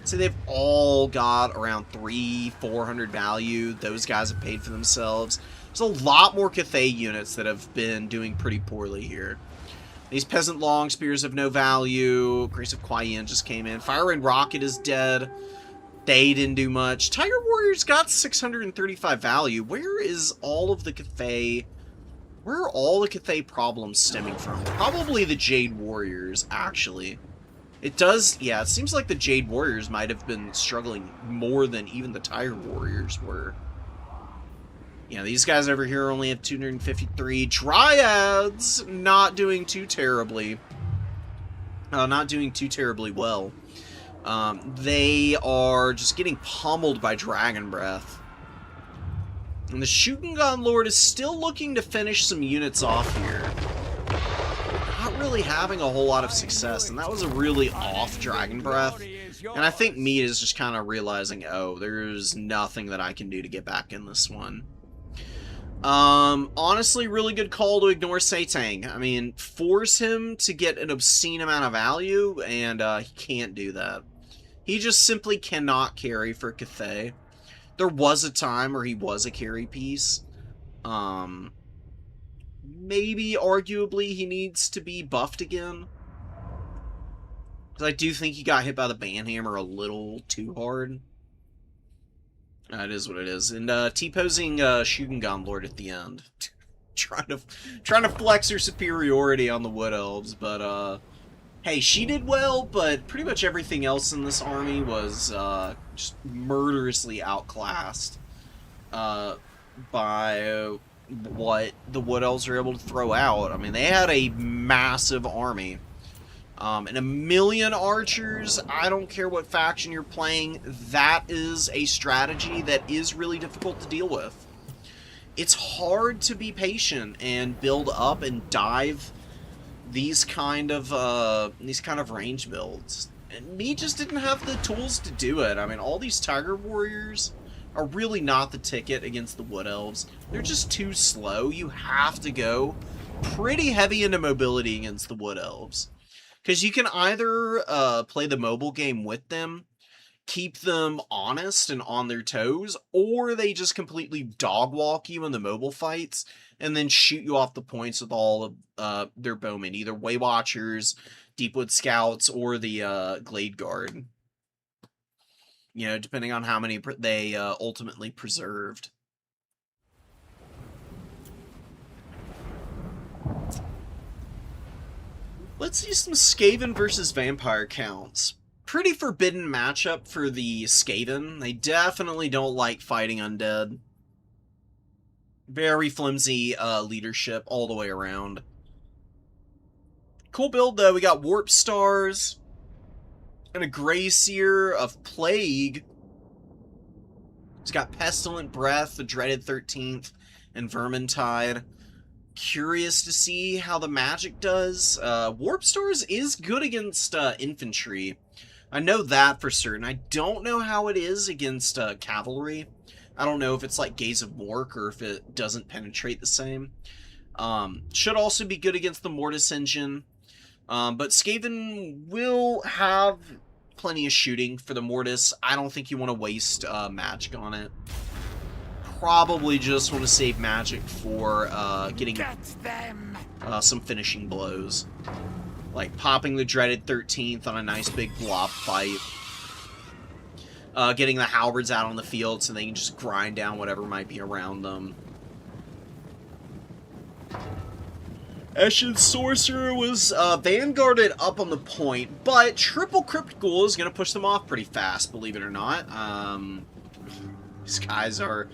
So they've all got around 300-400 value. Those guys have paid for themselves. There's a lot more Cathay units that have been doing pretty poorly here. These Peasant Long Spears have no value. Grace of Kuai-Yin just came in. Fire Rain Rocket is dead. They didn't do much. Tiger Warriors got 635 value. Where is all of the Cathay... Where are all the Cathay problems stemming from? Probably the Jade Warriors, actually. It does... Yeah, it seems like the Jade Warriors might have been struggling more than even the Tiger Warriors were. You know, these guys over here only have 253. Dryads not doing too terribly. Not doing too terribly well. They are just getting pummeled by Dragon Breath. And the Shooting Lord is still looking to finish some units off here. Not really having a whole lot of success, and that was a really off Dragon Breath. And I think Mead is just kind of realizing, oh, there's nothing that I can do to get back in this one. Honestly, really good call to ignore Satang. I mean, force him to get an obscene amount of value, and he can't do that. He just simply cannot carry for Cathay. There was a time where he was a carry piece. Maybe, arguably, he needs to be buffed again. Because I do think he got hit by the banhammer a little too hard. It is what it is. And T-posing Shugengan Lord at the end. trying to flex her superiority on the Wood Elves, but hey, she did well, but pretty much everything else in this army was just murderously outclassed by what the Wood Elves were able to throw out. I mean, they had a massive army. And 1,000,000 archers, I don't care what faction you're playing, that is a strategy that is really difficult to deal with. It's hard to be patient and build up and dive these kind of range builds. And me just didn't have the tools to do it. I mean, all these Tiger Warriors are really not the ticket against the Wood Elves. They're just too slow. You have to go pretty heavy into mobility against the Wood Elves. Because you can either play the mobile game with them, keep them honest and on their toes, or they just completely dog walk you in the mobile fights and then shoot you off the points with all of their bowmen, either Way Watchers, Deepwood Scouts, or the Glade Guard. You know, depending on how many they ultimately preserved. Let's see some Skaven versus Vampire counts. Pretty forbidden matchup for the Skaven. They definitely don't like fighting undead. Very flimsy leadership all the way around. Cool build though. We got Warp Stars and a Greyseer of Plague. It's got Pestilent Breath, the Dreaded 13th, and Vermintide. Curious to see how the magic does. Warp Stars is good against infantry. I know that for certain. I don't know how it is against cavalry. I don't know if it's like Gaze of Mork or if it doesn't penetrate the same. Should also be good against the Mortis engine. But Skaven will have plenty of shooting for the Mortis. I don't think you want to waste magic on it. Probably just want to save magic for getting some finishing blows. Like popping the Dreaded 13th on a nice big blob fight. Getting the halberds out on the field so they can just grind down whatever might be around them. Eshin's Sorcerer was vanguarded up on the point, but triple Crypt Ghoul is going to push them off pretty fast, believe it or not. These guys are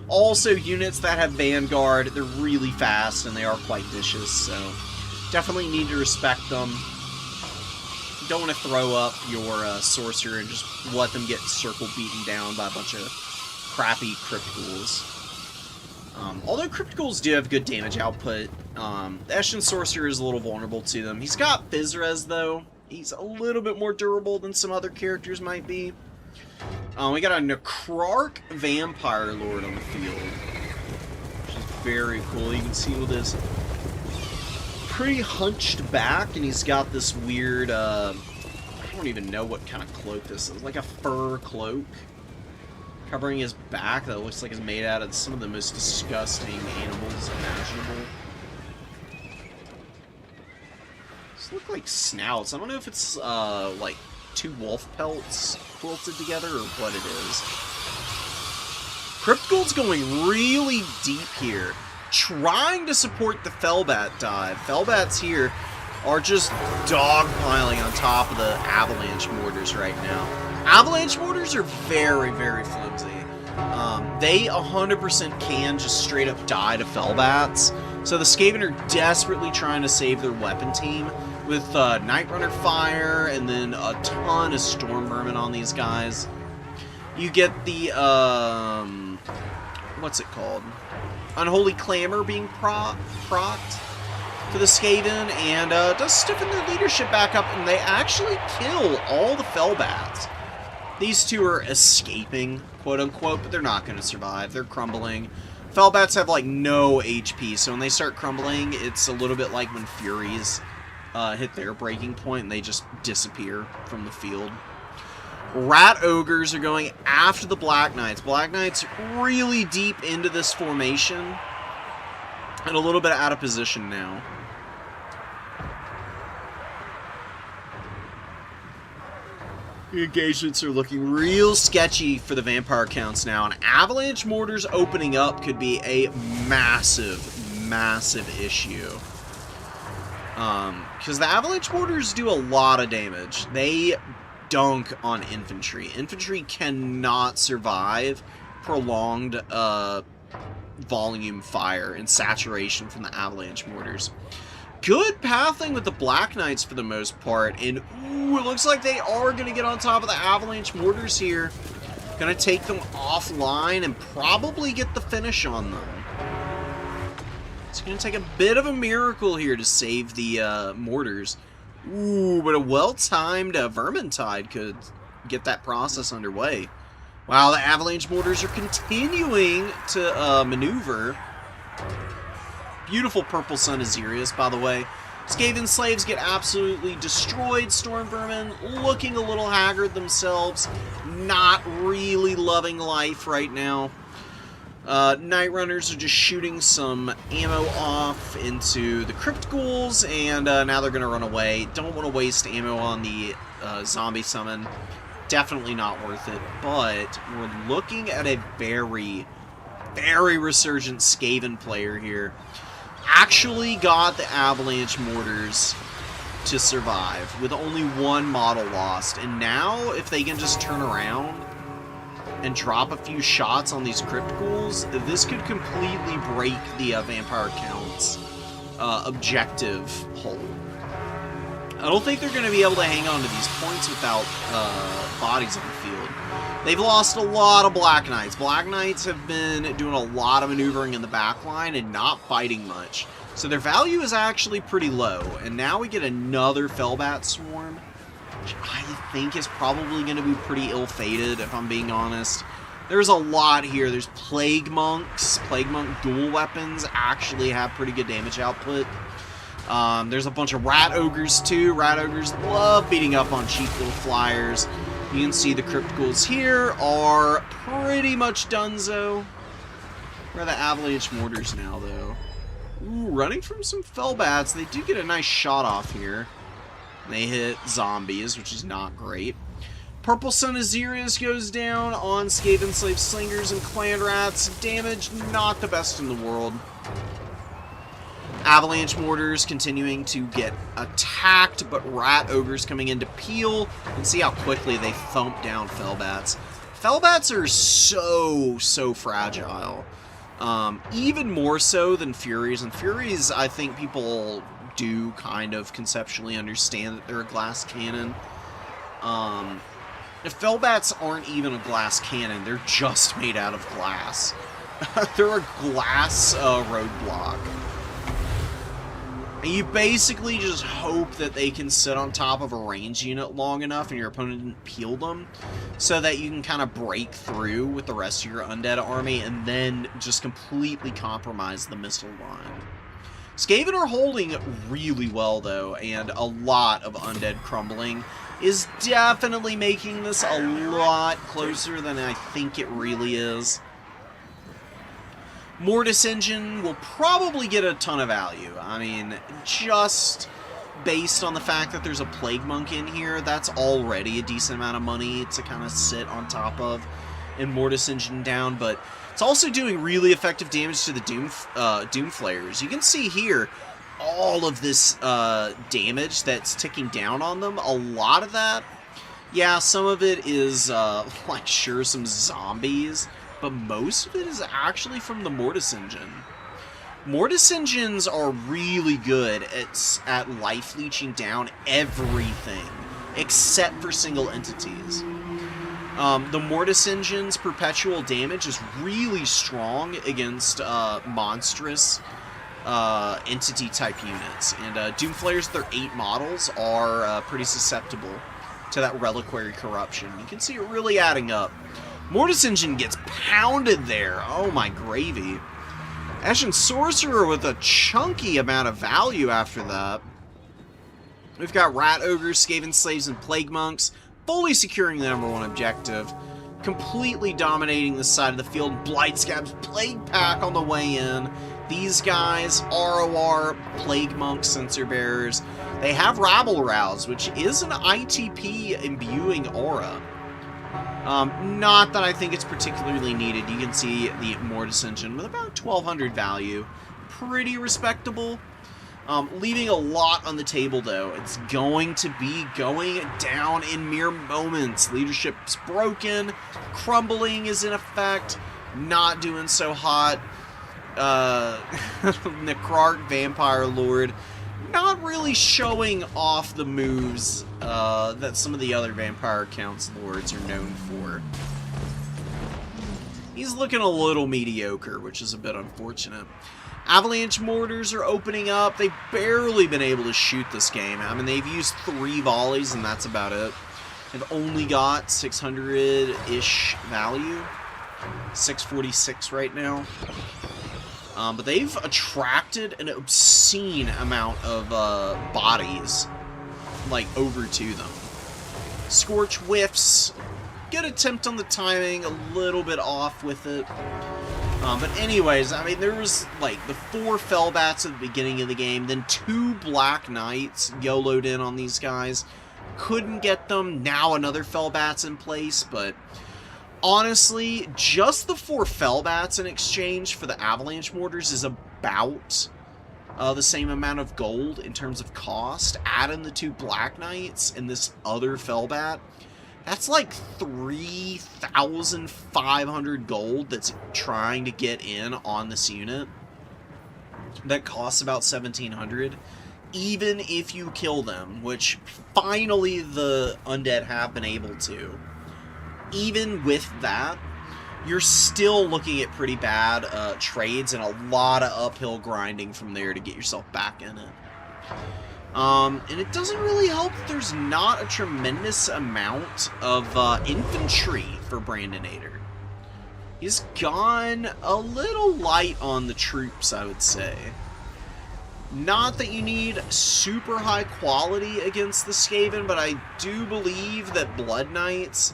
also units that have Vanguard. They're really fast, and they are quite vicious, so definitely need to respect them. Don't want to throw up your Sorcerer and just let them get circle beaten down by a bunch of crappy Crypt Ghouls. Although Crypt Ghouls do have good damage output, the Eshin Sorcerer is a little vulnerable to them. He's got Physres, though. He's a little bit more durable than some other characters might be. We got a Necrarch Vampire Lord on the field, which is very cool. You can see with his pretty hunched back, and he's got this weird, I don't even know what kind of cloak this is, like a fur cloak covering his back that looks like it's made out of some of the most disgusting animals imaginable. These look like snouts. I don't know if it's, like, two wolf pelts quilted together or what it is. Crypt Ghoul's going really deep here, trying to support the Fellbat dive. Fellbats here are just dogpiling on top of the Avalanche Mortars right now. Avalanche Mortars are very, very flimsy. They 100% can just straight up die to Fellbats. So the Skaven are desperately trying to save their weapon team with Night Runner Fire and then a ton of Storm Vermin on these guys. You get the, what's it called? Unholy Clamor being procced to the Skaven, and does stiffen their leadership back up, and they actually kill all the Fellbats. These two are escaping, quote-unquote, but they're not going to survive. They're crumbling. Fellbats have, like, no HP, so when they start crumbling, it's a little bit like when Furies hit their breaking point, and they just disappear from the field. Rat Ogres are going after the Black Knights. Black Knights really deep into this formation. And a little bit out of position now. The engagements are looking real sketchy for the Vampire counts now. And Avalanche Mortars opening up could be a massive, massive issue. Because the Avalanche Mortars do a lot of damage. They dunk on infantry. Infantry cannot survive prolonged volume fire and saturation from the Avalanche Mortars. Good pathing with the Black Knights for the most part, and ooh, it looks like they are going to get on top of the Avalanche Mortars here. Going to take them offline and probably get the finish on them. It's going to take a bit of a miracle here to save the Mortars. Ooh, but a well-timed Vermintide could get that process underway. Wow, the Avalanche Mortars are continuing to maneuver. Beautiful Purple Sun Azirius, by the way. Skaven Slaves get absolutely destroyed. Storm Vermin looking a little haggard themselves. Not really loving life right now. Night Runners are just shooting some ammo off into the Crypt Ghouls, and now they're going to run away. Don't want to waste ammo on the zombie summon. Definitely not worth it, but we're looking at a very, very resurgent Skaven player here. Actually got the Avalanche Mortars to survive with only one model lost, and now if they can just turn around and drop a few shots on these Crypt Ghouls, this could completely break the Vampire Count's objective hold. I don't think they're going to be able to hang on to these points without bodies on the field. They've lost a lot of Black Knights. Black Knights have been doing a lot of maneuvering in the back line and not fighting much. So their value is actually pretty low. And now we get another Fellbat Swarm, which I think is probably going to be pretty ill-fated, if I'm being honest. There's a lot here. There's Plague Monks. Plague Monk dual weapons actually have pretty good damage output. There's a bunch of Rat Ogres, too. Rat Ogres love beating up on cheap little flyers. You can see the Crypt Ghouls here are pretty much donezo. Where are the Avalanche Mortars now, though? Ooh, running from some Fellbats. They do get a nice shot off here. They hit zombies, which is not great. Purple Sun Azirius goes down on Skaven Slave Slingers and Clan Rats. Damage, not the best in the world. Avalanche Mortars continuing to get attacked, but Rat Ogres coming in to peel. And see how quickly they thump down Fellbats. Fellbats are so fragile. Even more so than Furies. And Furies, I think people do kind of conceptually understand that they're a glass cannon. If Fellbats aren't even a glass cannon, they're just made out of glass. They're a glass roadblock. And you basically just hope that they can sit on top of a range unit long enough and your opponent didn't peel them, so that you can kind of break through with the rest of your undead army and then just completely compromise the missile line. Skaven are holding really well, though, and a lot of undead crumbling is definitely making this a lot closer than I think it really is. Mortis Engine will probably get a ton of value. I mean, just based on the fact that there's a Plague Monk in here, that's already a decent amount of money to kind of sit on top of and Mortis Engine down, but it's also doing really effective damage to the Doom Flayers. You can see here all of this damage that's ticking down on them. A lot of that, yeah, some of it is, like, sure, some zombies, but most of it is actually from the Mortis Engine. Mortis Engines are really good at life leeching down everything, except for single entities. The Mortis Engine's perpetual damage is really strong against monstrous entity-type units. And Doomflayers, their 8 models, are pretty susceptible to that Reliquary Corruption. You can see it really adding up. Mortis Engine gets pounded there. Oh my gravy. Ashen Sorcerer with a chunky amount of value after that. We've got Rat Ogres, Skaven Slaves, and Plague Monks. fully securing the #1 objective, completely dominating this side of the field. Blight Scabs, Plague Pack on the way in. These guys, ROR, Plague Monk, Sensor Bearers. They have Rabble Rouse, which is an ITP imbuing aura. Not that I think it's particularly needed. You can see the Mortis engine with about 1200 value. Pretty respectable. Leaving a lot on the table, though. It's going to be going down in mere moments. Leadership's broken. Crumbling is in effect. Not doing so hot. Necrarch, Vampire Lord, not really showing off the moves that some of the other Vampire Counts Lords are known for. He's looking a little mediocre, which is a bit unfortunate. Avalanche Mortars are opening up. They've barely been able to shoot this game. I mean, they've used 3 volleys, and that's about it. They've only got 600-ish value. 646 right now. But they've attracted an obscene amount of bodies, like, over to them. Scorch whiffs. Good attempt on the timing, a little bit off with it. But anyways, I mean, there was, like, the 4 Fellbats at the beginning of the game, then 2 Black Knights YOLO'd in on these guys. Couldn't get them. Now another Fellbat's in place, but honestly, just the 4 Fellbats in exchange for the Avalanche Mortars is about the same amount of gold in terms of cost. Add in the 2 Black Knights and this other Fellbat. That's like 3,500 gold that's trying to get in on this unit. That costs about 1,700. Even if you kill them, which finally the undead have been able to. Even with that, you're still looking at pretty bad trades and a lot of uphill grinding from there to get yourself back in it. And it doesn't really help that there's not a tremendous amount of infantry for Brandinator. He's gone a little light on the troops, I would say. Not that you need super high quality against the Skaven, but I do believe that Blood Knights,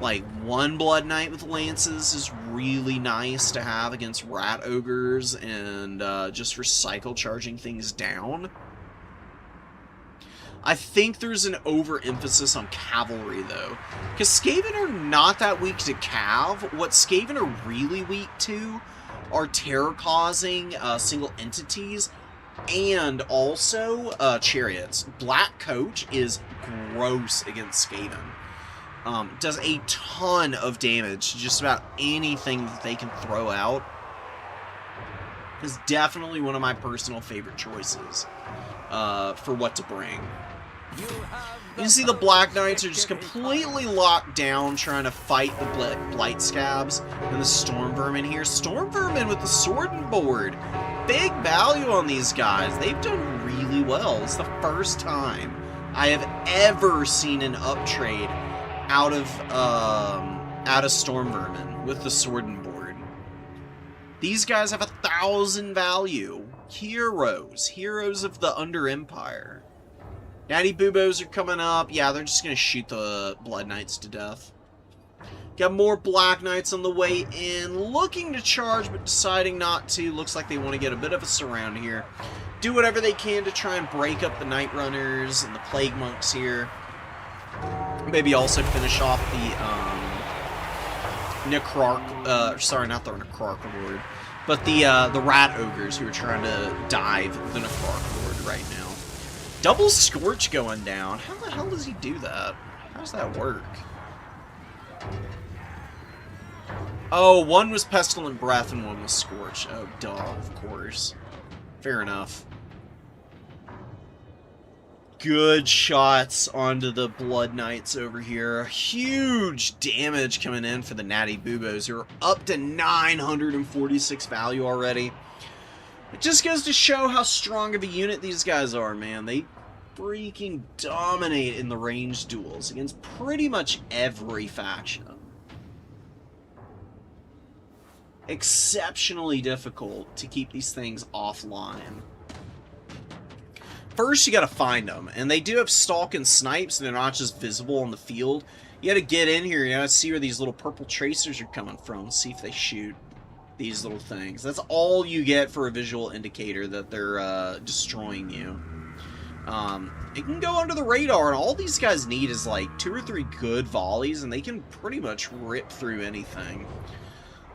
like 1 Blood Knight with Lances, is really nice to have against Rat Ogres and just for cycle charging things down. I think there's an overemphasis on cavalry, though. Because Skaven are not that weak to cav. What Skaven are really weak to are terror-causing single entities and also chariots. Black Coach is gross against Skaven. Does a ton of damage to just about anything that they can throw out. Is definitely one of my personal favorite choices for what to bring. You can see the Black Knights are just completely locked down trying to fight the Blight Scabs and the Storm Vermin here. Storm Vermin with the Sword and Board. Big value on these guys. They've done really well. It's the first time I have ever seen an uptrade out of Storm Vermin with the Sword and Board. These guys have 1,000 value. Heroes of the Under Empire. Natty Boobos are coming up. Yeah, they're just going to shoot the Blood Knights to death. Got more Black Knights on the way in. Looking to charge, but deciding not to. Looks like they want to get a bit of a surround here. Do whatever they can to try and break up the Night Runners and the Plague Monks here. Maybe also finish off the Necrarch. Sorry, not the Necrarch Lord. But the Rat Ogres who are trying to dive the Necrarch Lord right now. Double Scorch going down. How the hell does he do that? How does that work? Oh, one was Pestilent Breath and one was Scorch. Oh, duh, of course. Fair enough. Good shots onto the Blood Knights over here. Huge damage coming in for the Natty Boobos, who are up to 946 value already. It just goes to show how strong of a unit these guys are, man. They freaking dominate in the ranged duels against pretty much every faction. Exceptionally difficult to keep these things offline. first you gotta find them. And they do have stalk and snipes, and they're not just visible on the field. You gotta get in here, you gotta see where these little purple tracers are coming from, see if they shoot these little things. That's all you get for a visual indicator that they're destroying you. It can go under the radar, and all these guys need is like 2 or 3 good volleys, and they can pretty much rip through anything.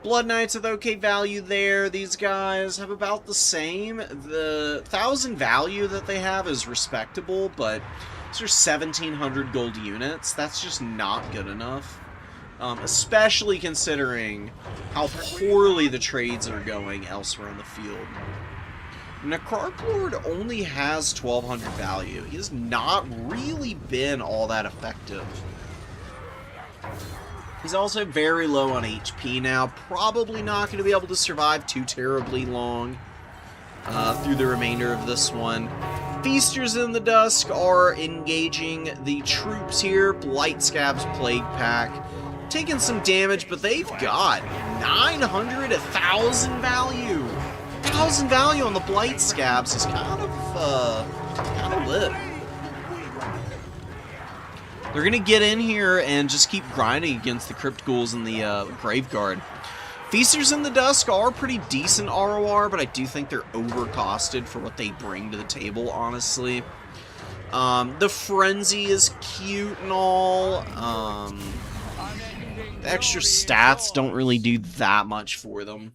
Blood Knights with okay value there. These guys have about the same. The 1,000 value that they have is respectable, but these are 1,700 gold units. That's just not good enough. Especially considering how poorly the trades are going elsewhere on the field. Necrarch Lord only has 1,200 value. He has not really been all that effective. He's also very low on HP now. Probably not going to be able to survive too terribly long through the remainder of this one. Feasters in the Dusk are engaging the troops here. Blight Scab's Plague Pack. Taking some damage, but they've got 900, 1,000 value. 1,000 value on the Blight Scabs is kind of lit. They're gonna get in here and just keep grinding against the Crypt Ghouls and the Graveguard. Feasters in the Dusk are pretty decent ROR, but I do think they're overcosted for what they bring to the table, honestly. The Frenzy is cute and all. The extra stats don't really do that much for them.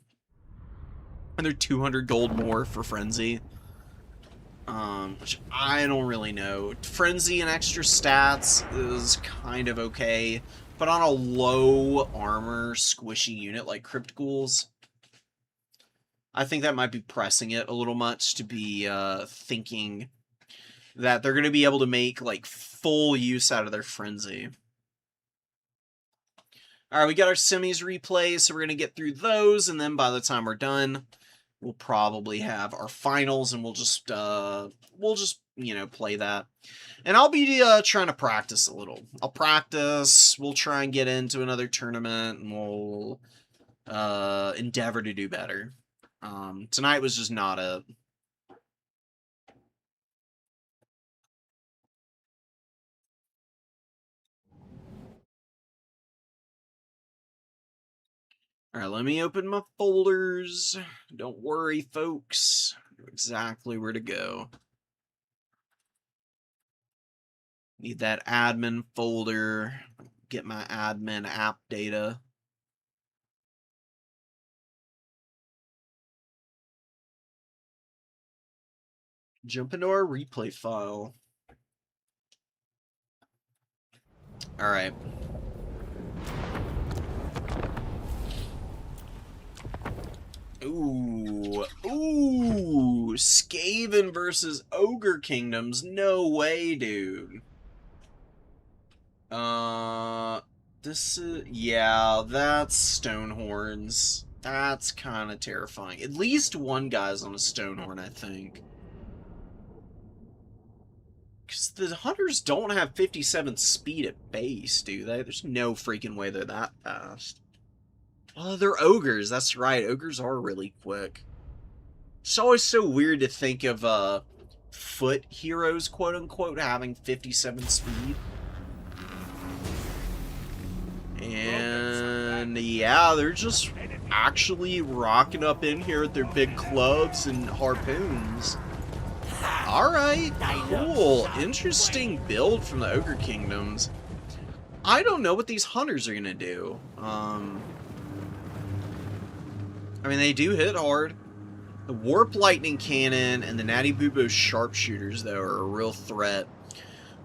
And they're 200 gold more for Frenzy. Which I don't really know. Frenzy and extra stats is kind of okay. But on a low armor, squishy unit like Crypt Ghouls, I think that might be pressing it a little much to be thinking that they're going to be able to make like full use out of their Frenzy. Alright, we got our semis replays, so we're going to get through those, and then by the time we're done, we'll probably have our finals, and we'll just you know, play that. And I'll be trying to practice a little. I'll practice, we'll try and get into another tournament, and we'll endeavor to do better. Tonight was just not it. Alright, let me open my folders. Don't worry, folks. I know exactly where to go. Need that admin folder. Get my admin app data. Jump into our replay file. Alright. Ooh, Skaven versus Ogre Kingdoms. No way, dude. This is, yeah, that's Stonehorns. That's kind of terrifying. At least one guy's on a Stonehorn, I think. Because the Hunters don't have 57 speed at base, do they? There's no freaking way they're that fast. Oh, they're ogres. That's right. Ogres are really quick. It's always so weird to think of foot heroes, quote unquote, having 57 speed. And yeah, they're just actually rocking up in here with their big clubs and harpoons. Alright, cool. Interesting build from the Ogre Kingdoms. I don't know what these hunters are gonna do. I mean, they do hit hard. The Warp Lightning Cannon and the Natty Bubo Sharpshooters, though, are a real threat.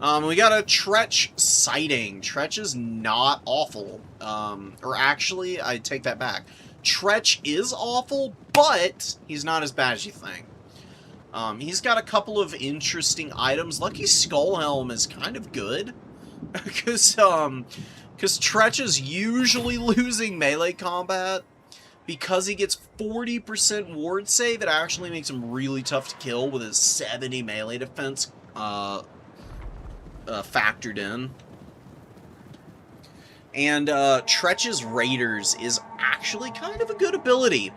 We got a Tretch sighting. Tretch is not awful. Or actually, I take that back. Tretch is awful, but he's not as bad as you think. He's got a couple of interesting items. Lucky Skullhelm is kind of good. Because Tretch is usually losing melee combat. Because he gets 40% ward save, it actually makes him really tough to kill with his 70 melee defense factored in. And Tretch's Raiders is actually kind of a good ability.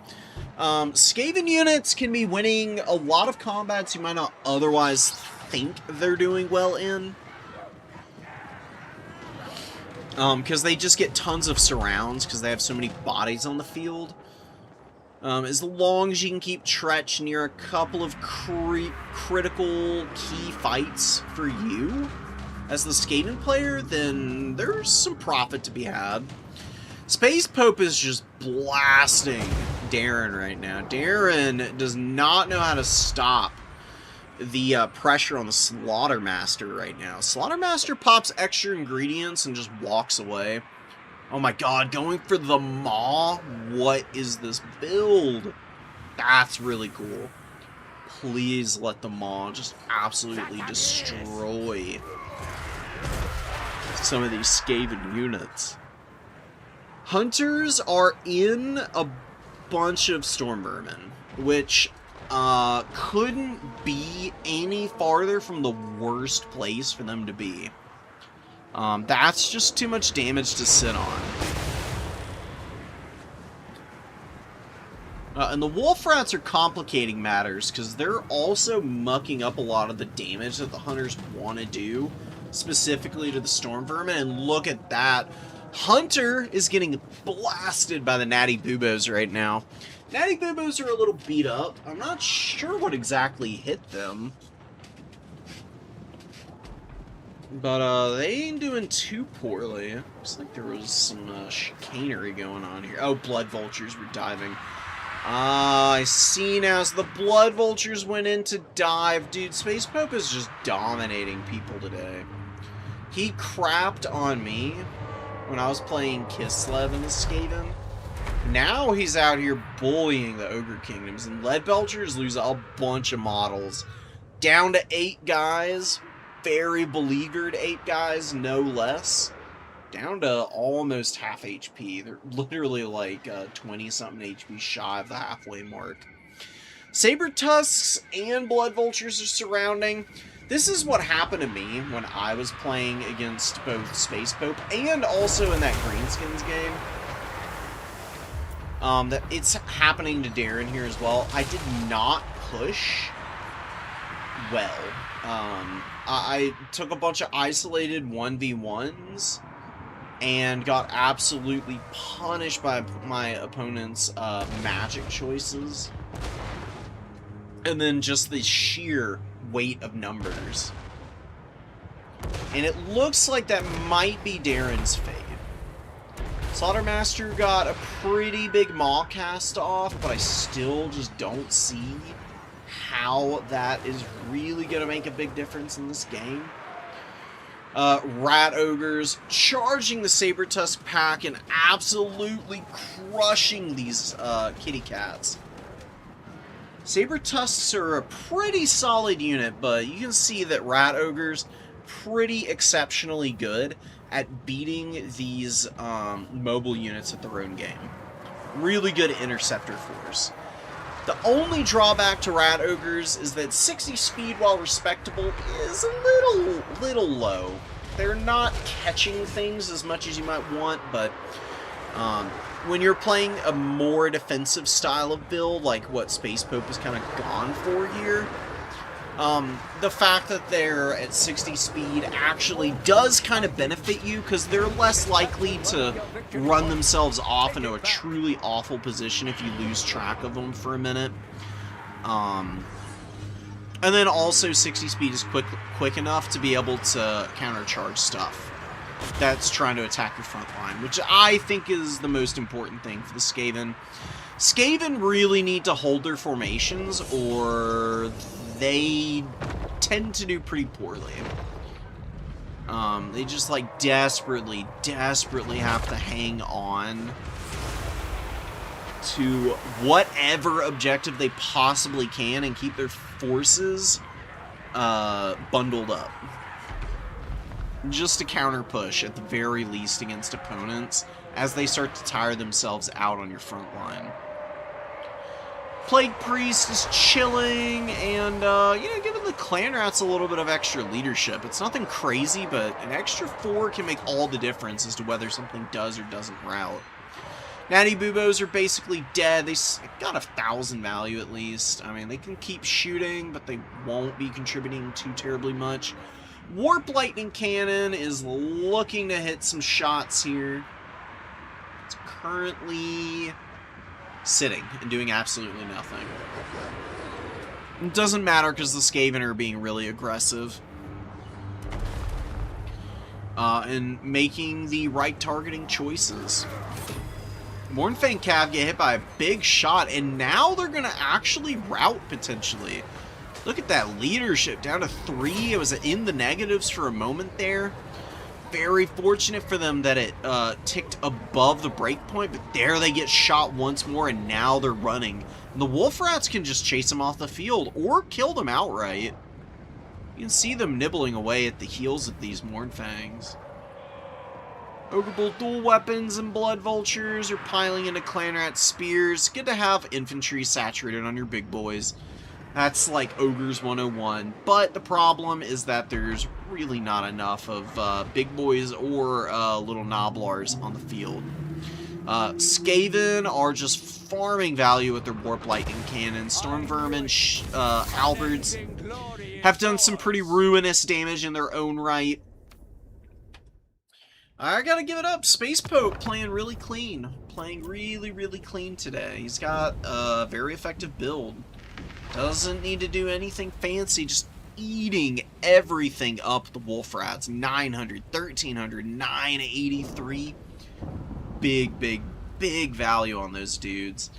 Skaven units can be winning a lot of combats you might not otherwise think they're doing well in. Because they just get tons of surrounds because they have so many bodies on the field. As long as you can keep Tretch near a couple of critical key fights for you as the Skaven player, then there's some profit to be had. Space Pope is just blasting Darren right now. Darren does not know how to stop the pressure on the Slaughtermaster right now. Slaughtermaster pops extra ingredients and just walks away. Oh my god, going for the Maw? What is this build? That's really cool. Please let the Maw just absolutely destroy some of these Skaven units. Hunters are in a bunch of Storm Vermin, which couldn't be any farther from the worst place for them to be. That's just too much damage to sit on. And the Wolf Rats are complicating matters, because they're also mucking up a lot of the damage that the Hunters want to do, specifically to the Storm Vermin, and look at that. Hunter is getting blasted by the Natty Boobos right now. Natty Boobos are a little beat up. I'm not sure what exactly hit them. But, they ain't doing too poorly. Looks like there was some, chicanery going on here. Oh, Blood Vultures were diving. I see now. As the Blood Vultures went in to dive. Dude, Space Pope is just dominating people today. He crapped on me when I was playing Kislev in the Skaven. Now he's out here bullying the Ogre Kingdoms, and Lead Belchers lose a bunch of models. Down to 8 guys. Very beleaguered 8 guys, no less. Down to almost half HP. They're literally like 20-something HP shy of the halfway mark. Saber Tusks and Blood Vultures are surrounding. This is what happened to me when I was playing against both Space Pope and also in that Greenskins game. That it's happening to Darren here as well. I did not push well. I took a bunch of isolated 1v1s and got absolutely punished by my opponent's magic choices. And then just the sheer weight of numbers. And it looks like that might be Darren's fate. Slaughtermaster got a pretty big Maw cast off, but I still just don't see how that is really going to make a big difference in this game. Rat Ogres charging the Saber Tusk pack and absolutely crushing these kitty cats. Saber Tusks are a pretty solid unit, but you can see that Rat Ogres pretty exceptionally good at beating these mobile units at their own game. Really good interceptor force. The only drawback to Rat Ogres is that 60 speed, while respectable, is a little low. They're not catching things as much as you might want, but when you're playing a more defensive style of build, like what Space Pope has kind of gone for here, the fact that they're at 60 speed actually does kind of benefit you, because they're less likely to run themselves off into a truly awful position if you lose track of them for a minute. And then also 60 speed is quick enough to be able to countercharge stuff that's trying to attack your front line, which I think is the most important thing for the Skaven. Skaven really need to hold their formations, or they tend to do pretty poorly. They just like desperately have to hang on to whatever objective they possibly can and keep their forces bundled up. Just to counter push at the very least against opponents as they start to tire themselves out on your front line. Plague Priest is chilling, and, you know, giving the Clan Rats a little bit of extra leadership. It's nothing crazy, but an extra 4 can make all the difference as to whether something does or doesn't rout. Natty Boobos are basically dead. They got 1,000 value at least. I mean, they can keep shooting, but they won't be contributing too terribly much. Warp Lightning Cannon is looking to hit some shots here. It's currently sitting and doing absolutely nothing. It doesn't matter because the Skaven are being really aggressive. And making the right targeting choices. Mornfang Cav get hit by a big shot, and now they're going to actually rout, potentially. Look at that leadership, down to 3. It was in the negatives for a moment there. Very fortunate for them that it ticked above the breakpoint, but there they get shot once more, and now they're running. And the Wolf Rats can just chase them off the field, or kill them outright. You can see them nibbling away at the heels of these Mornfangs. Ogre Bull dual weapons and Blood Vultures are piling into Clan Rat spears. Good to have infantry saturated on your big boys. That's like Ogres 101. But the problem is that there's really not enough of big boys or little Noblars on the field. Skaven are just farming value with their Warp Lightning Cannon. Storm Vermin, Halberds have done some pretty ruinous damage in their own right. I gotta give it up. Space Pope playing really clean. Playing really, really clean today. He's got a very effective build. Doesn't need to do anything fancy. Just eating everything up the Wolf Rats. 900, 1300, 983. Big, big, big value on those dudes.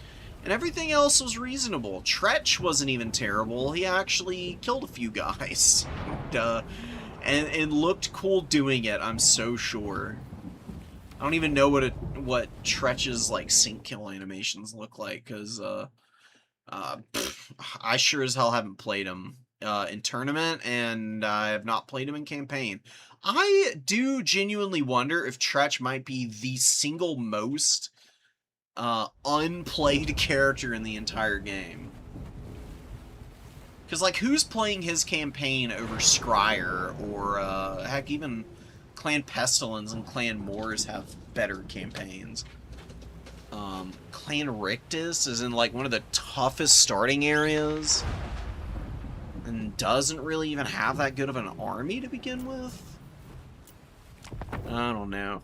And everything else was reasonable. Tretch wasn't even terrible. He actually killed a few guys. And looked cool doing it, I'm so sure. I don't even know what Tretch's like sync kill animations look like, because I sure as hell haven't played him in tournament, and I have not played him in campaign. I do genuinely wonder if Tretch might be the single most unplayed character in the entire game. Because, like, who's playing his campaign over Scryer, or, heck, even Clan Pestilence and Clan Moors have better campaigns. Clan Rictus is in, like, one of the toughest starting areas, and doesn't really even have that good of an army to begin with. I don't know.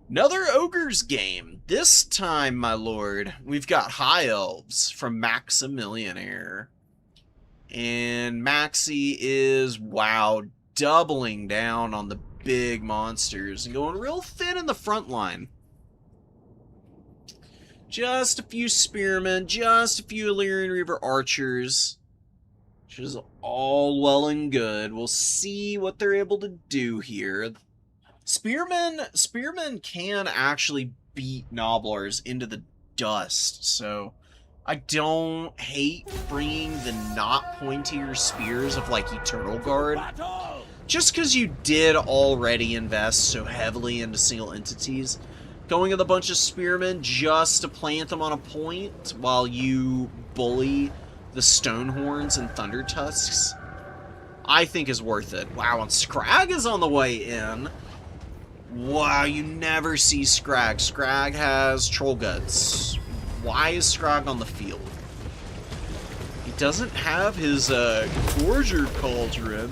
Another Ogres game. This time, my lord, we've got High Elves from Maximillionaire. And Maxi is, wow, doubling down on the big monsters and going real thin in the front line. Just a few Spearmen, just a few Illyrian Reaver Archers, which is all well and good. We'll see what they're able to do here. Spearmen can actually beat Noblars into the dust, so I don't hate bringing the not pointier spears of, like, Eternal Guard. Just because you did already invest so heavily into single entities. Going with a bunch of Spearmen just to plant them on a point while you bully the Stonehorns and Thunder Tusks, I think is worth it. Wow, and Scrag is on the way in. Wow, you never see Scrag. Scrag has Troll Guts. Why is Scrag on the field? He doesn't have his Gorger Cauldron.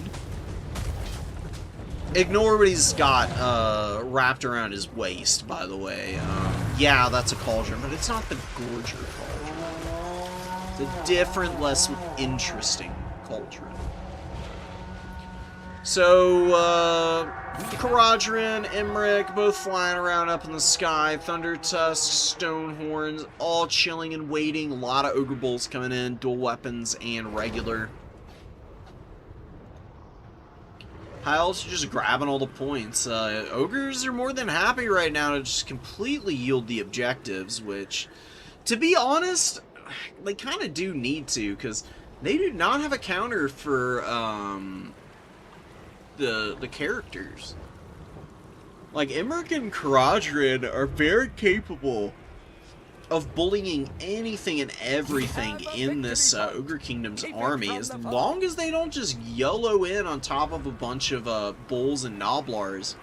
Ignore what he's got wrapped around his waist, by the way. Yeah, that's a Cauldron, but it's not the Gorger Cauldron. It's a different, less interesting Cauldron. So, Caradron, Emmerich, both flying around up in the sky. Thunder Tusks, Stonehorns, all chilling and waiting. A lot of Ogre Bulls coming in, dual weapons and regular. High Elves are just grabbing all the points. Ogres are more than happy right now to just completely yield the objectives, which, to be honest, they kind of do need to, because they do not have a counter for the characters. Like, Emmerich and Caradron are very capable of bullying anything and everything in this Ogre Kingdom's army, as long as they don't just YOLO in on top of a bunch of bulls and Noblars.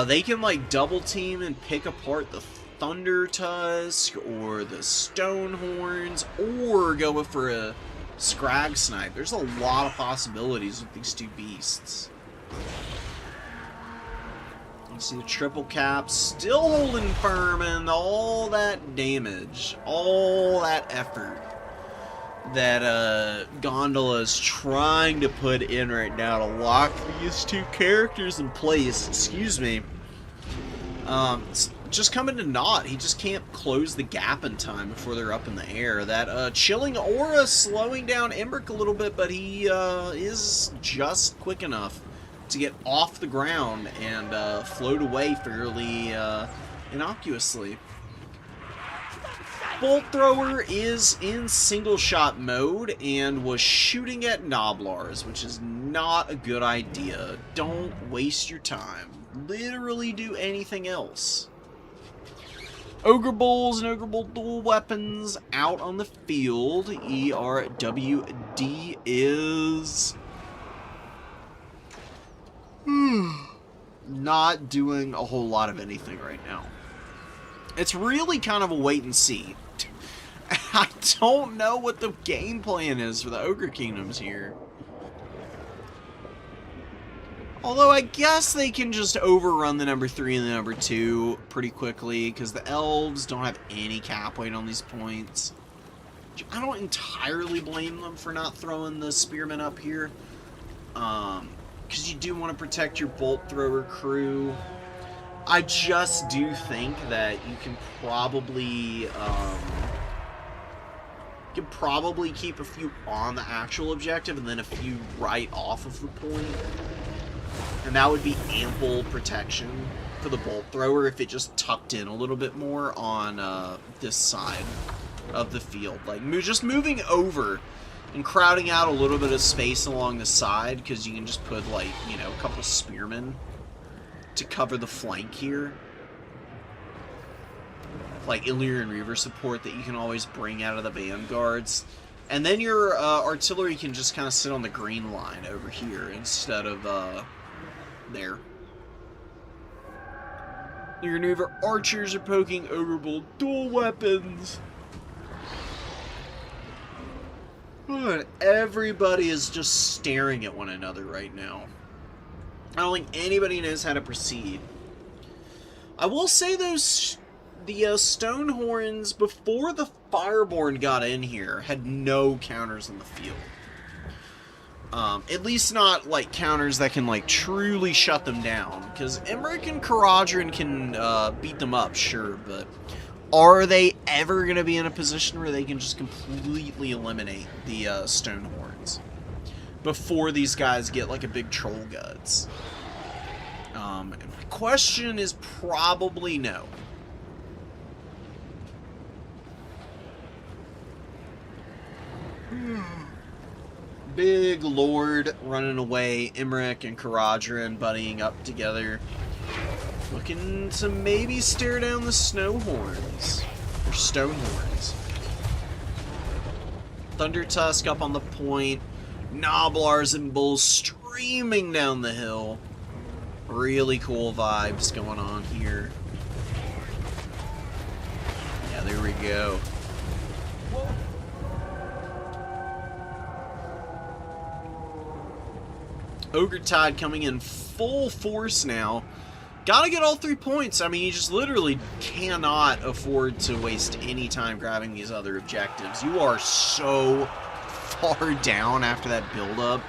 They can, like, double team and pick apart Thunder Tusk or the Stone Horns or go for a Scrag Snipe. There's a lot of possibilities with these two beasts. You see the triple cap still holding firm, and all that damage, all that effort that Gondola is trying to put in right now to lock these two characters in place, excuse me, it's just coming to naught. He just can't close the gap in time before they're up in the air. That chilling aura slowing down Emmerich a little bit, but he is just quick enough to get off the ground and float away fairly innocuously. Bolt Thrower is in single shot mode and was shooting at Noblars, which is not a good idea. Don't waste your time. Literally do anything else. Ogre Bulls and Ogre Bull dual weapons out on the field. ERWD is not doing a whole lot of anything right now. It's really kind of a wait and see. I don't know what the game plan is for the Ogre Kingdoms here. Although I guess they can just overrun the number 3 and the number 2 pretty quickly, because the elves don't have any cap weight on these points. I don't entirely blame them for not throwing the spearmen up here. Because you do want to protect your bolt thrower crew. I just do think that you can probably keep a few on the actual objective and then a few right off of the point. And that would be ample protection for the bolt thrower if it just tucked in a little bit more on this side of the field. Like, just moving over and crowding out a little bit of space along the side, because you can just put, like, you know, a couple spearmen to cover the flank here. Like Illyrian Reaver support that you can always bring out of the vanguards. And then your artillery can just kind of sit on the green line over here instead of there. Illyrian Reaver archers are poking Ogre Bull dual weapons. Good. Everybody is just staring at one another right now. I don't think anybody knows how to proceed. I will say the Stone Horns, before the Fireborn got in here, had no counters in the field. At least not, like, counters that can, like, truly shut them down. Because Emmerich and Caradhran can beat them up, sure, but are they ever going to be in a position where they can just completely eliminate the Stone Horns before these guys get, like, a big troll guts? My question is probably no. Big Lord running away, Emmerich and Caradhran buddying up together, looking to maybe stare down the Snow Horns, or Stone Horns. Thunder Tusk up on the point, Noblars and Bulls streaming down the hill. Really cool vibes going on here. Yeah, there we go. Ogre Tide coming in full force now. Gotta get all 3 points. I mean, you just literally cannot afford to waste any time grabbing these other objectives. You are so far down after that build-up.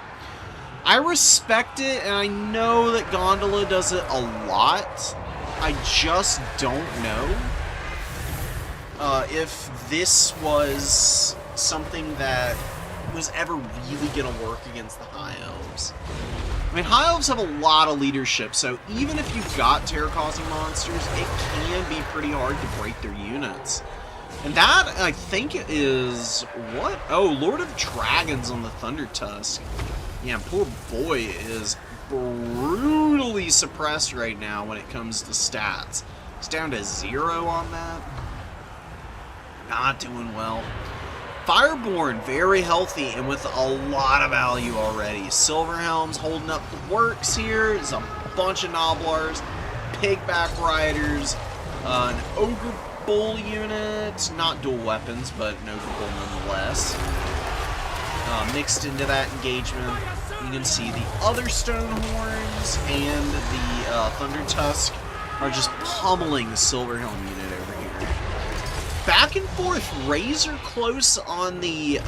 I respect it, and I know that Gondola does it a lot. I just don't know if this was something that was ever really going to work against the High Elves. I mean, High Elves have a lot of leadership, so even if you've got terror-causing monsters, it can be pretty hard to break their units. And that, I think, is what? Oh, Lord of Dragons on the Thunder Tusk. Yeah, poor boy is brutally suppressed right now when it comes to stats. It's down to 0 on that. Not doing well. Fireborn, very healthy and with a lot of value already. Silverhelm's holding up the works here. There's a bunch of Noblars, Pigback Riders, An Ogre Bull unit, not dual weapons, but an Ogre Bull nonetheless. Mixed into that engagement, you can see the other Stone Horns and the Thunder Tusk are just pummeling the Silverhelm unit over here. Back and forth, razor close on the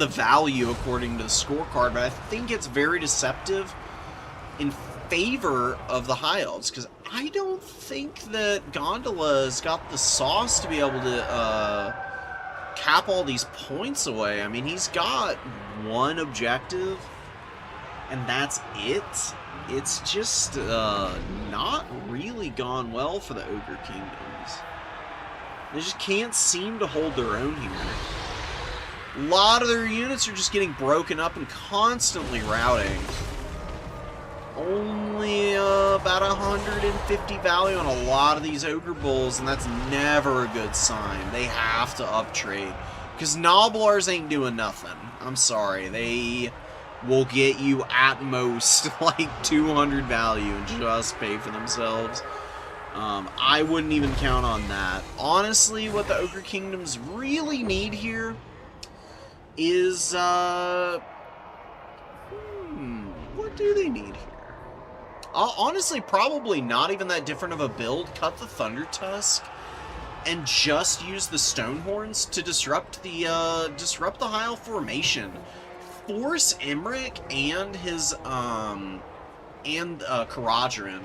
value according to the scorecard, but I think it's very deceptive in favor of the High Elves, because I don't think that Gondola's got the sauce to be able to cap all these points away. I mean, he's got one objective, and that's it. It's just not really gone well for the Ogre Kingdoms. They just can't seem to hold their own here. A lot of their units are just getting broken up and constantly routing. Only about 150 value on a lot of these Ogre Bulls, and that's never a good sign. They have to uptrade, because Noblars ain't doing nothing. I'm sorry. They will get you at most like 200 value and just pay for themselves. I wouldn't even count on that. Honestly, what the Ogre Kingdoms really need here is, what do they need here? Honestly, probably not even that different of a build. Cut the Thunder Tusk and just use the Stone Horns to disrupt the High Elf formation. Force Imric and his Karajiran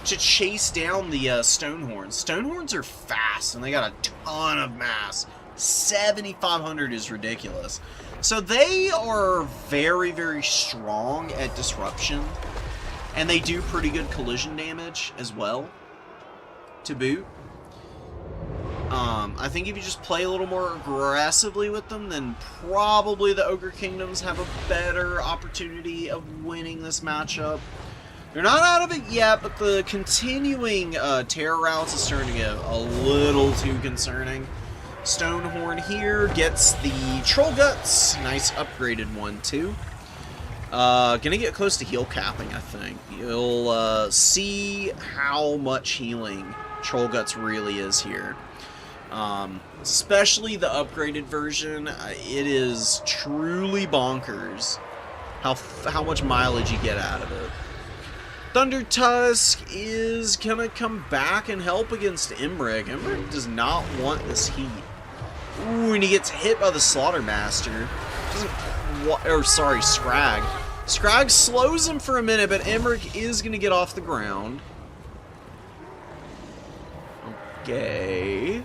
to chase down the Stone Horns. Stone Horns are fast and they got a ton of mass. 7,500 is ridiculous. So they are very, very strong at disruption. And they do pretty good collision damage as well, to boot. I think if you just play a little more aggressively with them, then probably the Ogre Kingdoms have a better opportunity of winning this matchup. They're not out of it yet, but the continuing terror routes is starting to get a little too concerning. Stonehorn here gets the Troll Guts. Nice upgraded one, too. Gonna get close to heal capping, I think. You'll see how much healing Troll Guts really is here. Especially the upgraded version. It is truly bonkers how much mileage you get out of it. Thunder Tusk is gonna come back and help against Imric. Imric does not want this heat. Ooh, and he gets hit by the Slaughtermaster. Scrag. Scrag slows him for a minute, but Imric is going to get off the ground. Okay.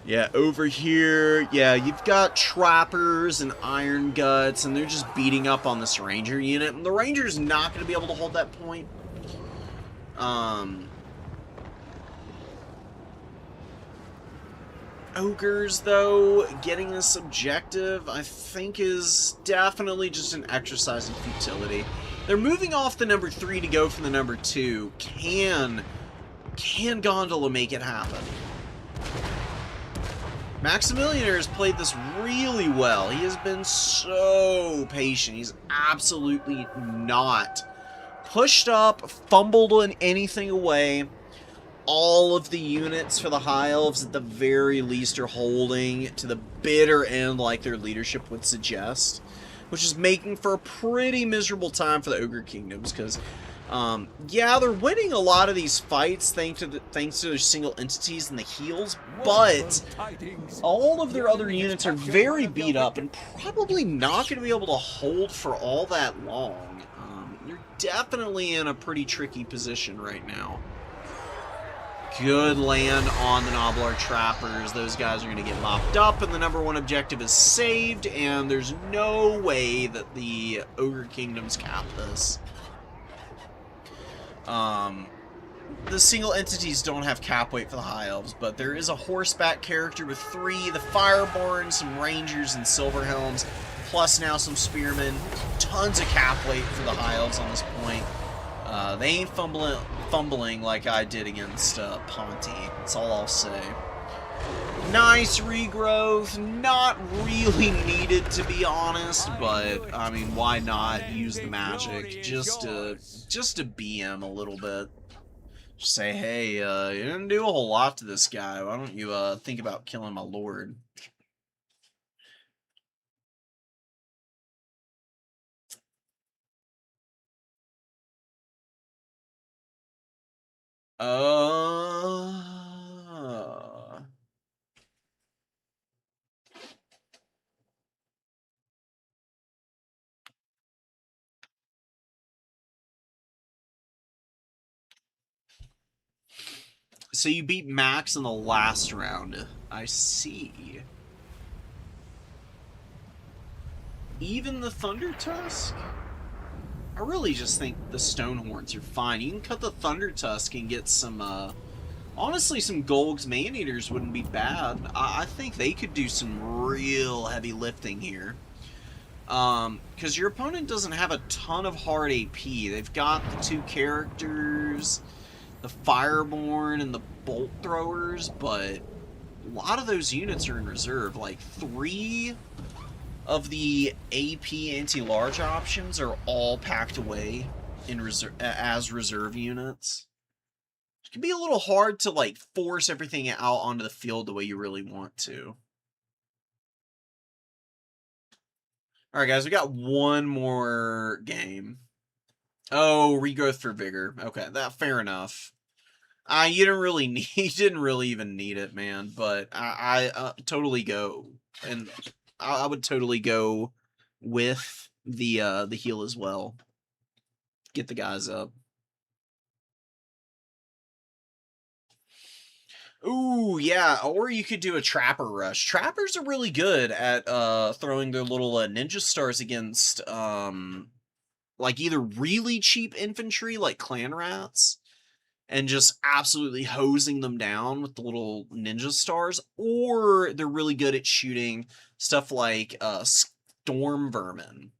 Yeah, over here, yeah, you've got Trappers and Iron Guts, and they're just beating up on this Ranger unit. And the Ranger's not going to be able to hold that point. Ogres, though, getting this objective, I think, is definitely just an exercise in futility. They're moving off the number 3 to go for the number 2. Can Gondola make it happen? Maximilianer has played this really well. He has been so patient. He's absolutely not pushed up, fumbled anything away. All of the units for the High Elves, at the very least, are holding to the bitter end like their leadership would suggest, which is making for a pretty miserable time for the Ogre Kingdoms, because, yeah, they're winning a lot of these fights thanks to their single entities and the heals, but all of their other units are very beat up and probably not going to be able to hold for all that long. You're definitely in a pretty tricky position right now. Good land on the Noblar Trappers. Those guys are going to get mopped up, and the number 1 objective is saved, and there's no way that the Ogre Kingdoms cap this. The single entities don't have cap weight for the High Elves, but there is a horseback character with 3, the Fireborn, some Rangers, and Silverhelms, plus now some Spearmen. Tons of cap weight for the High Elves on this point. They ain't fumbling like I did against Ponty. That's all I'll say. Nice regrowth. Not really needed, to be honest, but I mean, why not use the magic just to BM a little bit. Just say, hey, you didn't do a whole lot to this guy. Why don't you think about killing my lord? So you beat Max in the last round. I see. Even the Thunder Tusk? I really just think the Stonehorns are fine. You can cut the Thunder Tusk and get some, honestly, some Golg's Man-Eaters wouldn't be bad. I think they could do some real heavy lifting here. Because your opponent doesn't have a ton of hard AP. They've got the 2 characters, the Fireborn and the Bolt Throwers, but a lot of those units are in reserve. Like, 3 of the AP anti-large options are all packed away in as reserve units. It can be a little hard to, like, force everything out onto the field the way you really want to. Alright, guys, we got one more game. Oh, regrowth for vigor. Okay, fair enough. You didn't really need, you didn't really even need it, man. But I totally go, and I would totally go with the heal as well. Get the guys up. Ooh, yeah, or you could do a Trapper Rush. Trappers are really good at throwing their little ninja stars against like either really cheap infantry like clan rats and just absolutely hosing them down with the little ninja stars, or they're really good at shooting stuff like storm vermin,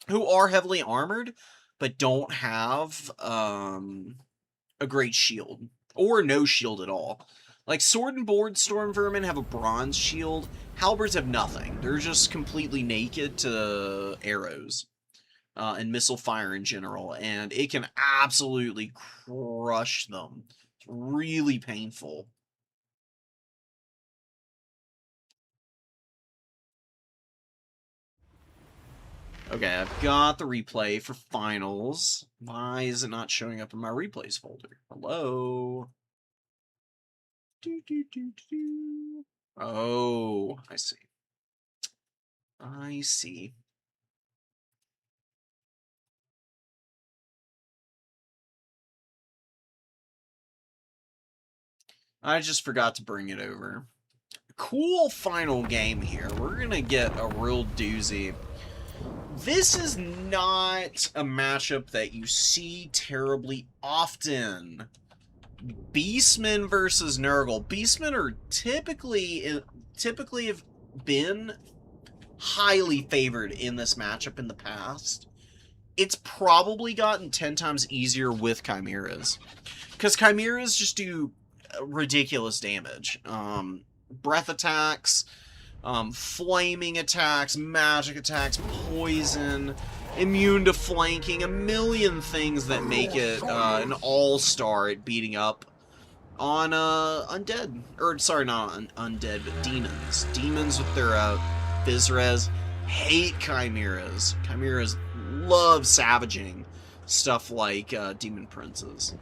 who are heavily armored but don't have a great shield or no shield at all. Like, sword and board storm vermin have a bronze shield. Halberds have nothing. They're just completely naked to arrows and missile fire in general, and it can absolutely crush them. It's really painful. Okay, I've got the replay for finals. Why is it not showing up in my replays folder? Hello? Oh, I see. I see. I just forgot to bring it over. Cool final game here. We're gonna get a real doozy. This is not a matchup that you see terribly often. Beastmen versus Nurgle. Beastmen are typically have been highly favored in this matchup in the past. It's probably gotten 10 times easier with Chimeras, because Chimeras just do ridiculous damage. Breath attacks, flaming attacks, magic attacks, poison, immune to flanking, a million things that make it an all-star at beating up on undead. Or, sorry, not undead, but demons. Demons with their Physres hate Chimeras. Chimeras love savaging stuff like Demon Princes.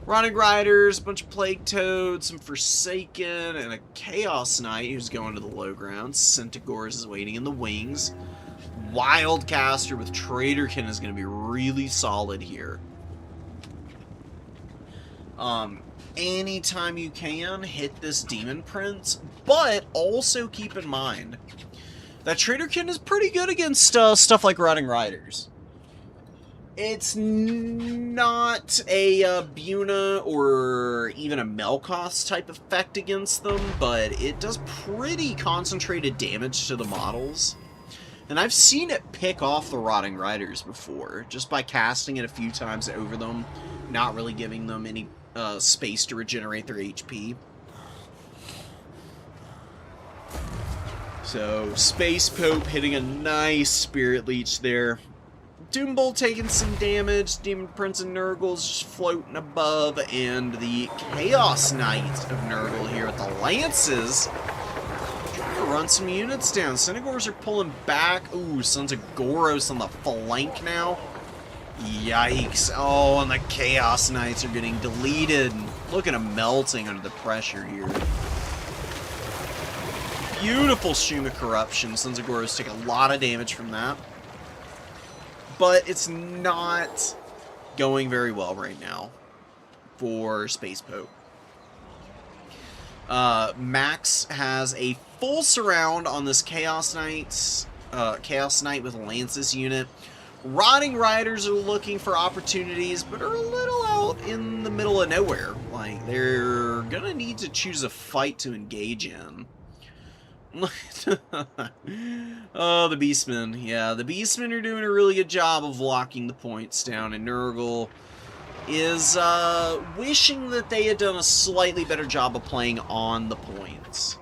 Running Riders, a bunch of Plague Toads, some Forsaken, and a Chaos Knight who's going to the low ground. Centaurs is waiting in the wings. Wildcaster with Traderkin is going to be really solid here. Anytime you can, hit this Demon Prince, but also keep in mind that Traderkin is pretty good against stuff like Running Riders. It's not a Buna or even a Melkoth type effect against them, but it does pretty concentrated damage to the models. And I've seen it pick off the Rotting Riders before, just by casting it a few times over them, not really giving them any space to regenerate their HP. So, Space Pope hitting a nice Spirit Leech there. Doombolt taking some damage. Demon Prince and Nurgle's just floating above. And the Chaos Knight of Nurgle here with the Lances. Trying to run some units down. Centaurs are pulling back. Ooh, Sons of Goros on the flank now. Yikes. Oh, and the Chaos Knights are getting deleted. Look at them melting under the pressure here. Beautiful Stream of Corruption. Sons of Goros take a lot of damage from that. But it's not going very well right now for Space Pope. Max has a full surround on this Chaos Knight with Lances unit. Rotting Riders are looking for opportunities, but are a little out in the middle of nowhere. Like, they're gonna need to choose a fight to engage in. Oh, the Beastmen. Yeah, the Beastmen are doing a really good job of locking the points down, and Nurgle is wishing that they had done a slightly better job of playing on the points.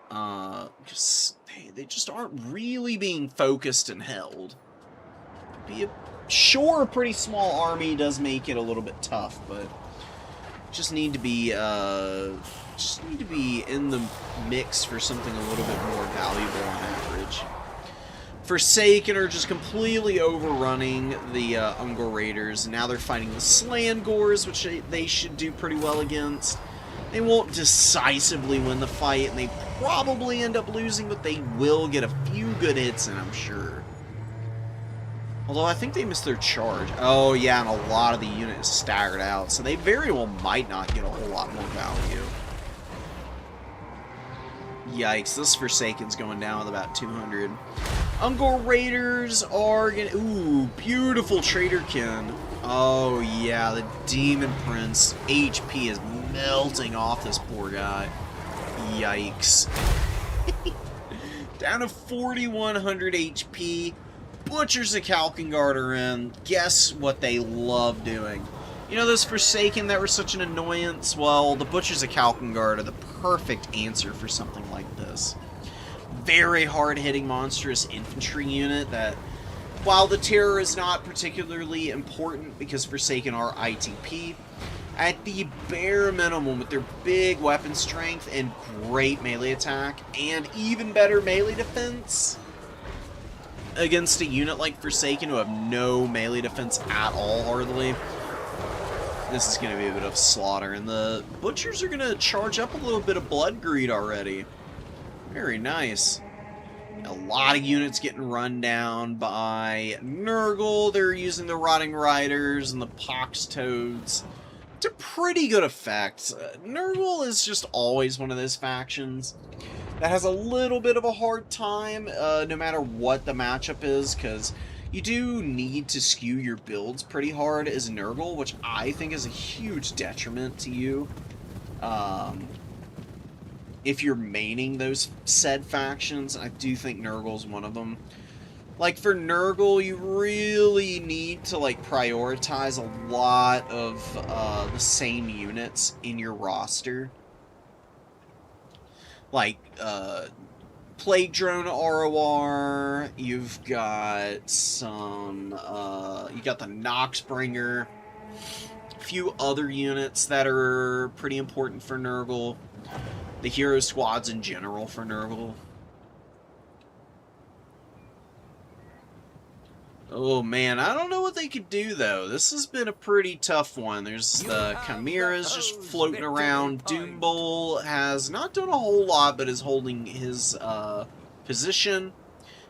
Because they just aren't really being focused and held. Sure, a pretty small army does make it a little bit tough, but just need to be in the mix for something a little bit more valuable on average. Forsaken are just completely overrunning the Ungor Raiders. Now they're fighting the Slangors, which they should do pretty well against. They won't decisively win the fight, and they probably end up losing, but they will get a few good hits in, I'm sure. Although I think they missed their charge. Oh yeah, and a lot of the unit is staggered out, so they very well might not get a whole lot more value. Yikes, this Forsaken's going down with about 200. Ungor Raiders are gonna... Ooh, beautiful Traderkin. Oh yeah, the Demon Prince. HP is melting off this poor guy. Yikes. Down to 4,100 HP. Butchers of Kalkengard are in. Guess what they love doing? You know those Forsaken that were such an annoyance? Well, the Butchers of Kalkengard are the perfect answer for something like this. Very hard-hitting, monstrous infantry unit that, while the terror is not particularly important because Forsaken are ITP, at the bare minimum with their big weapon strength and great melee attack, and even better melee defense, against a unit like Forsaken who have no melee defense at all, hardly, this is going to be a bit of slaughter. And the Butchers are going to charge up a little bit of blood greed already. Very nice. A lot of units getting run down by Nurgle. They're using the Rotting Riders and the Pox Toads to pretty good effect. Nurgle is just always one of those factions that has a little bit of a hard time, no matter what the matchup is, because you do need to skew your builds pretty hard as Nurgle, which I think is a huge detriment to you. If you're maining those said factions, I do think Nurgle's one of them. Like, for Nurgle, you really need to, like, prioritize a lot of the same units in your roster. Like, Plague Drone ROR, you've got some, you got the Noxbringer, a few other units that are pretty important for Nurgle, the hero squads in general for Nurgle. Oh man, I don't know what they could do though. This has been a pretty tough one. There's the Chimeras just floating around. Doombolt has not done a whole lot, but is holding his position,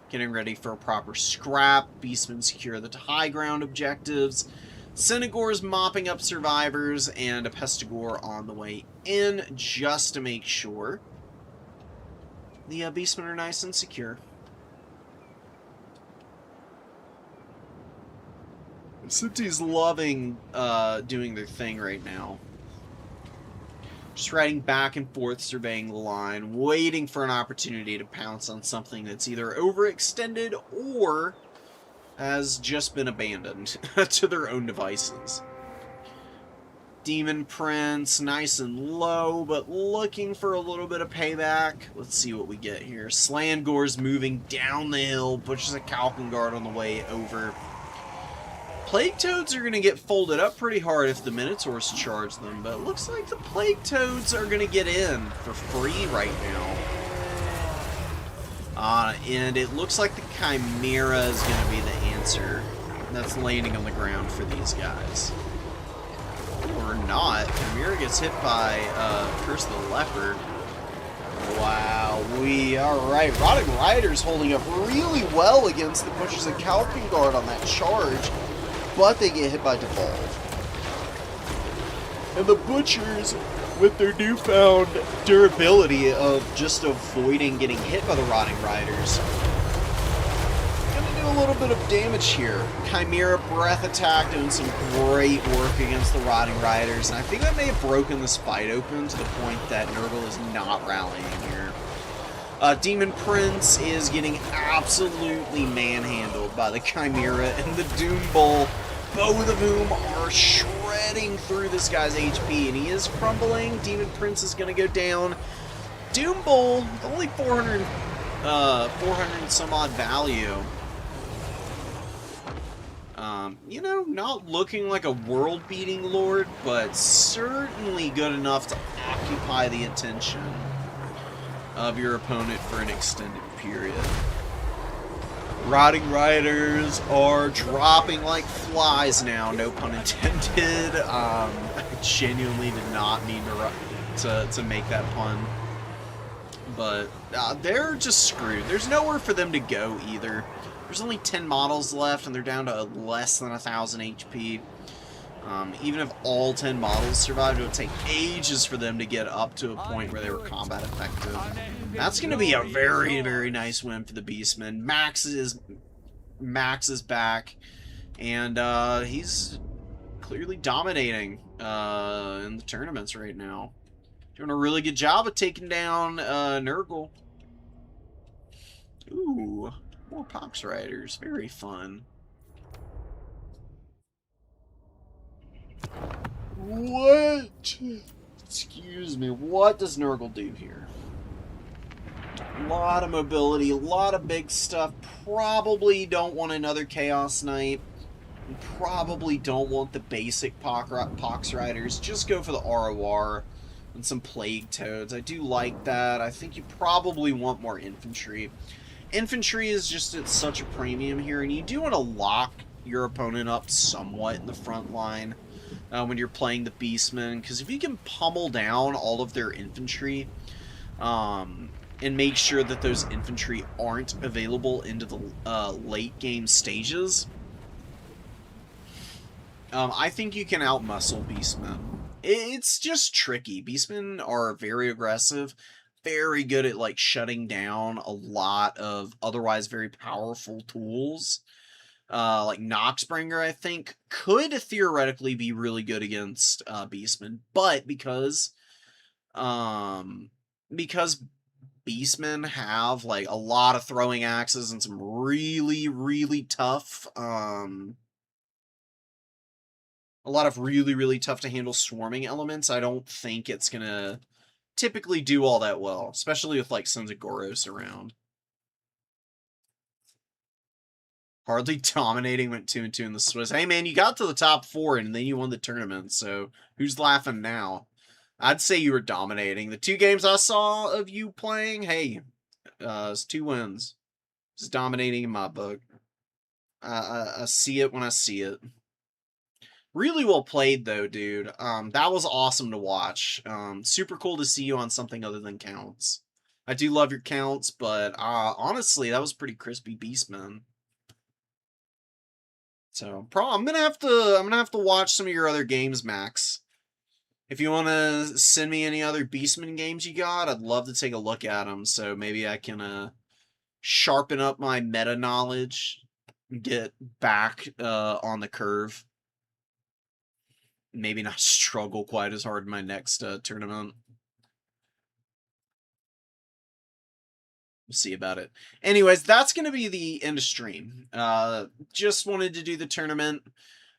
getting ready for a proper scrap. Beastmen secure the high ground objectives. Centaur's mopping up survivors, and a Pestigore on the way in just to make sure the Beastmen are nice and secure. City's loving doing their thing right now. Just riding back and forth, surveying the line, waiting for an opportunity to pounce on something that's either overextended or has just been abandoned to their own devices. Demon Prince, nice and low, but looking for a little bit of payback. Let's see what we get here. Slangor's moving down the hill, pushes a Kalkengard on the way over. Plague Toads are going to get folded up pretty hard if the Minotaurs charge them, but it looks like the Plague Toads are going to get in for free right now. And it looks like the Chimera is going to be the answer that's landing on the ground for these guys. Or not. Chimera gets hit by Curse the Leopard. Wow, alright. Rotting Rider's holding up really well against the Butchers of Kalkengard on that charge, but they get hit by Devolve. And the Butchers, with their newfound durability of just avoiding getting hit by the Rotting Riders, a little bit of damage here. Chimera Breath Attack doing some great work against the Rotting Riders, and I think that may have broken this fight open to the point that Nurgle is not rallying here. Demon Prince is getting absolutely manhandled by the Chimera and the Doom Bull, both of whom are shredding through this guy's HP, and he is crumbling. Demon Prince is going to go down. Doom Bull, only 400 some odd value. You know, not looking like a world-beating lord, but certainly good enough to occupy the attention of your opponent for an extended period. Rotting Riders are dropping like flies now, no pun intended. I genuinely did not mean to make that pun. But they're just screwed. There's nowhere for them to go either. There's only 10 models left, and they're down to less than 1,000 HP. Even if all 10 models survived, it would take ages for them to get up to a point where they were combat effective. That's going to be a very, very nice win for the Beastmen. Max is back, and he's clearly dominating in the tournaments right now. Doing a really good job of taking down Nurgle. Ooh. More Pox Riders. Very fun. What? Excuse me. What does Nurgle do here? A lot of mobility, a lot of big stuff. Probably don't want another Chaos Knight. Probably don't want the basic Pox Riders. Just go for the ROR and some Plague Toads. I do like that. I think you probably want more infantry. Infantry is just at such a premium here, and you do want to lock your opponent up somewhat in the front line when you're playing the Beastmen, because if you can pummel down all of their infantry and make sure that those infantry aren't available into the late game stages, I think you can outmuscle Beastmen. It's just tricky. Beastmen are very aggressive, very good at like shutting down a lot of otherwise very powerful tools. Like Noxbringer, I think, could theoretically be really good against Beastmen, but because Beastmen have like a lot of throwing axes and some really, really tough a lot of really, really tough to handle swarming elements, I don't think it's gonna typically do all that well, especially with like Sons of Goros around. Hardly dominating, went 2-2 in the Swiss. Hey man, you got to the top 4 and then you won the tournament, so who's laughing now? I'd say you were dominating. The 2 games I saw of you playing, hey, it's 2 wins. It's dominating in my book. I see it when I see it. Really well played, though, dude. That was awesome to watch. Super cool to see you on something other than counts. I do love your counts, but honestly, that was pretty crispy Beastman. So, I'm gonna have to watch some of your other games, Max. If you want to send me any other Beastman games you got, I'd love to take a look at them. So maybe I can sharpen up my meta knowledge, get back on the curve. Maybe not struggle quite as hard in my next tournament. We'll see about it. Anyways, that's going to be the end of stream. Just wanted to do the tournament.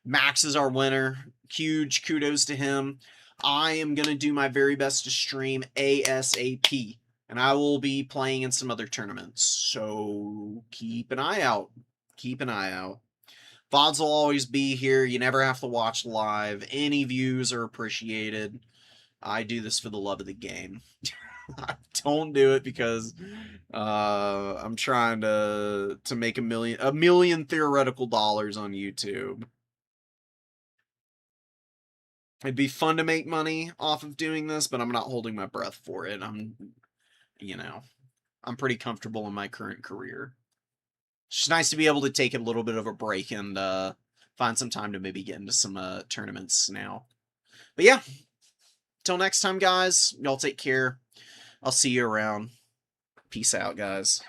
Max is our winner. Huge kudos to him. I am going to do my very best to stream ASAP. And I will be playing in some other tournaments. So keep an eye out. Keep an eye out. VODs will always be here. You never have to watch live. Any views are appreciated. I do this for the love of the game. I don't do it because I'm trying to make a million theoretical dollars on YouTube. It'd be fun to make money off of doing this, but I'm not holding my breath for it. I'm pretty comfortable in my current career. It's just nice to be able to take a little bit of a break and find some time to maybe get into some tournaments now. But yeah, till next time, guys, y'all take care. I'll see you around. Peace out, guys.